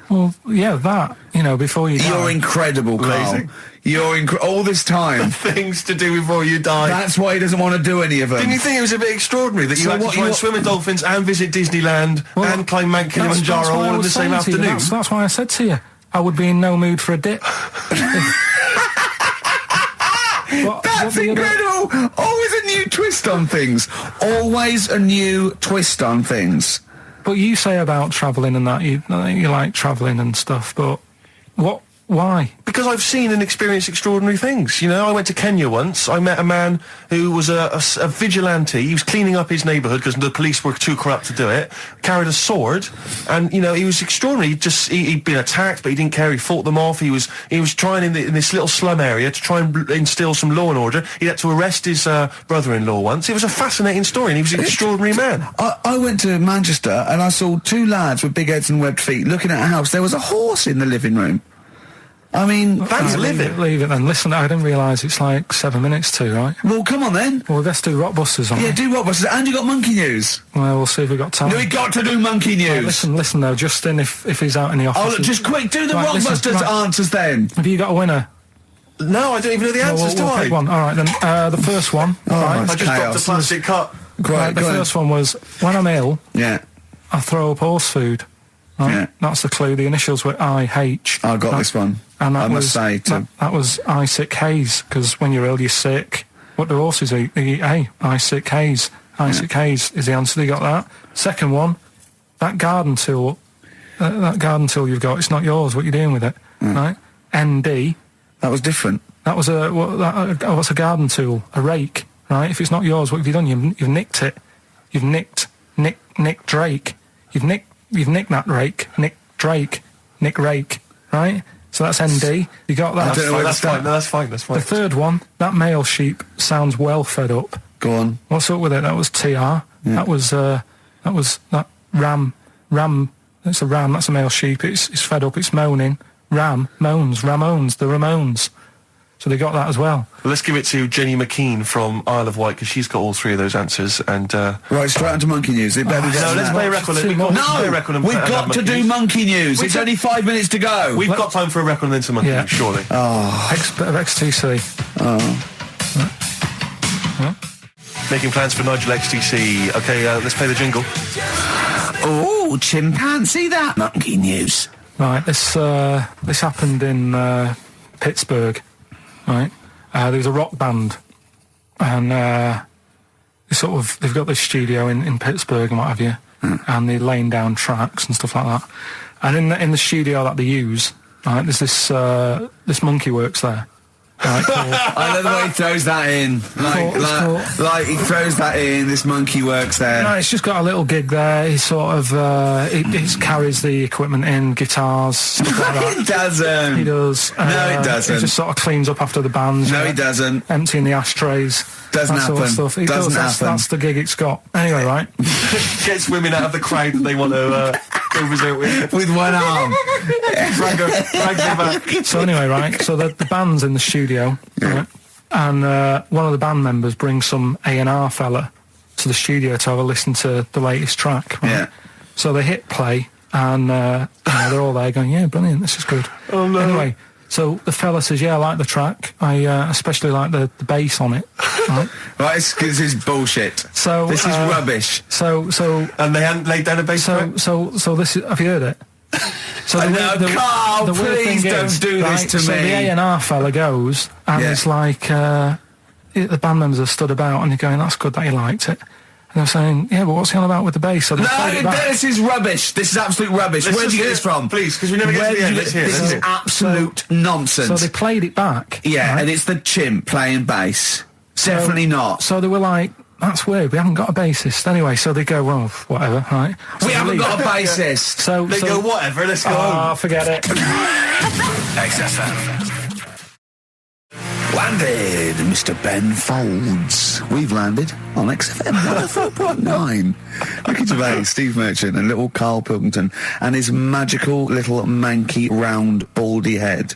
Well, yeah, that, you know, before you die. You're incredible, Karl. Amazing. You're all this time. Things to do before you die. That's why he doesn't want to do any of them. Didn't you think it was a bit extraordinary that you So had to what try you- and swim with dolphins and visit Disneyland and climb Mount That's Kilimanjaro why I all in was the same saying to you, afternoon? That's why I said to you, I would be in no mood for a dip. That's incredible! Always a new twist on things. Always a new twist on things. But you say about travelling and that, you like travelling and stuff, but why? Because I've seen and experienced extraordinary things. You know, I went to Kenya once. I met a man who was a vigilante. He was cleaning up his neighbourhood because the police were too corrupt to do it. Carried a sword, and you know, he was extraordinary. He'd been attacked, but he didn't care. He fought them off. He was trying in this little slum area to try and instill some law and order. He had to arrest his brother-in-law once. It was a fascinating story, and he was an extraordinary man. I went to Manchester and I saw two lads with big heads and webbed feet looking at a house. There was a horse in the living room. I mean, That's living. Leave it then. Listen, I didn't realise it's like 7 minutes to, right? well, come on then. Well, let's do Rockbusters on Yeah, it. do Rockbusters. And you got monkey news. Well, we'll see if we've got time. We got to do monkey news. Listen though, Justin, if he's out in the office... Oh, look, just quick, do the Right, listen, Rockbusters right. answers then. Have you got a winner? No, I don't even know the answers, we'll do I? pick one. All right, then. The first one. right. I just dropped Chaos. a plastic cup. Great, Right, the go on. first one was, when I'm ill, Yeah, I throw up horse food. Right? Yeah. That's the clue. The initials were IH. I got this one. And that I must say, too. that was I sick haze, because when you're ill, you're sick. What do horses eat? They eat hay. I sick haze. I sick haze is the answer. They got that. Second one, that garden tool. That garden tool you've got, it's not yours. What you doing with it? Right? ND. That was different. That was what's a garden tool? A rake. Right? If it's not yours, what have you done? You've nicked it. You've nicked Drake. You've nicked that rake. Nick Drake. Nick Rake. Right? So that's ND. You got that? I don't know where to That's start. fine. No, that's fine. That's fine. The third one, that male sheep sounds well fed up. Go on. What's up with it? That was TR. That was that ram. That's a ram. That's a male sheep. It's fed up. It's moaning. Ram moans. Ramones. The Ramones. So they got that as well. Well, let's give it to Jenny McKean from Isle of Wight, because she's got all three of those answers. And Right, straight onto monkey news. It better be better no, than let's that. play a record. Too We've much. got to play a No, record and we've and got have to do monkeys. monkey news. It's only 5 minutes to go. We've got time for a record and then some monkeys, Yeah. surely. Bit of XTC. Making plans for Nigel XTC. Okay, let's play the jingle. Oh, chimpanzee, that monkey news. Right. This happened in Pittsburgh. Right. There was a rock band, and they've got this studio in Pittsburgh and what have you. and they're laying down tracks and stuff like that. And in the studio that they use, right, there's this monkey works there. Right, called, I love the way he throws that in. Like he throws that in. This monkey works there. No, it's just got a little gig there. He sort of he carries the equipment in, guitars, stuff like that. He doesn't. He does. No, he doesn't. He just sort of cleans up after the bands. No, he doesn't. Emptying the ashtrays. Doesn't that happen. Sort of stuff. He Doesn't does. happen. That's the gig it's got. Anyway, right. Gets women out of the crowd that they want to go visit with one arm. drag them back. So anyway, right. So the band's in the studio, right? And one of the band members brings some A&R fella to the studio to have a listen to the latest track. Right? Yeah. So they hit play, and they're all there going, "Yeah, brilliant, this is good." Oh no. Anyway, so the fella says, "Yeah, I like the track. I especially like the bass on it." Right? Right, this is bullshit. So this is rubbish. So And they hadn't laid down a bass track? so this is. Have you heard it? So Carl, the weird please thing don't is, do this right, to so me. the A&R fella goes, and Yeah. it's like the band members are stood about, and they're going, "That's good that you liked it." And they're saying, "Yeah, but what's he on about with the bass?" So they played it No, back. this is rubbish. This is absolute rubbish. Let's Where did just you get hear this it, from? please, 'cause we never get to Where the did end. you Let's get- hear it, This let's is hear it. absolute nonsense. So they played it back. Yeah, right? and it's the chimp playing bass. Definitely not. So they were like, "That's weird. We haven't got a bassist." Anyway, so they go, "Well, whatever, right?" So We they haven't leave. got a bassist. So They go, whatever, let's go home. forget it. XFM. Landed, Mr. Ben Folds. We've landed on XFM 104.9. Ricky Gervais, Steve Merchant, and little Karl Pilkington, and his magical little manky, round, baldy head.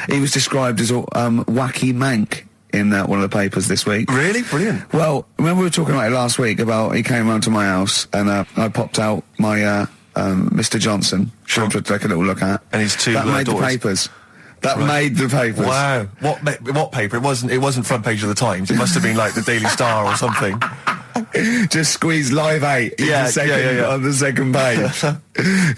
He was described as a wacky mank in one of the papers this week. Really? Brilliant. Well, remember we were talking about it last week about he came round to my house and I popped out my Mr. Johnson Sure. to take a little look at. And his two that made daughters. the papers. That Right. made the papers. Wow. What paper? It wasn't front page of the Times. It must have been like the Daily Star or something. Just squeeze Live 8 in Yeah, the second, yeah. on the second page.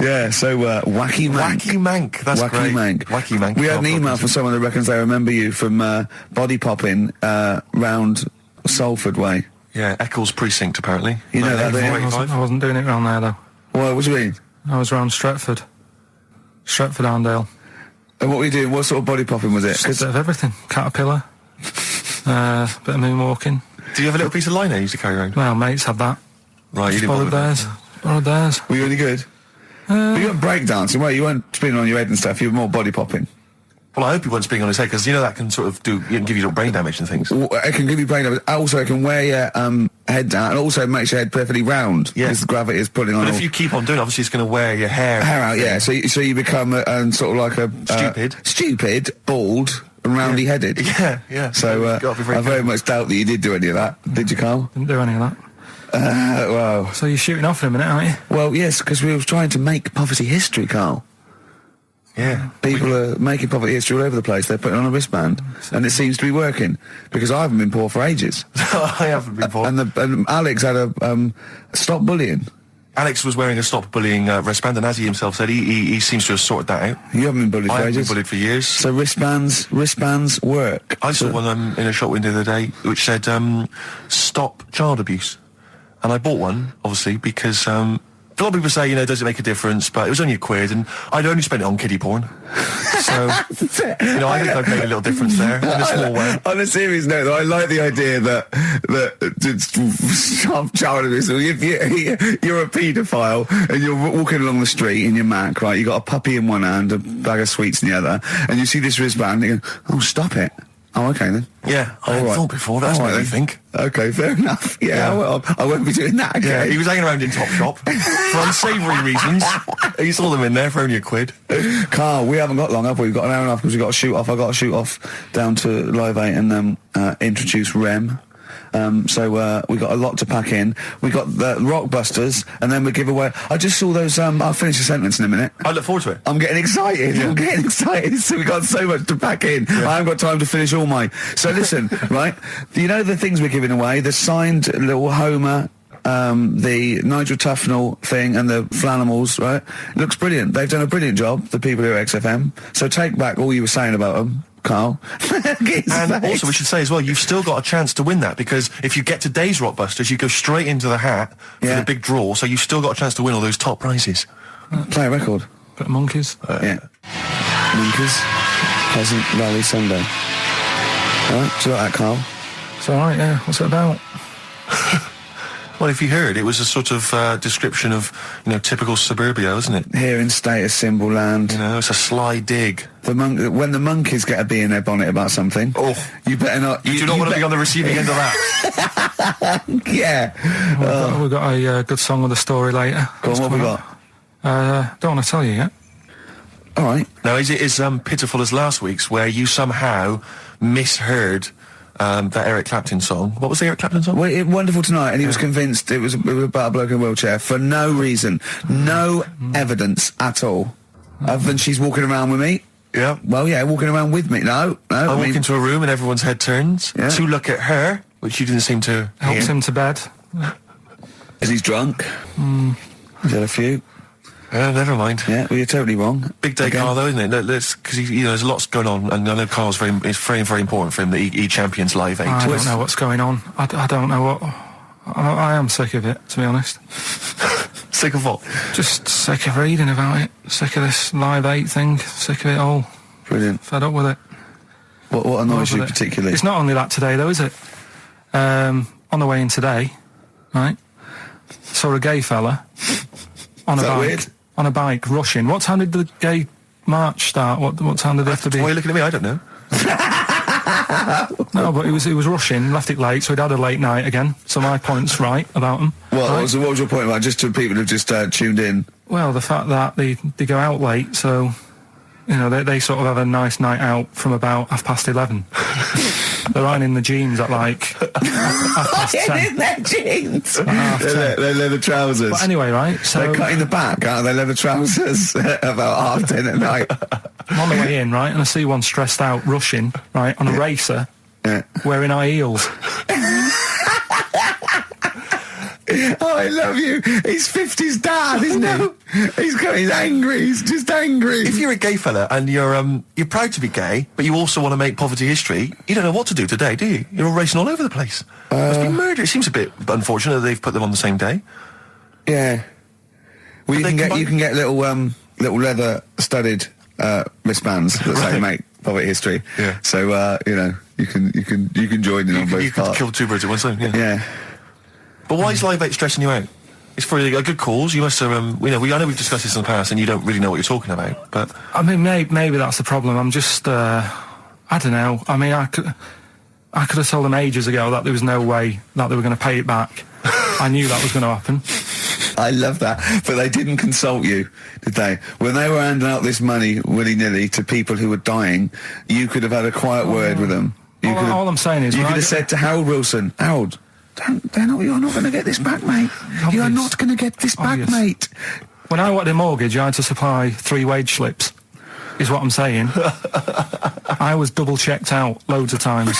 Yeah, so wacky mank. Wacky Mank. That's Wacky great. Mank. Wacky Mank. We had an Karl email Pilkington. from someone that reckons they remember you from body popping round Salford Way. Yeah, Eccles Precinct, apparently. You know that, don't you? 1985. I wasn't doing it around there though. What do you mean? I was around Stretford, Arndale. And what were you doing? What sort of body popping was it? Just a bit of everything. Caterpillar, bit of moonwalking. Do you have a little piece of line there you used to carry around? Well, mates had that. Right, you didn't Borrowed bother with theirs. Borrowed theirs. Were you any good? But you weren't breakdancing, were you? You weren't spinning on your head and stuff. You were more body popping. that? Well, I hope he wasn't spinning on his head, because you know that can sort of give you little brain damage and things. It can give you brain damage. Also, it can wear your head down, and also makes your head perfectly round. Yeah. Because the gravity is pulling on. But all if you keep on doing it, obviously it's going to wear your hair. hair out, yeah. So you become sort of like a stupid, bald, and roundy headed. Yeah, yeah. So You've got to be very I very careful. much doubt that you did do any of that. Did you, Karl? Didn't do any of that. Well, So you're shooting off in a minute, aren't you? well, yes, because we were trying to make poverty history, Karl. Yeah. People are making poverty history all over the place. They're putting on a wristband, and it seems to be working because I haven't been poor for ages. I haven't been poor. And Alex had a stop bullying. Alex was wearing a stop bullying wristband, and as he himself said, he seems to have sorted that out. You haven't been bullied I for haven't been ages. bullied for years. So wristbands work. I saw one in a shop window the other day which said, stop child abuse. And I bought one, obviously, because a lot of people say, does it make a difference? But it was only £1, and I'd only spent it on kiddie porn. So, I think I've made a little difference there, in a small way. On a serious note, though, I like the idea that stop child abuse. If you're a paedophile and you're walking along the street in your Mac, right? You got a puppy in one hand, a bag of sweets in the other, and you see this wristband, and you go, "Oh, stop it." Oh, okay then. Yeah, I hadn't thought before. That's All what right you then. think. Okay, fair enough. Yeah, Yeah. well, I won't be doing that again. Yeah, he was hanging around in Topshop for unsavoury reasons. You saw them in there for only £1. Carl, we haven't got long, have we? We've got an hour and a half because we've got to shoot off. I've got to shoot off down to Live 8 and introduce Rem. So we got a lot to pack in. We got the Rockbusters, and then we give away. I just saw those. I'll finish the sentence in a minute. I look forward to it. I'm getting excited. Yeah. I'm getting excited. So we got so much to pack in. I haven't got time to finish all my. So listen, right? You know the things we're giving away. The signed little Homer. The Nigel Tufnell thing and the Flanimals, right? Looks brilliant. They've done a brilliant job, the people here at XFM. So take back all you were saying about them. Carl. And also, we should say as well, you've still got a chance to win that, because if you get today's Rockbusters, you go straight into the hat for the big draw, so you've still got a chance to win all those top prizes. Play a record. Bit of Monkeys. Yeah. Monkeys. Pleasant Valley Sunday. Alright, do you like that, Carl? It's alright, yeah. What's it about? Well, if you heard, it was a sort of description of, typical suburbia, isn't it? Here in status symbol land. It's a sly dig. When the monkeys get a bee in their bonnet about something, you better not... You do not want to be on the receiving end of that. Yeah. We've got a good song with a story later. Go on, what have we got? Don't want to tell you yet. All right. Now, is it as pitiful as last week's, where you somehow misheard that Eric Clapton song? What was the Eric Clapton song? Well, Wonderful Tonight, and he was convinced it was about a bloke in a wheelchair for no reason, no evidence at all, other than she's walking around with me. Yeah. Well, yeah, walking around with me. No. I walk into a room and everyone's head turns to look at her, which you didn't seem to Helps hear. him to bed. Is he drunk? He's had a few. Never mind. Yeah, well, you're totally wrong. Big day, Again. Carl, though, isn't it? Because there's lots going on, and I know Carl's it's very, very important for him that he champions Live 8. I don't know what's going on. I don't know what... I am sick of it, to be honest. Sick of what? Just sick of reading about it. Sick of this Live 8 thing. Sick of it all. Brilliant. Fed up with it. What annoys you Over it. particularly? It's not only that today, though, is it? On the way in today, right, saw a gay fella on a that bike. weird? On a bike, rushing. What time did the gay march start? What time did they have to be? Why are you looking at me? I don't know. No, but he was rushing, left it late, so he'd had a late night again. So my point's right about him. What right? was your point about, just to people who've just tuned in? Well, the fact that they go out late, so, they sort of have a nice night out from about 11:30. They're ironing the jeans at like half past 10. In their jeans. Half 10. They're leather trousers. But anyway, right, so... They're cutting the back out of their leather trousers about 10:30 at night. I'm on the way in, right, and I see one stressed out, rushing, right, on a racer, wearing high heels. Oh, I love you. He's 50's dad, isn't he? He's angry. He's just angry. If you're a gay fella and you're proud to be gay, but you also want to make poverty history, you don't know what to do today, do you? You're all racing all over the place. Must be murder. It seems a bit unfortunate that they've put them on the same day. Yeah. Well, you can get little leather studded wristbands that say make poverty history. Yeah. So you can join in on both You could parts. kill two birds at one stone. Yeah. But why is Live 8 stressing you out? It's for a good cause. You must have, I know we've discussed this in the past, and you don't really know what you're talking about. But I mean, maybe that's the problem. I'm just, I don't know. I mean, I could have told them ages ago that there was no way that they were going to pay it back. I knew that was going to happen. I love that. But they didn't consult you, did they? When they were handing out this money willy-nilly to people who were dying, you could have had a quiet word with them. All I'm saying is... You could have said to Harold Wilson, Harold... you're not going to get this back, mate. You are not going to get this back, mate. When I wanted a mortgage, I had to supply 3 wage slips, is what I'm saying. I was double-checked out loads of times.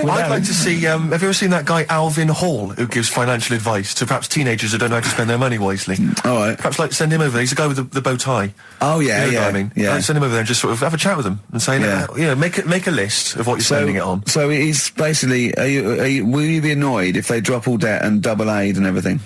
I'd like to see, have you ever seen that guy Alvin Hall, who gives financial advice to perhaps teenagers who don't know how to spend their money wisely? All right. Perhaps send him over there. He's the guy with the bow tie. Oh, yeah, You know what I mean? yeah. Send him over there and just sort of have a chat with him and say, make a list of what you're spending it on. So he's basically, will you be annoyed if they drop all debt and double aid and everything?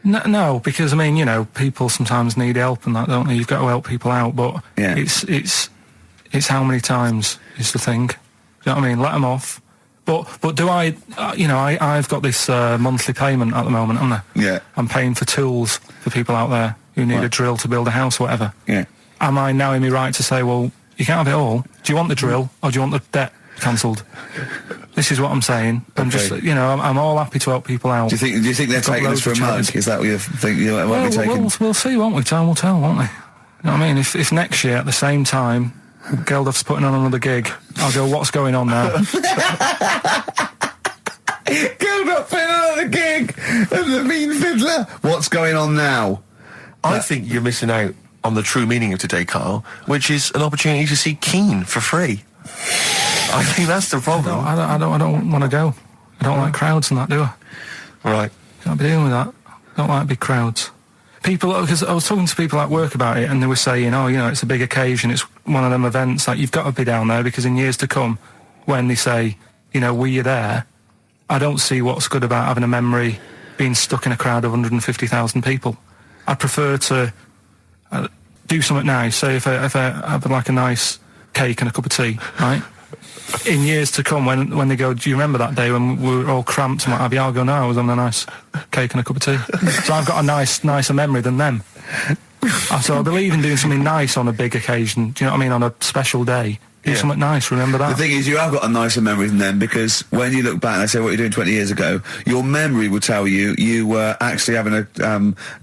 No, because, I mean, people sometimes need help and that, don't they? You've got to help people out, but it's how many times is the thing. Do you know what I mean? Let them off. But do I, I've got this monthly payment at the moment, haven't I? Yeah. I'm paying for tools for people out there who need a drill to build a house or whatever. Yeah. Am I now in my right to say, well, you can't have it all? Do you want the drill or do you want the debt cancelled? This is what I'm saying. I'm just, I'm all happy to help people out. Do you think they're taking us for a mug? Is that what you think? Won't be taking? We'll see, won't we? Time will tell, won't we? You know what I mean? If next year at the same time Geldof's putting on another gig, I'll go, what's going on now? Geldof putting on another gig and the mean fiddler. What's going on now? I think you're missing out on the true meaning of today, Karl, which is an opportunity to see Keane for free. I think that's the problem. I don't want to go. I don't like crowds and that, do I? Right. Can't be dealing with that. I don't like big crowds. people, because I was talking to people at work about it, and they were saying, oh, you know, it's a big occasion, it's one of them events, like, you've got to be down there, because in years to come, when they say, you know, were you there, I don't see what's good about having a memory being stuck in a crowd of 150,000 people. I prefer to do something nice. Say if I have like a nice cake and a cup of tea, right? In years to come, when they go, do you remember that day when we were all cramped and what have you? I'll go, no, I was having a nice cake and a cup of tea. So I've got a nicer memory than them. So I believe in doing something nice on a big occasion. Do you know what I mean? On a special day. Do something nice, remember that? The thing is, you have got a nicer memory than them, because when you look back and they say what you're doing 20 years ago, your memory will tell you you were actually having a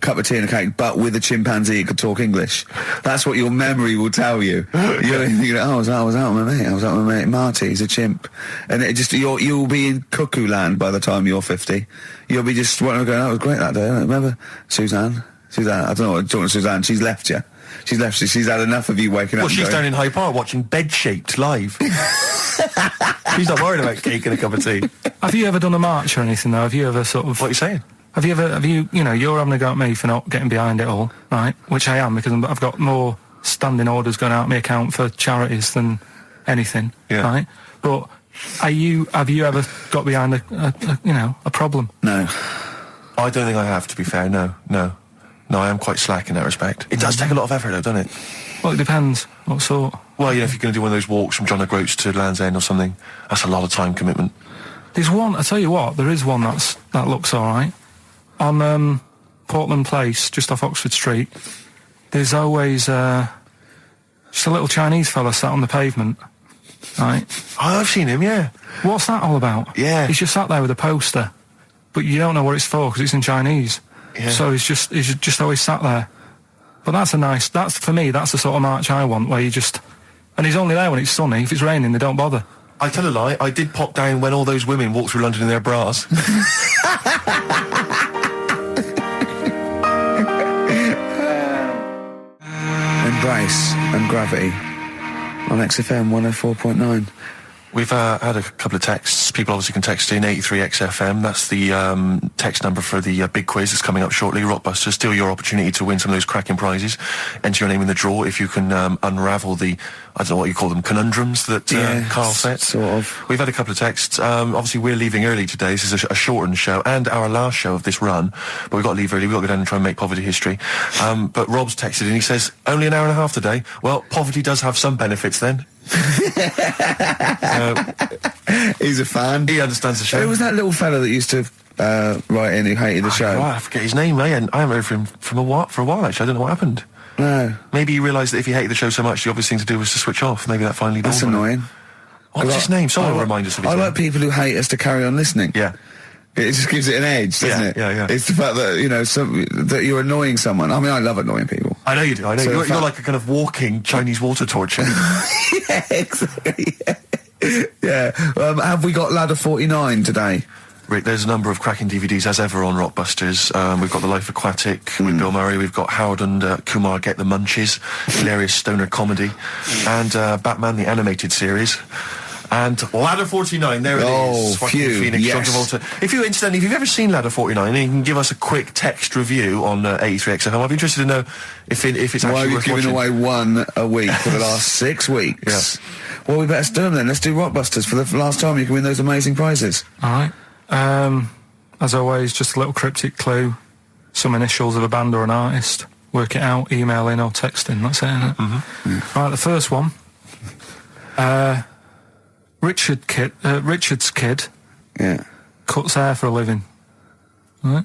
cup of tea and a cake, but with a chimpanzee who could talk English. That's what your memory will tell you. You're thinking, oh, I was out with my mate. I was out with my mate Marty. He's a chimp. And it just you'll be in cuckoo land by the time you're 50. You'll be just going, oh, it was great that day. Remember Suzanne? I don't know what I'm talking to Suzanne. She's left you. She's left you. She's had enough of you waking up. Well, she's down in Hyde Park watching Bed-Shaped live. She's not worried about cake and a cup of tea. Have you ever done a march or anything, though? Have you ever sort of... What are you saying? Have you, you know, you're having a go at me for not getting behind it all, right? Which I am, because I've got more standing orders going out of my account for charities than anything, right? But have you ever got behind a problem? No. I don't think I have, to be fair, no. No, I am quite slack in that respect. It does take a lot of effort, though, doesn't it? Well, it depends. What sort? Well, you know, if you're going to do one of those walks from John O'Groats to Land's End or something, that's a lot of time commitment. There's one, I tell you what, there is one that looks all right. On Portland Place, just off Oxford Street, there's always just a little Chinese fella sat on the pavement, right? Oh, I've seen him, yeah. What's that all about? Yeah. He's just sat there with a poster, but you don't know what it's for because it's in Chinese. Yeah. So he's just always sat there. But that's for me, that's the sort of march I want, where you just... And he's only there when it's sunny. If it's raining, they don't bother. I tell a lie, I did pop down when all those women walked through London in their bras. Embrace and Gravity on XFM 104.9. We've had a couple of texts. People obviously can text in 83XFM. That's the text number for the big quiz that's coming up shortly. Rockbusters, still your opportunity to win some of those cracking prizes. Enter your name in the draw if you can unravel the, I don't know what you call them, conundrums that Karl set. Sort of. We've had a couple of texts. Obviously, we're leaving early today. This is a shortened show and our last show of this run. But we've got to leave early. We've got to go down and try and make poverty history. But Rob's texted and he says, only an hour and a half today. Well, poverty does have some benefits then. He's a fan. He understands the show. Who was that little fella that used to write in who hated the show? I forget his name. I haven't heard from him for a while, actually. I don't know what happened. No. Maybe he realised that if he hated the show so much, the obvious thing to do was to switch off. Maybe that finally dawned That's on him. annoying. What's his name? Someone remind us of his name. I like people who hate us to carry on listening. Yeah. It just gives it an edge, doesn't it? Yeah. It's the fact that, you know, that you're annoying someone. I mean, I love annoying people. I know you do. I know. So you're like a kind of walking Chinese water torch. Yeah, exactly. Yeah. Have we got Ladder 49 today? Rick, there's a number of cracking DVDs, as ever, on Rockbusters. We've got The Life Aquatic with Bill Murray. We've got Howard and Kumar Get the Munchies, hilarious stoner comedy. And Batman, the animated series. And Ladder 49, there it is. Phew, Phoenix, yes. John Travolta. If you've ever seen Ladder 49, you can give us a quick text review on 83XFM. I'd be interested to know if it's Why are actually we worth giving watching. away one a week for the last 6 weeks? Yeah. Well, we better do them then. Let's do Rockbusters for the last time. You can win those amazing prizes. All right. As always, just a little cryptic clue, some initials of a band or an artist. Work it out, email in or text in. That's it, isn't it? Mm-hmm. Right, the first one. Richard's kid Yeah. cuts hair for a living. Right?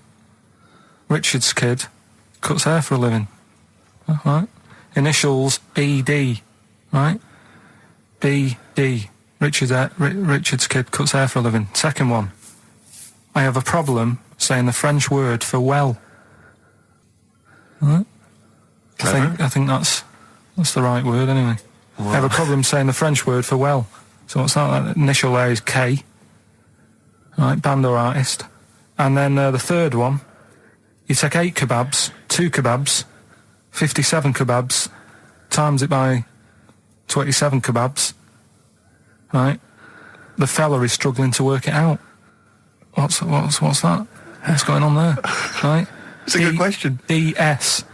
Richard's kid cuts hair for a living. Right? Initials ED. Right? BD. Richard's kid cuts hair for a living. Second one. I have a problem saying the French word for well. Right? I think that's the right word anyway. Well. I have a problem saying the French word for well. So what's that? That initial there is K. Right, band or artist. And then the third one, you take 8 kebabs, 2 kebabs, 57 kebabs, times it by 27 kebabs. Right? The fella is struggling to work it out. What's that? What's going on there? Right? It's a good question. DS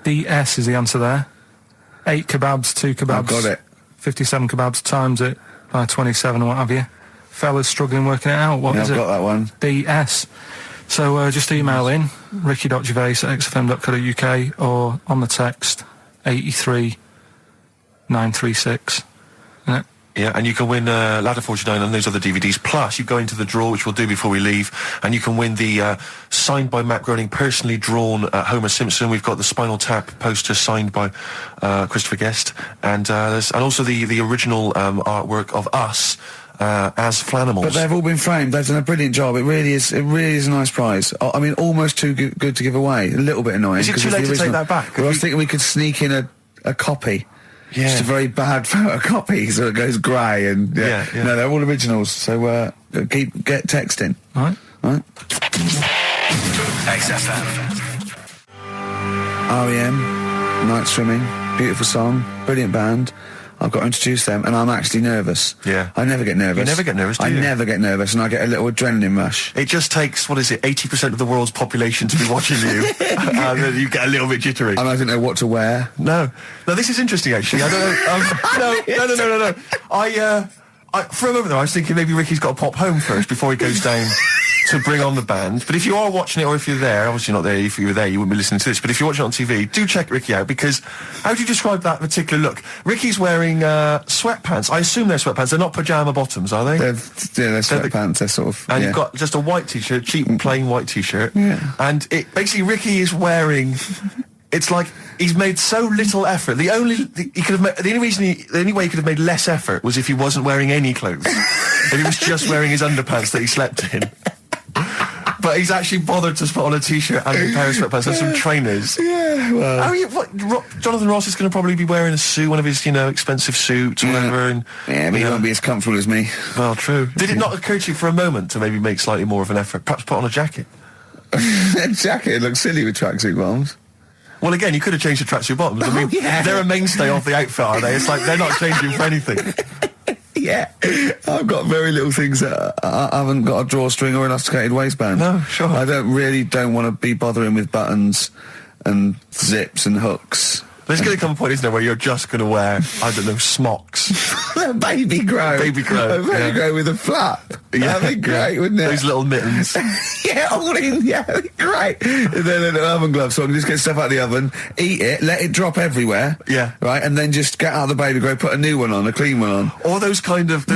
is the answer there. 8 kebabs, 2 kebabs. I've got it. 57 kebabs times it by 27 or what have you. Fellas struggling working it out. What is I've it? got that one. DS. So just email in ricky.gervais@xfm.co.uk or on the text 83936. Yeah, and you can win Ladder 49 and those other DVDs. Plus, you go into the draw, which we'll do before we leave, and you can win the signed by Matt Groening, personally drawn Homer Simpson. We've got the Spinal Tap poster signed by Christopher Guest, and also the original artwork of us as Flanimals. But they've all been framed. They've done a brilliant job. It really is a nice prize. I mean, almost too good to give away. A little bit annoying. Is it too late to take that back? Well, I was thinking we could sneak in a copy. Yeah. Just a very bad photocopy, so it goes grey and Yeah. No, they're all originals. So get texting. All right. XFM. REM, Night Swimming, beautiful song, brilliant band. I've got to introduce them, and I'm actually nervous. Yeah. I never get nervous. You never get nervous, do you? I never get nervous, and I get a little adrenaline rush. It just takes, 80% of the world's population to be watching you, and then you get a little bit jittery. And I don't know what to wear. No, this is interesting actually. I don't know. No. For a moment there, I was thinking maybe Ricky's got to pop home first before he goes down to bring on the band. But if you are watching it, or if you're there, obviously not there. If you were there, you wouldn't be listening to this. But if you're watching it on TV, do check Ricky out, because how do you describe that particular look? Ricky's wearing sweatpants. I assume they're sweatpants. They're not pyjama bottoms, are they? They're sweatpants. They're sort of. And you've got just a white t-shirt, cheap plain white t-shirt. Yeah. And basically Ricky is wearing. It's like he's made so little effort. The only way he could have made less effort was if he wasn't wearing any clothes. If he was just wearing his underpants that he slept in. But he's actually bothered to put on a t-shirt and a pair of sweatpants and some trainers. Yeah, well. Jonathan Ross is going to probably be wearing a suit, one of his, expensive suits or whatever. And, but he won't be as comfortable as me. Well, true. Did it not occur to you for a moment to maybe make slightly more of an effort? Perhaps put on a jacket? A jacket looks silly with tracksuit bottoms. Well, again, you could have changed the tracksuit bottoms. I mean, they're a mainstay of the outfit, are they? It's like they're not changing for anything. Yeah. I've got very little things that I haven't got a drawstring or elasticated waistband. No, sure. I don't want to be bothering with buttons and zips and hooks. There's going to come a point, isn't there, where you're just going to wear, I don't know, smocks. Baby grow. Baby grow. A baby grow with a flap. Yeah. That'd be great, wouldn't it? Those little mittens. Yeah, all in. Yeah, that'd be great. And then an oven glove, so I can just get stuff out of the oven, eat it, let it drop everywhere. Yeah. Right, and then just get out of the baby grow, put a new one on, a clean one on. Or those kind of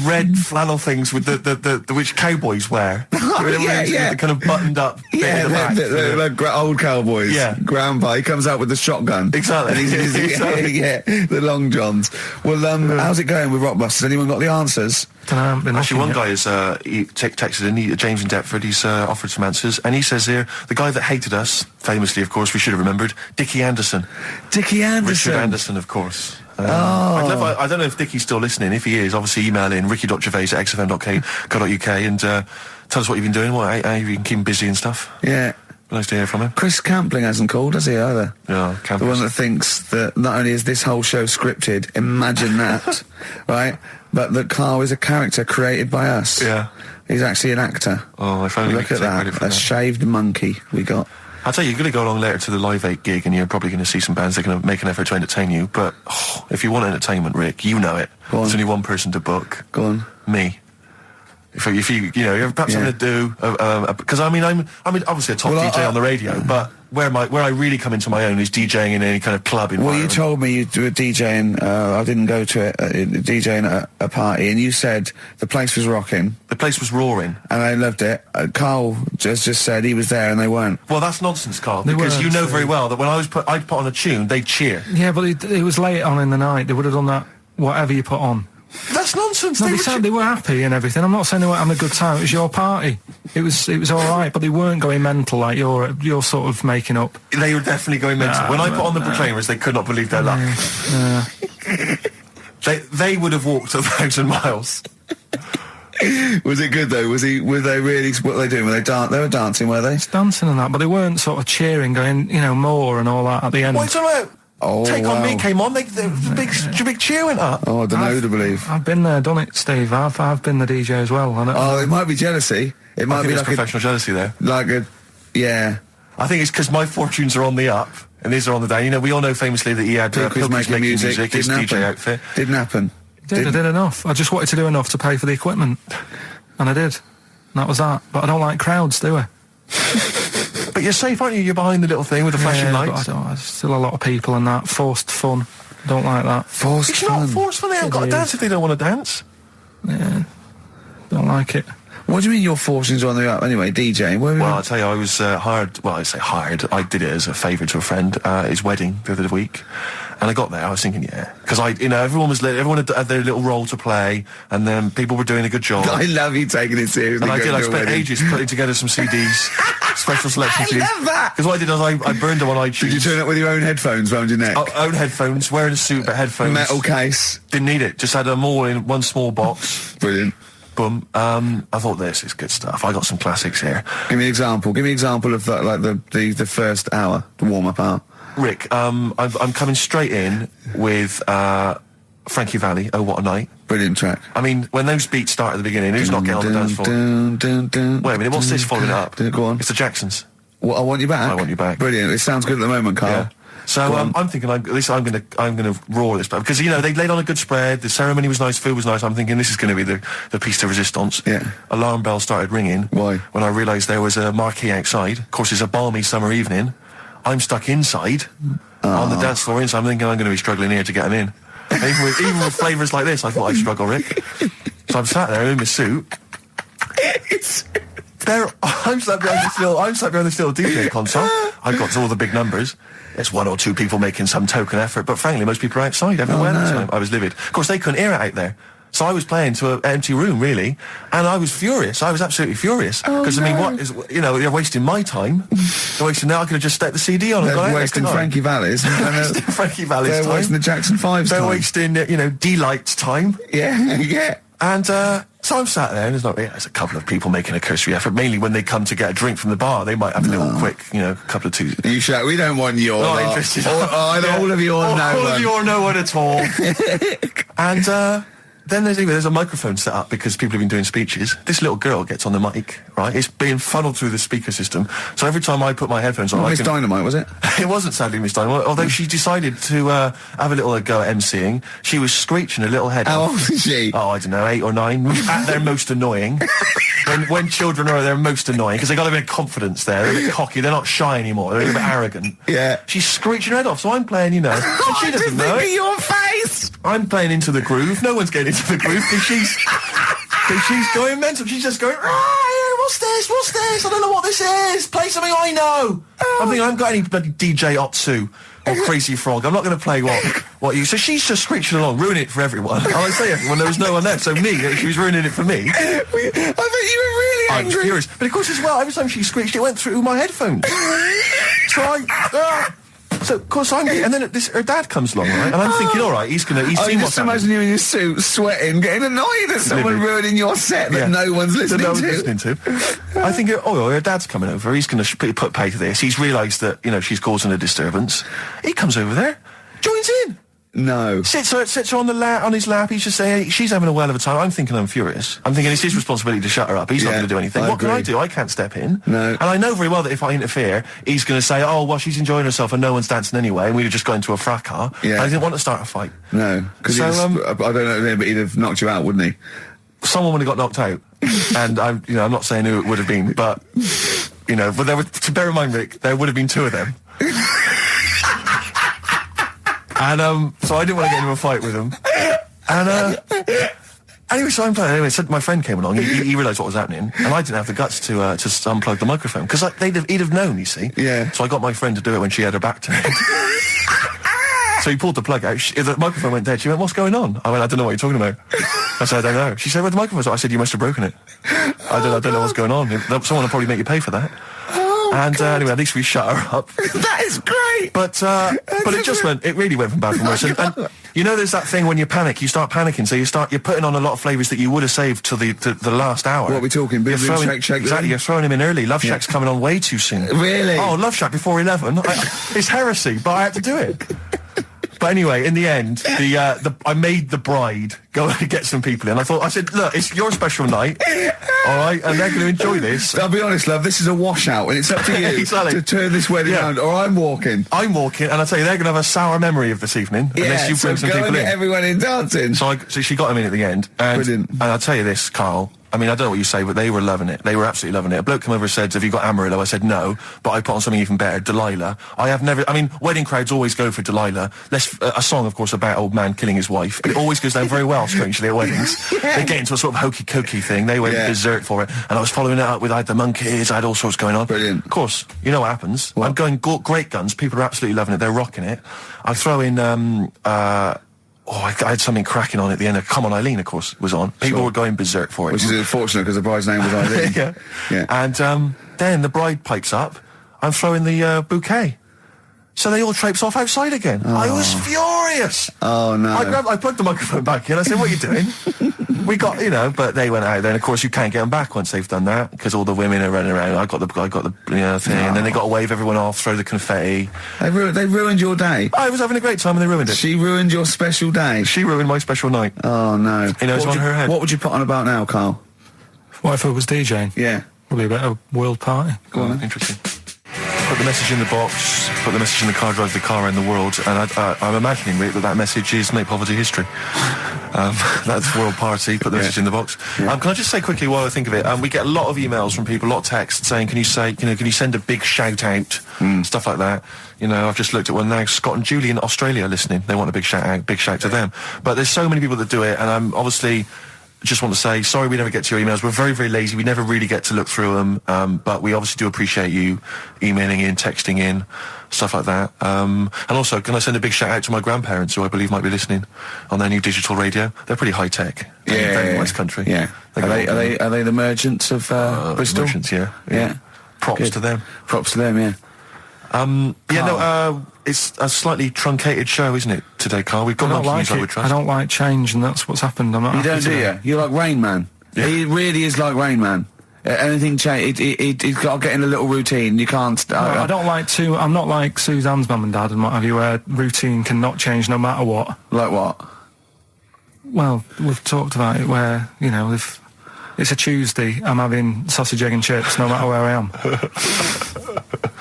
red flannel things with the which cowboys wear. Yeah. The kind of buttoned up bit in the back. The old cowboys. Yeah. Grandpa, he comes out with the shotgun. Exactly. And yeah, the long johns. Well, how's it going with Rockbusters? Anyone got the answers? Actually, one guy has texted in, James in Deptford, he's offered some answers, and he says here, the guy that hated us, famously, of course, we should have remembered, Dickie Anderson. Dickie Anderson? Richard Anderson, of course. I don't know if Dickie's still listening. If he is, obviously email in ricky.gervais@xfm.co.uk and tell us what you've been doing, how you can keep him busy and stuff. Yeah. Nice to hear from him. Chris Campling hasn't called, has he, either? No, The one that thinks that not only is this whole show scripted, imagine that, right, but that Karl is a character created by us. Yeah. He's actually an actor. Oh, if only we Look could at take credit that, for a that. shaved monkey we got. I'll tell you, you're going to go along later to the Live 8 gig and you're probably going to see some bands that are going to make an effort to entertain you, but if you want entertainment, Rick, you know it. Go on. There's only one person to book. Go on. Me. If you you're perhaps Yeah. going to do because I'm obviously a top DJ on the radio, but where I really come into my own is DJing in any kind of club environment. Well, you told me you were DJing, I didn't go to it, DJing at a party, and you said the place was rocking. The place was roaring. And I loved it. Karl just said he was there and they weren't. Well, that's nonsense, Karl, They because you weren't, know so- very well that when I'd put on a tune, they'd cheer. Yeah, but it was late on in the night. They would have done that, whatever you put on. That's nonsense. No, they were happy and everything. I'm not saying they weren't having a good time. It was your party. It was all right, but they weren't going mental like you're sort of making up. They were definitely going mental. When I put on the Proclaimers, they could not believe their luck. They would have walked 1,000 miles. Was it good though? Were they really? What were they doing? They were dancing, were they? It's dancing and that, but they weren't sort of cheering, going, more and all that at the end. What are you talking about? Oh, Take On Me wow. came on, the big cheer went up. Oh, I don't know who to believe. I've been there, done it, Steve. I've been the DJ as well. Oh, it might be jealousy. It I might think be there's like professional jealousy there. yeah. I think it's because my fortunes are on the up and these are on the down. You know, we all know famously that he had Pilkington making music. his Didn't DJ happen. outfit. Didn't happen. I did enough. I just wanted to do enough to pay for the equipment. And I did. And that was that. But I don't like crowds, do I? But you're safe, aren't you? You're behind the little thing with the flashing But lights. there's still a lot of people and that. Forced fun. Don't like that. Forced It's fun. not forceful. They haven't got to It dance is. if they don't want to dance. Yeah. Don't like it. What do you mean your fortunes are on the up? Anyway, DJ. Where Well, I'll tell you, I was hired. Well, I say hired. I did it as a favour to a friend. His wedding the other week, and I got there. I was thinking, yeah, because everyone had their little role to play, and then people were doing a good job. I love you taking it seriously. And I did. I going to a spent wedding. ages putting together some CDs, special selection I CDs. love that. Because what I did is I burned them on iTunes. Did you turn up with your own headphones round your neck? Own headphones, wearing a suit, but headphones. Metal case. Didn't need it. Just had them all in one small box. Brilliant. Boom. I thought this is good stuff. I got some classics here. Give me an example. Give me an example of that, like the first hour, the warm-up hour. Rick, I'm coming straight in with Frankie Valli, Oh What a Night. Brilliant track. I mean, when those beats start at the beginning, who's not getting on the dance floor? Wait a minute, what's this following up? Go on. It's the Jacksons. Well, I Want You Back? I Want You Back. Brilliant. It sounds good at the moment, Karl. Yeah. So I'm thinking, at least I'm gonna roar this, because they laid on a good spread. The ceremony was nice, food was nice. I'm thinking this is going to be the piece de resistance. Yeah. Alarm bell started ringing. Why? When I realised there was a marquee outside. Of course, it's a balmy summer evening. I'm stuck inside on the dance floor. So I'm thinking I'm going to be struggling here to get them in. Even with flavours like this, I thought I'd struggle, Rick. So I'm sat there in my suit. I'm sat behind this little DJ console. I've got all the big numbers. There's one or two people making some token effort, but frankly, most people are outside everywhere. no. I was livid. Of course, they couldn't hear it out there. So I was playing to an empty room, really, and I was furious. I was absolutely furious. Because, I mean, what is, they're wasting my time. They're wasting, now I could have just stuck the CD on and They're gone out, wasting couldn't I? Frankie Valli's. Frankie Valli's They're time. wasting the Jackson 5's They're time. wasting, D-Light's time. Yeah, yeah. And so I'm sat there, and there's a couple of people making a cursory effort. Mainly when they come to get a drink from the bar, they might have a little quick, couple of two. You shout, we don't want your Not lot. interested. All of you or no all one. of you or no one at all. And then there's a microphone set up because people have been doing speeches. This little girl gets on the mic, right? It's being funneled through the speaker system. So every time I put my headphones on, Miss Dynamite, was it? It wasn't sadly Miss Dynamite, although she decided to have a little go at MCing. She was screeching her little head How off. old is she? Oh, I don't know, 8 or 9. At their most annoying. when children are at their most annoying, because they got a bit of confidence there. They're a bit cocky. They're not shy anymore. They're a bit arrogant. Yeah. She's screeching her head off, so I'm playing, and she doesn't know it. Your face! I'm playing into the groove. No one's getting into the groove because she's going mental. She's just going, what's this? What's this? I don't know what this is. Play something I know. I'm thinking I haven't got any bloody DJ Otsu or Crazy Frog. I'm not going to play what you. So she's just screeching along, ruining it for everyone. And I say everyone, there was no one there. So me, she was ruining it for me. I bet you were really I was angry. furious. But of course as well, every time she screeched, it went through my headphones. So of course and then her dad comes along, right? And I'm thinking, all right, he's seen I what's just happening. imagine you in your suit, sweating, getting annoyed at someone Livid. ruining your set that Yeah. no one's listening That no one's to. listening to. I think, her dad's coming over. He's going to put pay to this. He's realised that, she's causing a disturbance. He comes over there, joins in. No. Sits her on his lap. He's just saying, hey, she's having a whale of a time. I'm thinking I'm furious. I'm thinking it's his responsibility to shut her up. He's not Yeah, going to do anything. I What can I agree. do? I can't step in. No. And I know very well that if I interfere, he's going to say, oh, well, she's enjoying herself and no one's dancing anyway, and we'd have just got into a fracas. Yeah. I didn't want to start a fight. No. Because So, I don't know, but he'd have knocked you out, wouldn't he? Someone would have got knocked out. And I'm not saying who it would have been, but, but there would, to bear in mind, Rick, there would have been 2 of them. And so I didn't want to get into a fight with him. And anyway, so I'm playing. Anyway, so my friend came along. He realised what was happening, and I didn't have the guts to unplug the microphone because he'd have known. You see. Yeah. So I got my friend to do it when she had her back to me. So he pulled the plug out. The microphone went dead. She went, "What's going on?" I went, "I don't know what you're talking about." I said, "I don't know." She said, "Where the microphone's?" I said, "You must have broken it." I don't know what's going on. Someone will probably make you pay for that. And anyway, at least we shut her up. That is great! But it really went from bad from worse. And there's that thing when you panic, you start panicking, so you're putting on a lot of flavours that you would have saved till the last hour. What are we talking? Boom, boom, shake, shake, exactly, you're throwing him in early. Love Shack's coming on way too soon. Really? Oh, Love Shack before 11. It's heresy, but I had to do it. But anyway, in the end, I made the bride go and get some people in. I said, look, it's your special night, all right, and they're going to enjoy this. I'll be honest, love, this is a washout, and it's up to you Exactly. to turn this wedding around, or I'm walking. I'm walking, and I tell you, they're going to have a sour memory of this evening unless you bring some people and in. get everyone in dancing. So she got him in at the end, and Brilliant. And I'll tell you this, Karl. I mean, I don't know what you say, but they were loving it. They were absolutely loving it. A bloke came over and said, have you got Amarillo? I said, no, but I put on something even better, Delilah. I mean, wedding crowds always go for Delilah. A song, of course, about old man killing his wife. It always goes down very well, strangely, at weddings. They get into a sort of hokey-cokey thing. They went berserk for it. And I was following it up with, I had the monkeys, I had all sorts going on. Brilliant. Of course, you know what happens. What? I'm going great guns. People are absolutely loving it. They're rocking it. I throw in, I had something cracking on at the end. Come On Eileen, of course, was on. People were going berserk for it. Which is unfortunate because the bride's name was Eileen. Yeah. And then the bride pipes up. I'm throwing the bouquet. So they all traipse off outside again. I was furious. Oh, no. I plugged the microphone back in. I said, what are you doing? We got, but they went out there. And, of course, you can't get them back once they've done that because all the women are running around. I got the thing. And then they got to wave everyone off, throw the confetti. They ruined your day. I was having a great time and they ruined it. She ruined your special day. She ruined my special night. Oh, no. It's on her head. What would you put on about now, Karl? What if I was DJing? Yeah. Probably a bit of world party. Go on then. Interesting. Put the message in the box, put the message in the car, drive the car around the world, and I'm imagining, Rick, that message is make poverty history. That's world party, put the message in the box. Yeah. Can I just say quickly while I think of it, we get a lot of emails from people, a lot of texts saying, can you send a big shout out, stuff like that. I've just looked at one now, Scott and Julie in Australia listening, they want a big shout to them. But there's so many people that do it, and I'm obviously just want to say, sorry we never get to your emails. We're very, very lazy. We never really get to look through them. But we obviously do appreciate you emailing in, texting in, stuff like that. And also, can I send a big shout out to my grandparents, who I believe might be listening on their new digital radio? They're pretty high tech. Very nice country. Yeah. Are they the merchants of Bristol? Merchants, yeah. Props Good. to them. Props to them, yeah. It's a slightly truncated show, isn't it, today, Karl? We've got I news, I would trust. I don't like change, and that's what's happened. I'm not You happy don't, do today. you? You're like Rain Man. Yeah. He really is like Rain Man. Anything change, it's got to get in a little routine. You can't. No, I don't like to. I'm not like Suzanne's mum and dad and what have you, where routine cannot change no matter what. Like what? Well, we've talked about it where, if it's a Tuesday, I'm having sausage, egg and chips no matter where I am.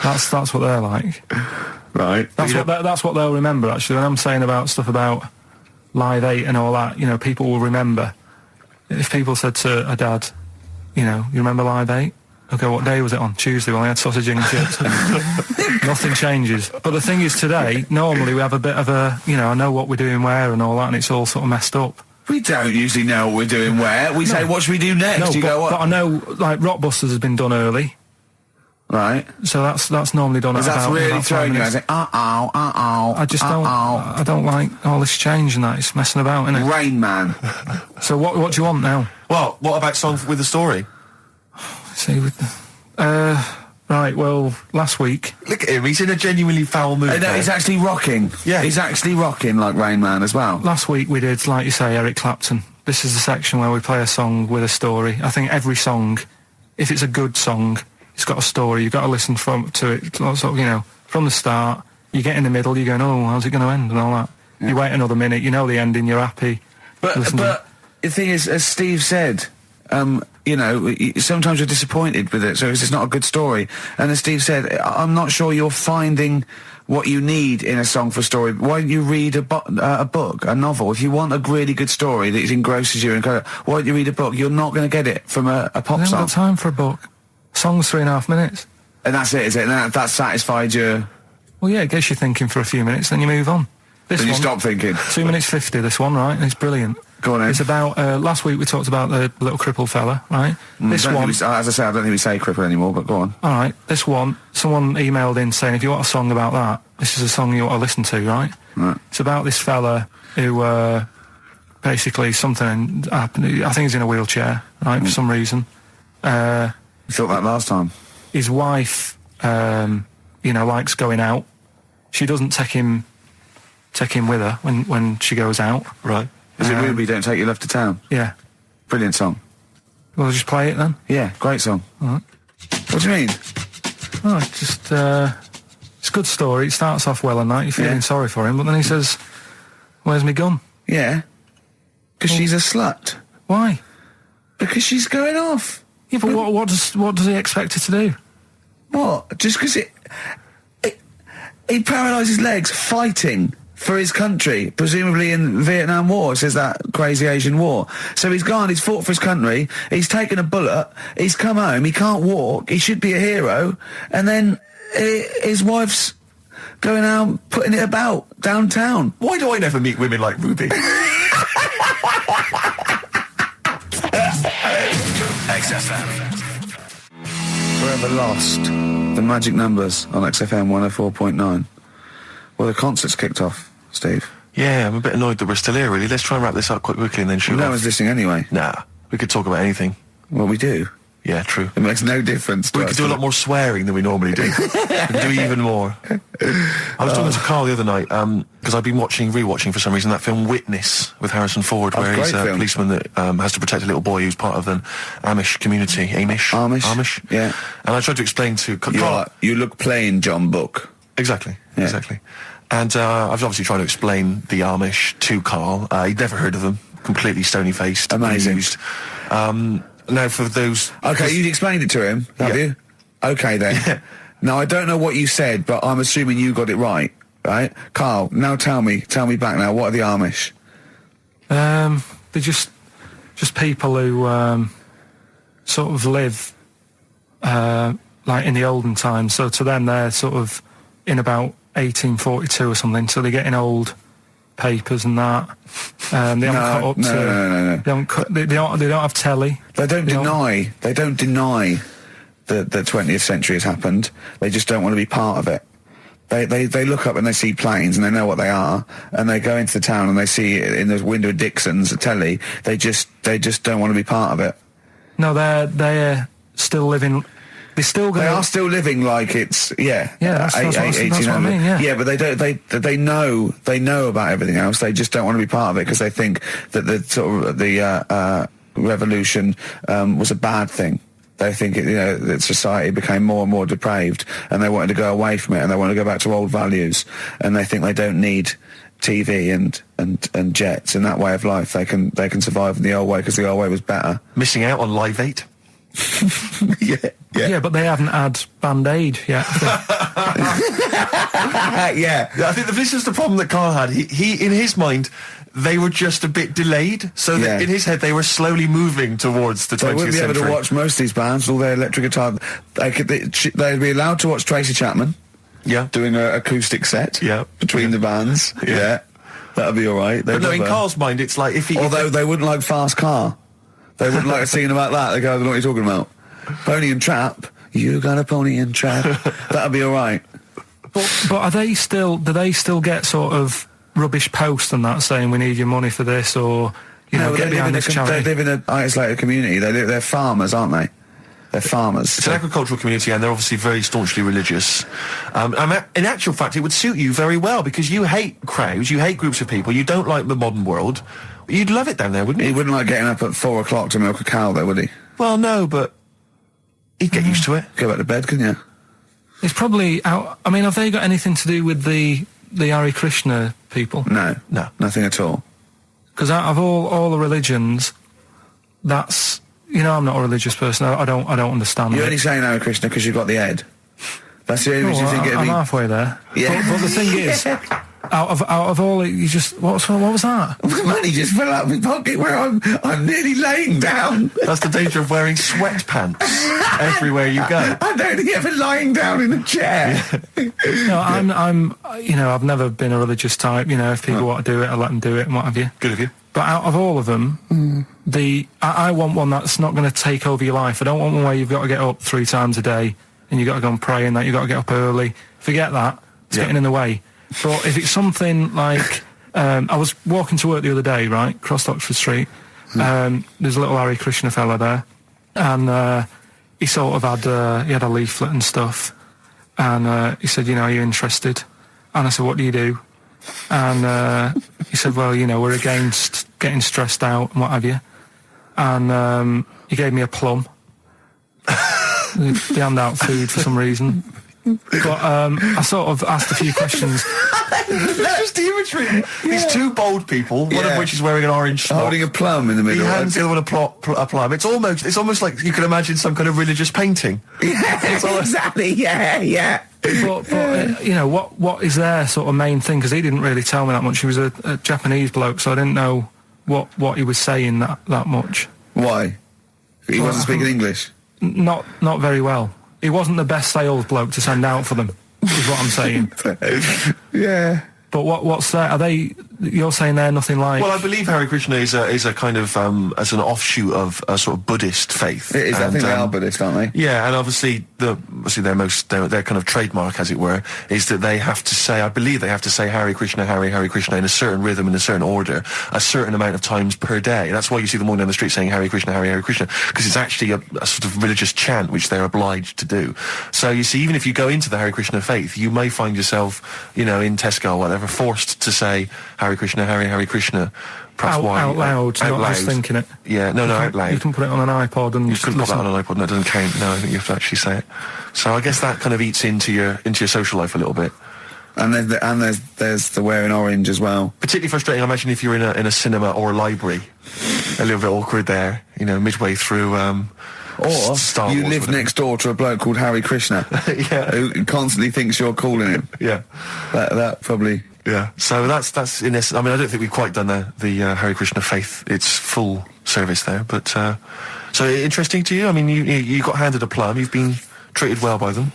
That's what they're like. Right. That's what they'll remember, actually. When I'm saying about stuff about Live 8 and all that, people will remember. If people said to a dad, you remember Live 8? Okay, what day was it on? Tuesday. Well, I had sausage, egg and chips. Nothing changes. But the thing is, today, normally we have a bit of a, I know what we're doing where and all that, and it's all sort of messed up. We don't usually know what we're doing where. We say, what should we do next? No, You go, what? but I know, like, Rockbusters has been done early. Right. So that's normally done at That's about really 5 throwing you. I minutes. say, I just don't. I don't like all this change and that. It's messing about, isn't it? Rain Man. So what do you want now? Well, what about Song with a Story? See, right. Well, last week. Look at him, he's in a genuinely foul mood. No, he's actually rocking. Yeah. He's actually rocking like Rain Man as well. Last week we did, like you say, Eric Clapton. This is the section where we play a song with a story. I think every song, if it's a good song, it's got a story. You've got to listen to it, sort of, from the start. You get in the middle, you're going, oh, how's it going to end and all that. Yeah. You wait another minute, you know the ending, you're happy. But the thing is, as Steve said, sometimes you're disappointed with it, so it's not a good story. And as Steve said, I'm not sure you're finding what you need in a song for a story. Why don't you read a book, a novel? If you want a really good story that engrosses you, why don't you read a book? You're not going to get it from a pop I haven't song. got time for a book. Song's 3.5 minutes. And that's it, is it? And that satisfied you? Well, yeah, it gets you thinking for a few minutes, then you move on. Then you stop thinking. 2 minutes 50, this one, right? It's brilliant. Go on then. It's about, last week we talked about the little crippled fella, right? This one... as I say, I don't think we say cripple anymore, but go on. All right, this one, someone emailed in saying, if you want a song about that, this is a song you ought to listen to, right? Right. It's about this fella who, basically something happened. I think he's in a wheelchair, right, for some reason. You thought that last time. His wife, likes going out. She doesn't take him with her when she goes out. Right. Is it Ruby, Don't Take Your Love to Town? Yeah. Brilliant song. We'll just play it then. Yeah, great song. All right. What do you mean? Oh, it's just, it's a good story. It starts off well and that. You're feeling sorry for him, but then he says, where's my gun? Yeah. Because she's a slut. Why? Because she's going off. Yeah, but what does he expect her to do? What? Just because he paralysed his legs fighting for his country, presumably in the Vietnam War, it says that crazy Asian war. So he's gone, he's fought for his country, he's taken a bullet, he's come home, he can't walk, he should be a hero, and then his wife's going out putting it about downtown. Why do I never meet women like Ruby? XFM. Forever lost. The magic numbers on XFM 104.9. Well, the concert's kicked off, Steve. Yeah, I'm a bit annoyed that we're still here, really. Let's try and wrap this up quite quickly and then shoot No off. one's listening anyway. Nah, we could talk about anything. Well, we do. Yeah, true. It makes no difference to We us. could do a lot more swearing than we normally do. We could do even more. I was talking to Karl the other night, because I've been rewatching for some reason that film Witness with Harrison Ford, where he's a film. policeman that has to protect a little boy who's part of an Amish community. Amish? Yeah. And I tried to explain to Karl... You look plain, John Book. Exactly, Yeah. exactly. And I was obviously trying to explain the Amish to Karl. He'd never heard of them. Completely stony-faced. Amazing. Amused. Now, for those... Okay, you explained it to him, have you? Okay, then. Yeah. Now, I don't know what you said, but I'm assuming you got it right? Karl, now tell me back now, what are the Amish? They're just people who sort of live like in the olden times. So to them, they're sort of in about 1842 or something. So they're getting old papers and that. They haven't cut up to. No. They don't have telly. They don't deny that the 20th century has happened. They just don't want to be part of it. They look up and they see planes and they know what they are, and they go into the town and they see it in the window of Dixon's, a telly. They just don't want to be part of it. No, they're still living. They are still living like it's that's what I mean. Yeah, but they know about everything else. They just don't want to be part of it because they think that the sort of the revolution was a bad thing. They think that society became more and more depraved, and they wanted to go away from it, and they want to go back to old values, and they think they don't need TV and jets and that way of life. They can survive in the old way because the old way was better. Missing out on Live 8. Yeah, but they haven't had Band-Aid yet. Yeah. I think this is the problem that Karl had. He in his mind, they were just a bit delayed, so that in his head they were slowly moving towards the 20th century. They wouldn't be able to watch most of these bands, all their electric guitar. They'd be allowed to watch Tracy Chapman. Yeah. Doing an acoustic set. Yeah. Between the bands. Yeah. That'd be all right. But no, in Karl's mind, it's like if he... Although they wouldn't like Fast Car. They wouldn't like a scene about that. They go, I don't know what you're talking about. Pony and Trap. You got a pony and trap. That'd be all right. But are they still? Do they still get sort of rubbish posts and that saying we need your money for this, or get behind this charity? They live in an isolated community. They're farmers, aren't they? They're farmers. It's an agricultural community, and they're obviously very staunchly religious. In actual fact, it would suit you very well because you hate crowds, you hate groups of people, you don't like the modern world. You'd love it down there, wouldn't you? He wouldn't like getting up at 4 o'clock to milk a cow, though, would he? Well, no, but he'd get used to it. Go back to bed, couldn't you? It's probably out. I mean, have they got anything to do with the Hare Krishna people? No, nothing at all. Because out of all the religions, that's I'm not a religious person. I don't understand. You're only saying Hare Krishna because you've got the head. That's the only reason you think it'd be. I'm halfway there. Yeah. But the thing is, out of all, you just what was that? Money just fell out of my pocket where I'm nearly laying down. That's the danger of wearing sweatpants everywhere you go. I'm only ever lying down in a chair. No, I'm I've never been a religious type. If people want to do it, I let them do it and what have you. Good of you. But out of all of them, I want one that's not going to take over your life. I don't want one where you've got to get up 3 times a day and you've got to go and pray and that you've got to get up early. Forget that. It's getting in the way. But if it's something like... I was walking to work the other day, right, across Oxford Street. There's a little Hare Krishna fella there. And he sort of had... he had a leaflet and stuff. And he said, are you interested? And I said, what do you do? And he said, well, we're against getting stressed out and what have you. And he gave me a plum. They hand out food for some reason. But I sort of asked a few questions. It's just the imagery. These two bold people, one of which is wearing an orange smock, holding a plum in the middle. He hands the other one a plum. It's almost like you can imagine some kind of religious painting. Exactly. Yeah. But you know, what is their sort of main thing? Because he didn't really tell me that much. He was a Japanese bloke, so I didn't know what he was saying that much. Why? He wasn't speaking English? Not very well. He wasn't the best sales bloke to send out for them, is what I'm saying. Yeah. But what's that? Are they? You're saying they're nothing like? Well, I believe Hare Krishna is a kind of as an offshoot of a sort of Buddhist faith. It is. I think they are Buddhist, aren't they? Yeah, and obviously their kind of trademark, as it were, is that they have to say. I believe they have to say Hare Krishna, Hare Krishna in a certain rhythm, in a certain order, a certain amount of times per day. That's why you see them walking down the street saying Hare Krishna, Hare Krishna, because it's actually a sort of religious chant which they're obliged to do. So you see, even if you go into the Hare Krishna faith, you may find yourself, in Tesco or whatever, forced to say Hare Krishna, Hare Krishna. Perhaps out loud, not just thinking it. Yeah, no, out loud. You can put it on an iPod and you can put that on an iPod. No, it doesn't count. No, I think you have to actually say it. So I guess that kind of eats into your social life a little bit. And there's the wearing orange as well. Particularly frustrating, I imagine, if you're in a cinema or a library. A little bit awkward there, midway through. Or Star you Wars, live next door to a bloke called Hare Krishna, who constantly thinks you're calling him. Yeah, that probably. Yeah, so that's in this. I mean, I don't think we've quite done the Hare Krishna faith its full service there, but so interesting to you. I mean, you got handed a plum. You've been treated well by them.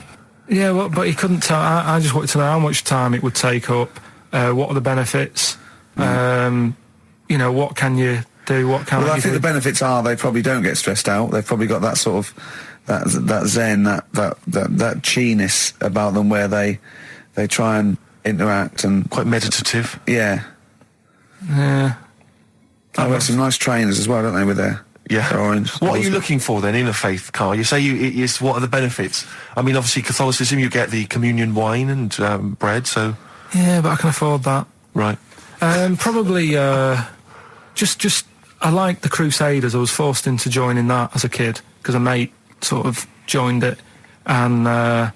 Yeah, well, but he couldn't tell. I just wanted to know how much time it would take up. What are the benefits? What can you do? What can? Well, I think the benefits are they probably don't get stressed out. They've probably got that sort of that zen, that chi-ness about them, where they try and interact and quite meditative. Yeah. They've got some nice trainers as well, don't they, with their orange. What are you looking for then in a faith, Karl? You say what are the benefits? I mean, obviously Catholicism, you get the communion wine and bread, so... Yeah, but I can afford that. Right. Probably, just I like the Crusaders. I was forced into joining that as a kid, because a mate sort of joined it, and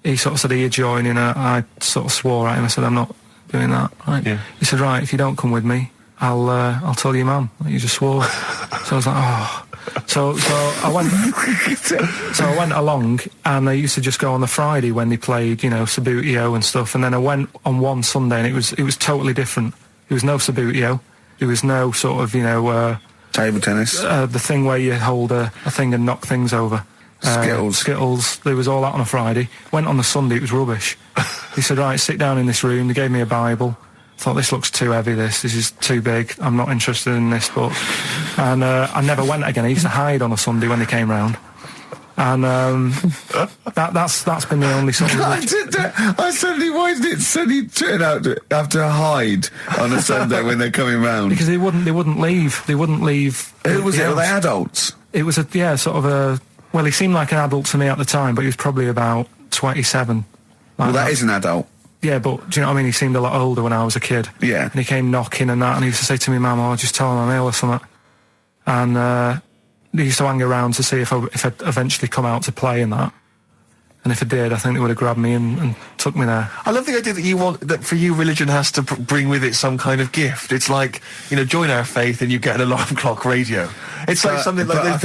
he sort of said, "Are you joining?" I sort of swore at him. I said, "I'm not doing that." Right? Yeah. He said, "Right, if you don't come with me, I'll tell your mum that you just swore." So I was like, "Oh." So I went. So I went along, and I used to just go on the Friday when they played, Sabutio and stuff. And then I went on one Sunday, and it was totally different. There was no Sabutio. There was no sort of table tennis. The thing where you hold a thing and knock things over. Skittles. There was all that on a Friday. Went on the Sunday, it was rubbish. He said, "Right, sit down in this room." They gave me a Bible. Thought, this looks too heavy, this is too big, I'm not interested in this book. And I never went again. I used to hide on a Sunday when they came round. And that's been the only sort of... why did it suddenly turn out to have to hide on a Sunday when they're coming round? Because they wouldn't leave. Who was it? Were they adults? It was well, he seemed like an adult to me at the time, but he was probably about 27. Well, that is an adult. Yeah, but do you know what I mean? He seemed a lot older when I was a kid. Yeah. And he came knocking and that, and he used to say to me, "Mum, I'll just tell him I'm ill or something." And he used to hang around to see if I'd eventually come out to play and that. And if I did, I think they would have grabbed me and took me there. I love the idea that for you, religion has to bring with it some kind of gift. It's like, join our faith and you get an alarm clock radio. It's like something like I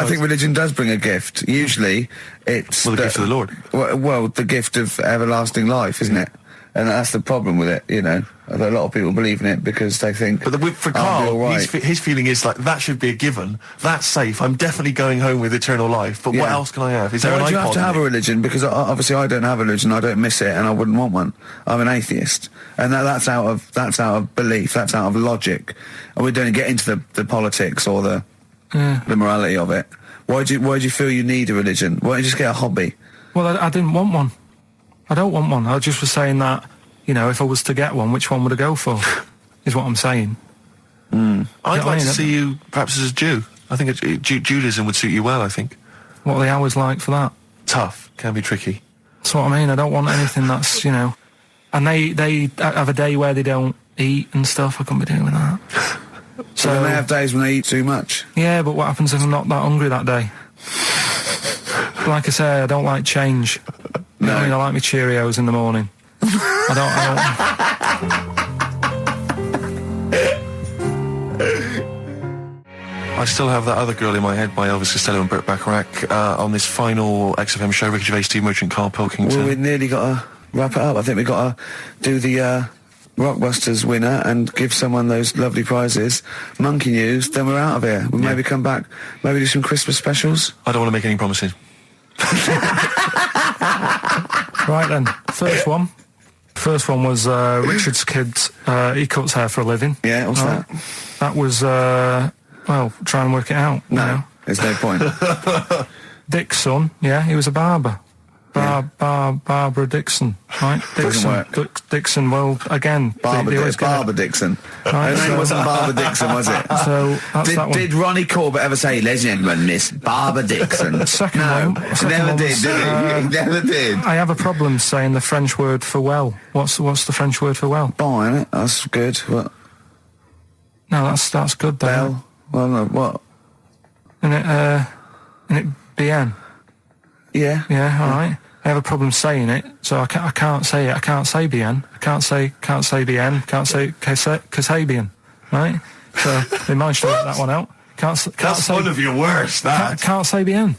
think religion does bring a gift. Usually, it's the gift of the Lord. Well, the gift of everlasting life, isn't it? And that's the problem with it, A lot of people believe in it because they think... But for Karl, his feeling is like, that should be a given. That's safe. I'm definitely going home with eternal life. But what else can I have? Is there an iPod? You have to have a religion, because obviously I don't have a religion. I don't miss it, and I wouldn't want one. I'm an atheist, and that's out of belief. That's out of logic. And we don't get into the politics or the morality of it. Why do you feel you need a religion? Why don't you just get a hobby? Well, I didn't want one. I don't want one. I just was saying that, if I was to get one, which one would I go for? Is what I'm saying. I'd like to see you perhaps as a Jew. I think Judaism would suit you well, I think. What are the hours like for that? Tough. Can be tricky. That's what I mean. I don't want anything that's, And they have a day where they don't eat and stuff. I couldn't be doing that. So then they have days when they eat too much? Yeah, but what happens if I'm not that hungry that day? Like I say, I don't like change. No. I like my Cheerios in the morning. I still have that other girl in my head by Elvis Costello and Burt Bacharach on this final XFM show. Ricky Gervais, Steve Merchant, Karl Pilkington. Well, we nearly got to wrap it up. I think we've got to do the Rockbusters winner and give someone those lovely prizes. Monkey News, then we're out of here. We'll maybe come back, maybe do some Christmas specials. I don't want to make any promises. Right then, first one was Richard's kids. He cuts hair for a living. Yeah, what's that? That was, well, try and work it out. No, you know. there's no point. Dick's son, yeah, he was a barber. Barbara Dixon, right? Doesn't work. Dixon, well, again... Barbara Dixon. Right, Her name wasn't Barbara Dixon, was it? So, that's that one. Did Ronnie Corbett ever say, ladies and gentlemen, Miss Barbara Dixon? Second no, one... he never did, did he? He never did. I have a problem saying the French word for well. What's the French word for well? Bon, isn't it? That's good. What? No, that's good, though. Bell? Well, no, what? Isn't it bien? Yeah. Yeah, all right. I have a problem saying it, so I can't say it. I can't say bien. I can't say bien. Can't say Kasabian, right? So they managed to work that one out. That's say, one of your worst. That can't say bien.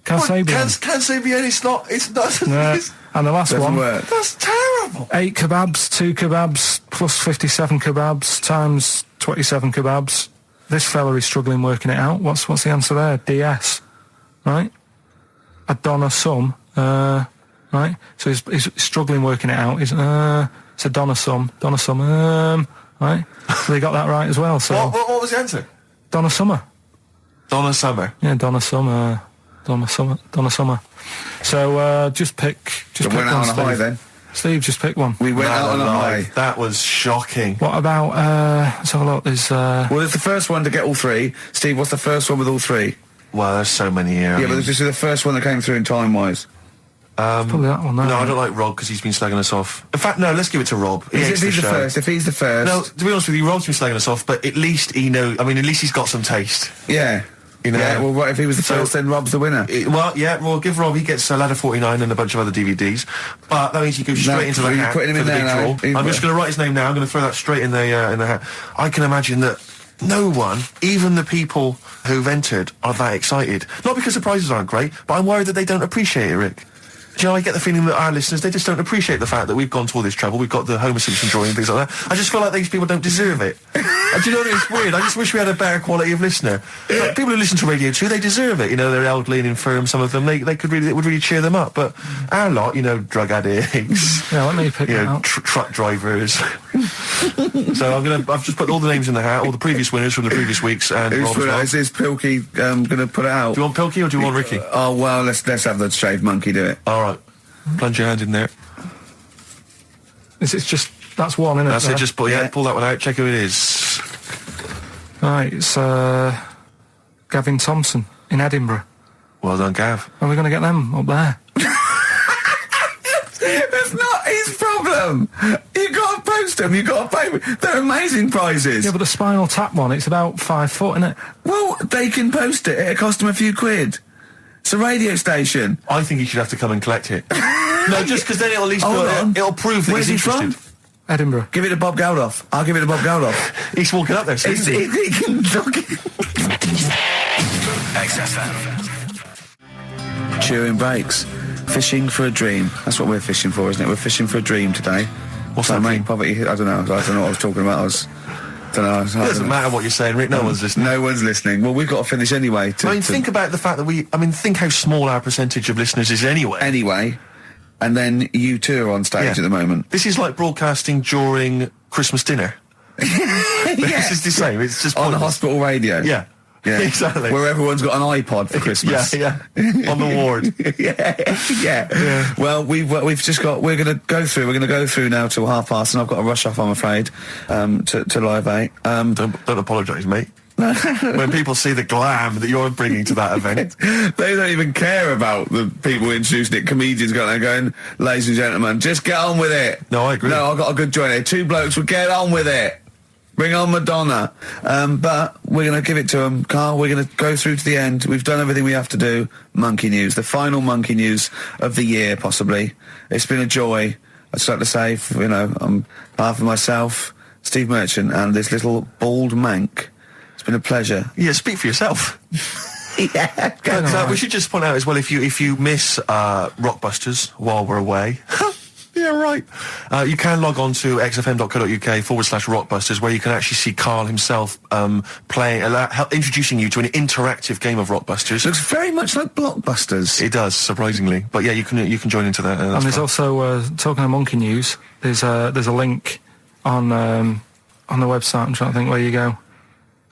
Can't say bien. Can't say bien. It's not. No. And the last one. Work. That's terrible. 8 kebabs, 2 kebabs, plus 57 kebabs times 27 kebabs. This fella is struggling working it out. What's the answer there? DS, right? A Donna sum. Right, so he's struggling working it out. It's a Donna sum, right? So they got that right as well. So what was the answer? Donna Summer. Donna Summer. Yeah, Donna Summer. So just pick So pick went out one, on a Steve. high then. Steve, just pick one. We went out on a high. That was shocking. What about let's have a look. There's Well, it's the first one to get all three. Steve, what's the first one with all three? Well, there's so many here. Yeah, but this is the first one that came through in time-wise. probably that one. No, I don't like Rob because he's been slagging us off. In fact, no, let's give it to Rob. He hates If he's the show. first, if he's the first... No, to be honest with you, Rob's been slagging us off, but at least he knows. I mean, at least he's got some taste. Yeah. You know? Yeah, well, what if he was the first, then Rob's the winner? Well, yeah, well, give Rob, he gets Ladder 49 and a bunch of other DVDs, but that means he goes straight into the you're hat putting him for in the there big now. draw. I'm just going to write his name now, I'm going to throw that straight in the hat. I can imagine that no one, even the people who've entered, are that excited. Not because the prizes aren't great, but I'm worried that they don't appreciate it, Rick. Do you know, I get the feeling that our listeners, they just don't appreciate the fact that we've gone to all this trouble. We've got the Homer Simpson drawing and things like that. I just feel like these people don't deserve it. Do you know what? It's weird. I just wish we had a better quality of listener. Like, people who listen to Radio 2, they deserve it. You know, they're elderly and infirm, some of them. They could really, it would really cheer them up. But our lot, you know, drug addicts. Yeah, let me pick you it know, out. truck drivers. So I've just put all the names in the hat, all the previous winners from the previous weeks, and Who's Rob as put it well. out? Is this Pilky going to put it out? Do you want Pilky or do you want Ricky? Oh, well, let's have the shaved monkey do it. All right. Plunge your hand in there. It's just that's one, isn't it? That's it. there? Just pull that one out. Check who it is. Right, it's Gavin Thompson in Edinburgh. Well done, Gav. Are we going to get them up there? That's not his problem. You got to post them. You got to pay. They're amazing prizes. Yeah, but the Spinal Tap one, it's about 5 foot, isn't it? Well, they can post it. It'll cost them a few quid. It's a radio station. I think he should have to come and collect it. No, just because then it'll at least Hold on. it'll prove that Where's he's he interested. from? Edinburgh. Give it to Bob Geldof. I'll give it to Bob Geldof. He's walking up there. So He can look it. XFM. Chewing breaks. Fishing for a dream. That's what we're fishing for, isn't it? We're fishing for a dream today. What's that mean? Poverty. I don't know what I was talking about. I don't know. It doesn't matter what you're saying, Rick. No one's listening. No one's listening. Well, we've got to finish anyway. I mean, think about the fact that think how small our percentage of listeners is anyway. Anyway, and then you two are on stage Yeah. at the moment. This is like broadcasting during Christmas dinner. This is the same. It's just On pointless. hospital radio. Yeah. Yeah. Exactly. Where everyone's got an iPod for Christmas. Yeah. On the ward. yeah. Well, we've just got. We're going to go through. We're going to go through now till 5:30, and I've got to rush off. I'm afraid to Live 8. Don't apologise, mate. When people see the glam that you're bringing to that event, They don't even care about the people introducing it. Comedians going, ladies and gentlemen, just get on with it. No, I agree. No, I've got a good joint here. Two blokes will get on with it. Bring on Madonna. But we're going to give it to them, Karl. We're going to go through to the end. We've done everything we have to do. Monkey News. The final Monkey News of the year, possibly. It's been a joy. I'd just like to say, on behalf of myself, Steve Merchant, and this little bald mank, it's been a pleasure. Yeah, speak for yourself. Yeah. But we should just point out as well, if you miss Rockbusters while we're away. Yeah, right. You can log on to xfm.co.uk/Rockbusters, where you can actually see Karl himself introducing you to an interactive game of Rockbusters. Looks very much like Blockbusters. It does, surprisingly. But yeah, you can join into that. And there's also, talking of monkey news, there's a link on the website. I'm trying to think where you go.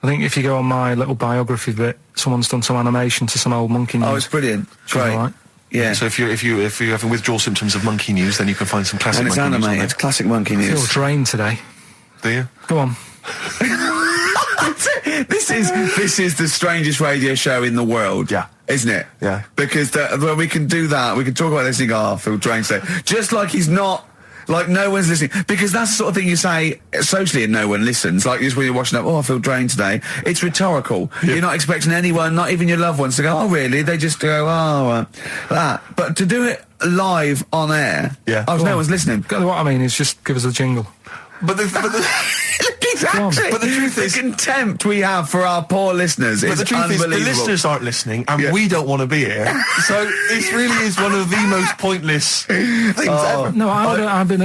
I think if you go on my little biography bit, someone's done some animation to some old monkey news. Oh, it's brilliant. Great. Right. Yeah. So if you're having withdrawal symptoms of monkey news, then you can find some classic And it's monkey news on animated. there. Classic monkey I feel news. drained today. Do you? Go on. This is the strangest radio show in the world. Yeah. Isn't it? Yeah. Because when we can do that, we can talk about this and go, I feel drained today. Just like he's not. Like, no one's listening. Because that's the sort of thing you say socially and no one listens. Like, just when you're watching up, I feel drained today. It's rhetorical. Yeah. You're not expecting anyone, not even your loved ones, to go, oh, really? They just go, that. But to do it live on air, no one's listening. What I mean is just give us a jingle. But the exactly. But the truth is, the contempt we have for our poor listeners is unbelievable. The listeners aren't listening, and we don't want to be here. So this really is one of the most pointless things ever. No,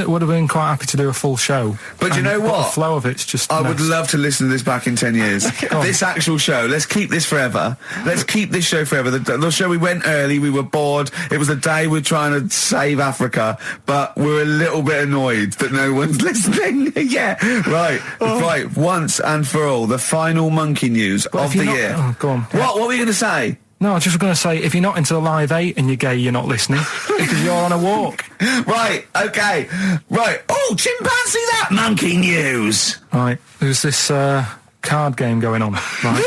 would have been quite happy to do a full show. But you know what? The flow of it's just. I would love to listen to this back in 10 years. This actual show. Let's keep this forever. Let's keep this show forever. The show, we went early. We were bored. It was the day we're trying to save Africa, but we're a little bit annoyed that no one's listening. Yeah, right. Right, once and for all, the final monkey news of the year. Oh, go on. What were you going to say? No, I was just going to say, if you're not into the Live 8 and you're gay, you're not listening, because you're on a walk. Right, okay. Right. Oh, chimpanzee that monkey news. Right, there's this card game going on, right?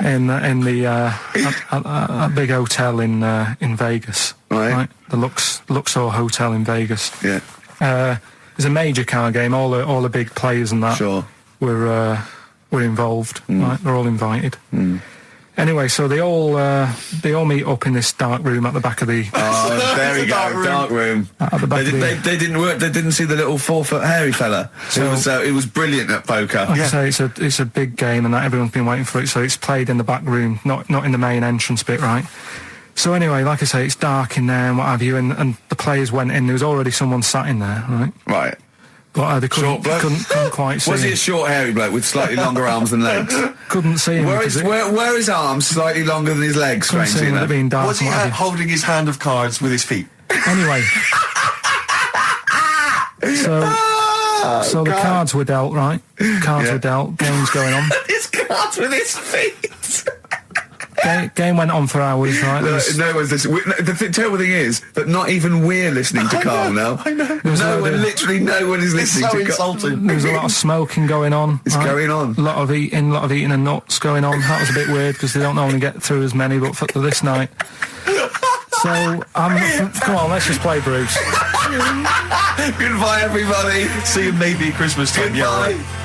in the big hotel in Vegas. Right. The Luxor Hotel in Vegas. Yeah. There's a major card game. All the big players and that were involved. Right, they're all invited. Anyway, so they all meet up in this dark room at the back of the. Oh, there we go, dark room. At the back they didn't work. They didn't see the little 4-foot hairy fella. So it was brilliant at poker. Like I say, it's a big game, and that everyone's been waiting for it. So it's played in the back room, not in the main entrance bit, right? So anyway, like I say, it's dark in there and what have you, and the players went in. There was already someone sat in there, right? Right. But they couldn't quite see Was he him. a short, hairy bloke with slightly longer arms than legs? Couldn't see him. Were his arms slightly longer than his legs, Couldn't see strangely him with it enough? being dark. Was he and what have holding his hand of cards with his feet? you. Anyway. So the cards were dealt, right? Cards were dealt. Game's going on. His cards with his feet. Game went on for hours, right? No one's listening. The terrible thing is that not even we're listening to Karl now. I know. Literally no one is listening to Karl. insulting. There was a lot of smoking going on. It's going on. A lot of eating and nuts going on. That was a bit weird because they don't normally get through as many, but for this night. So, come on, let's just play Bruce. Goodbye, everybody. See you maybe at Christmas time. Goodbye. Yeah, right.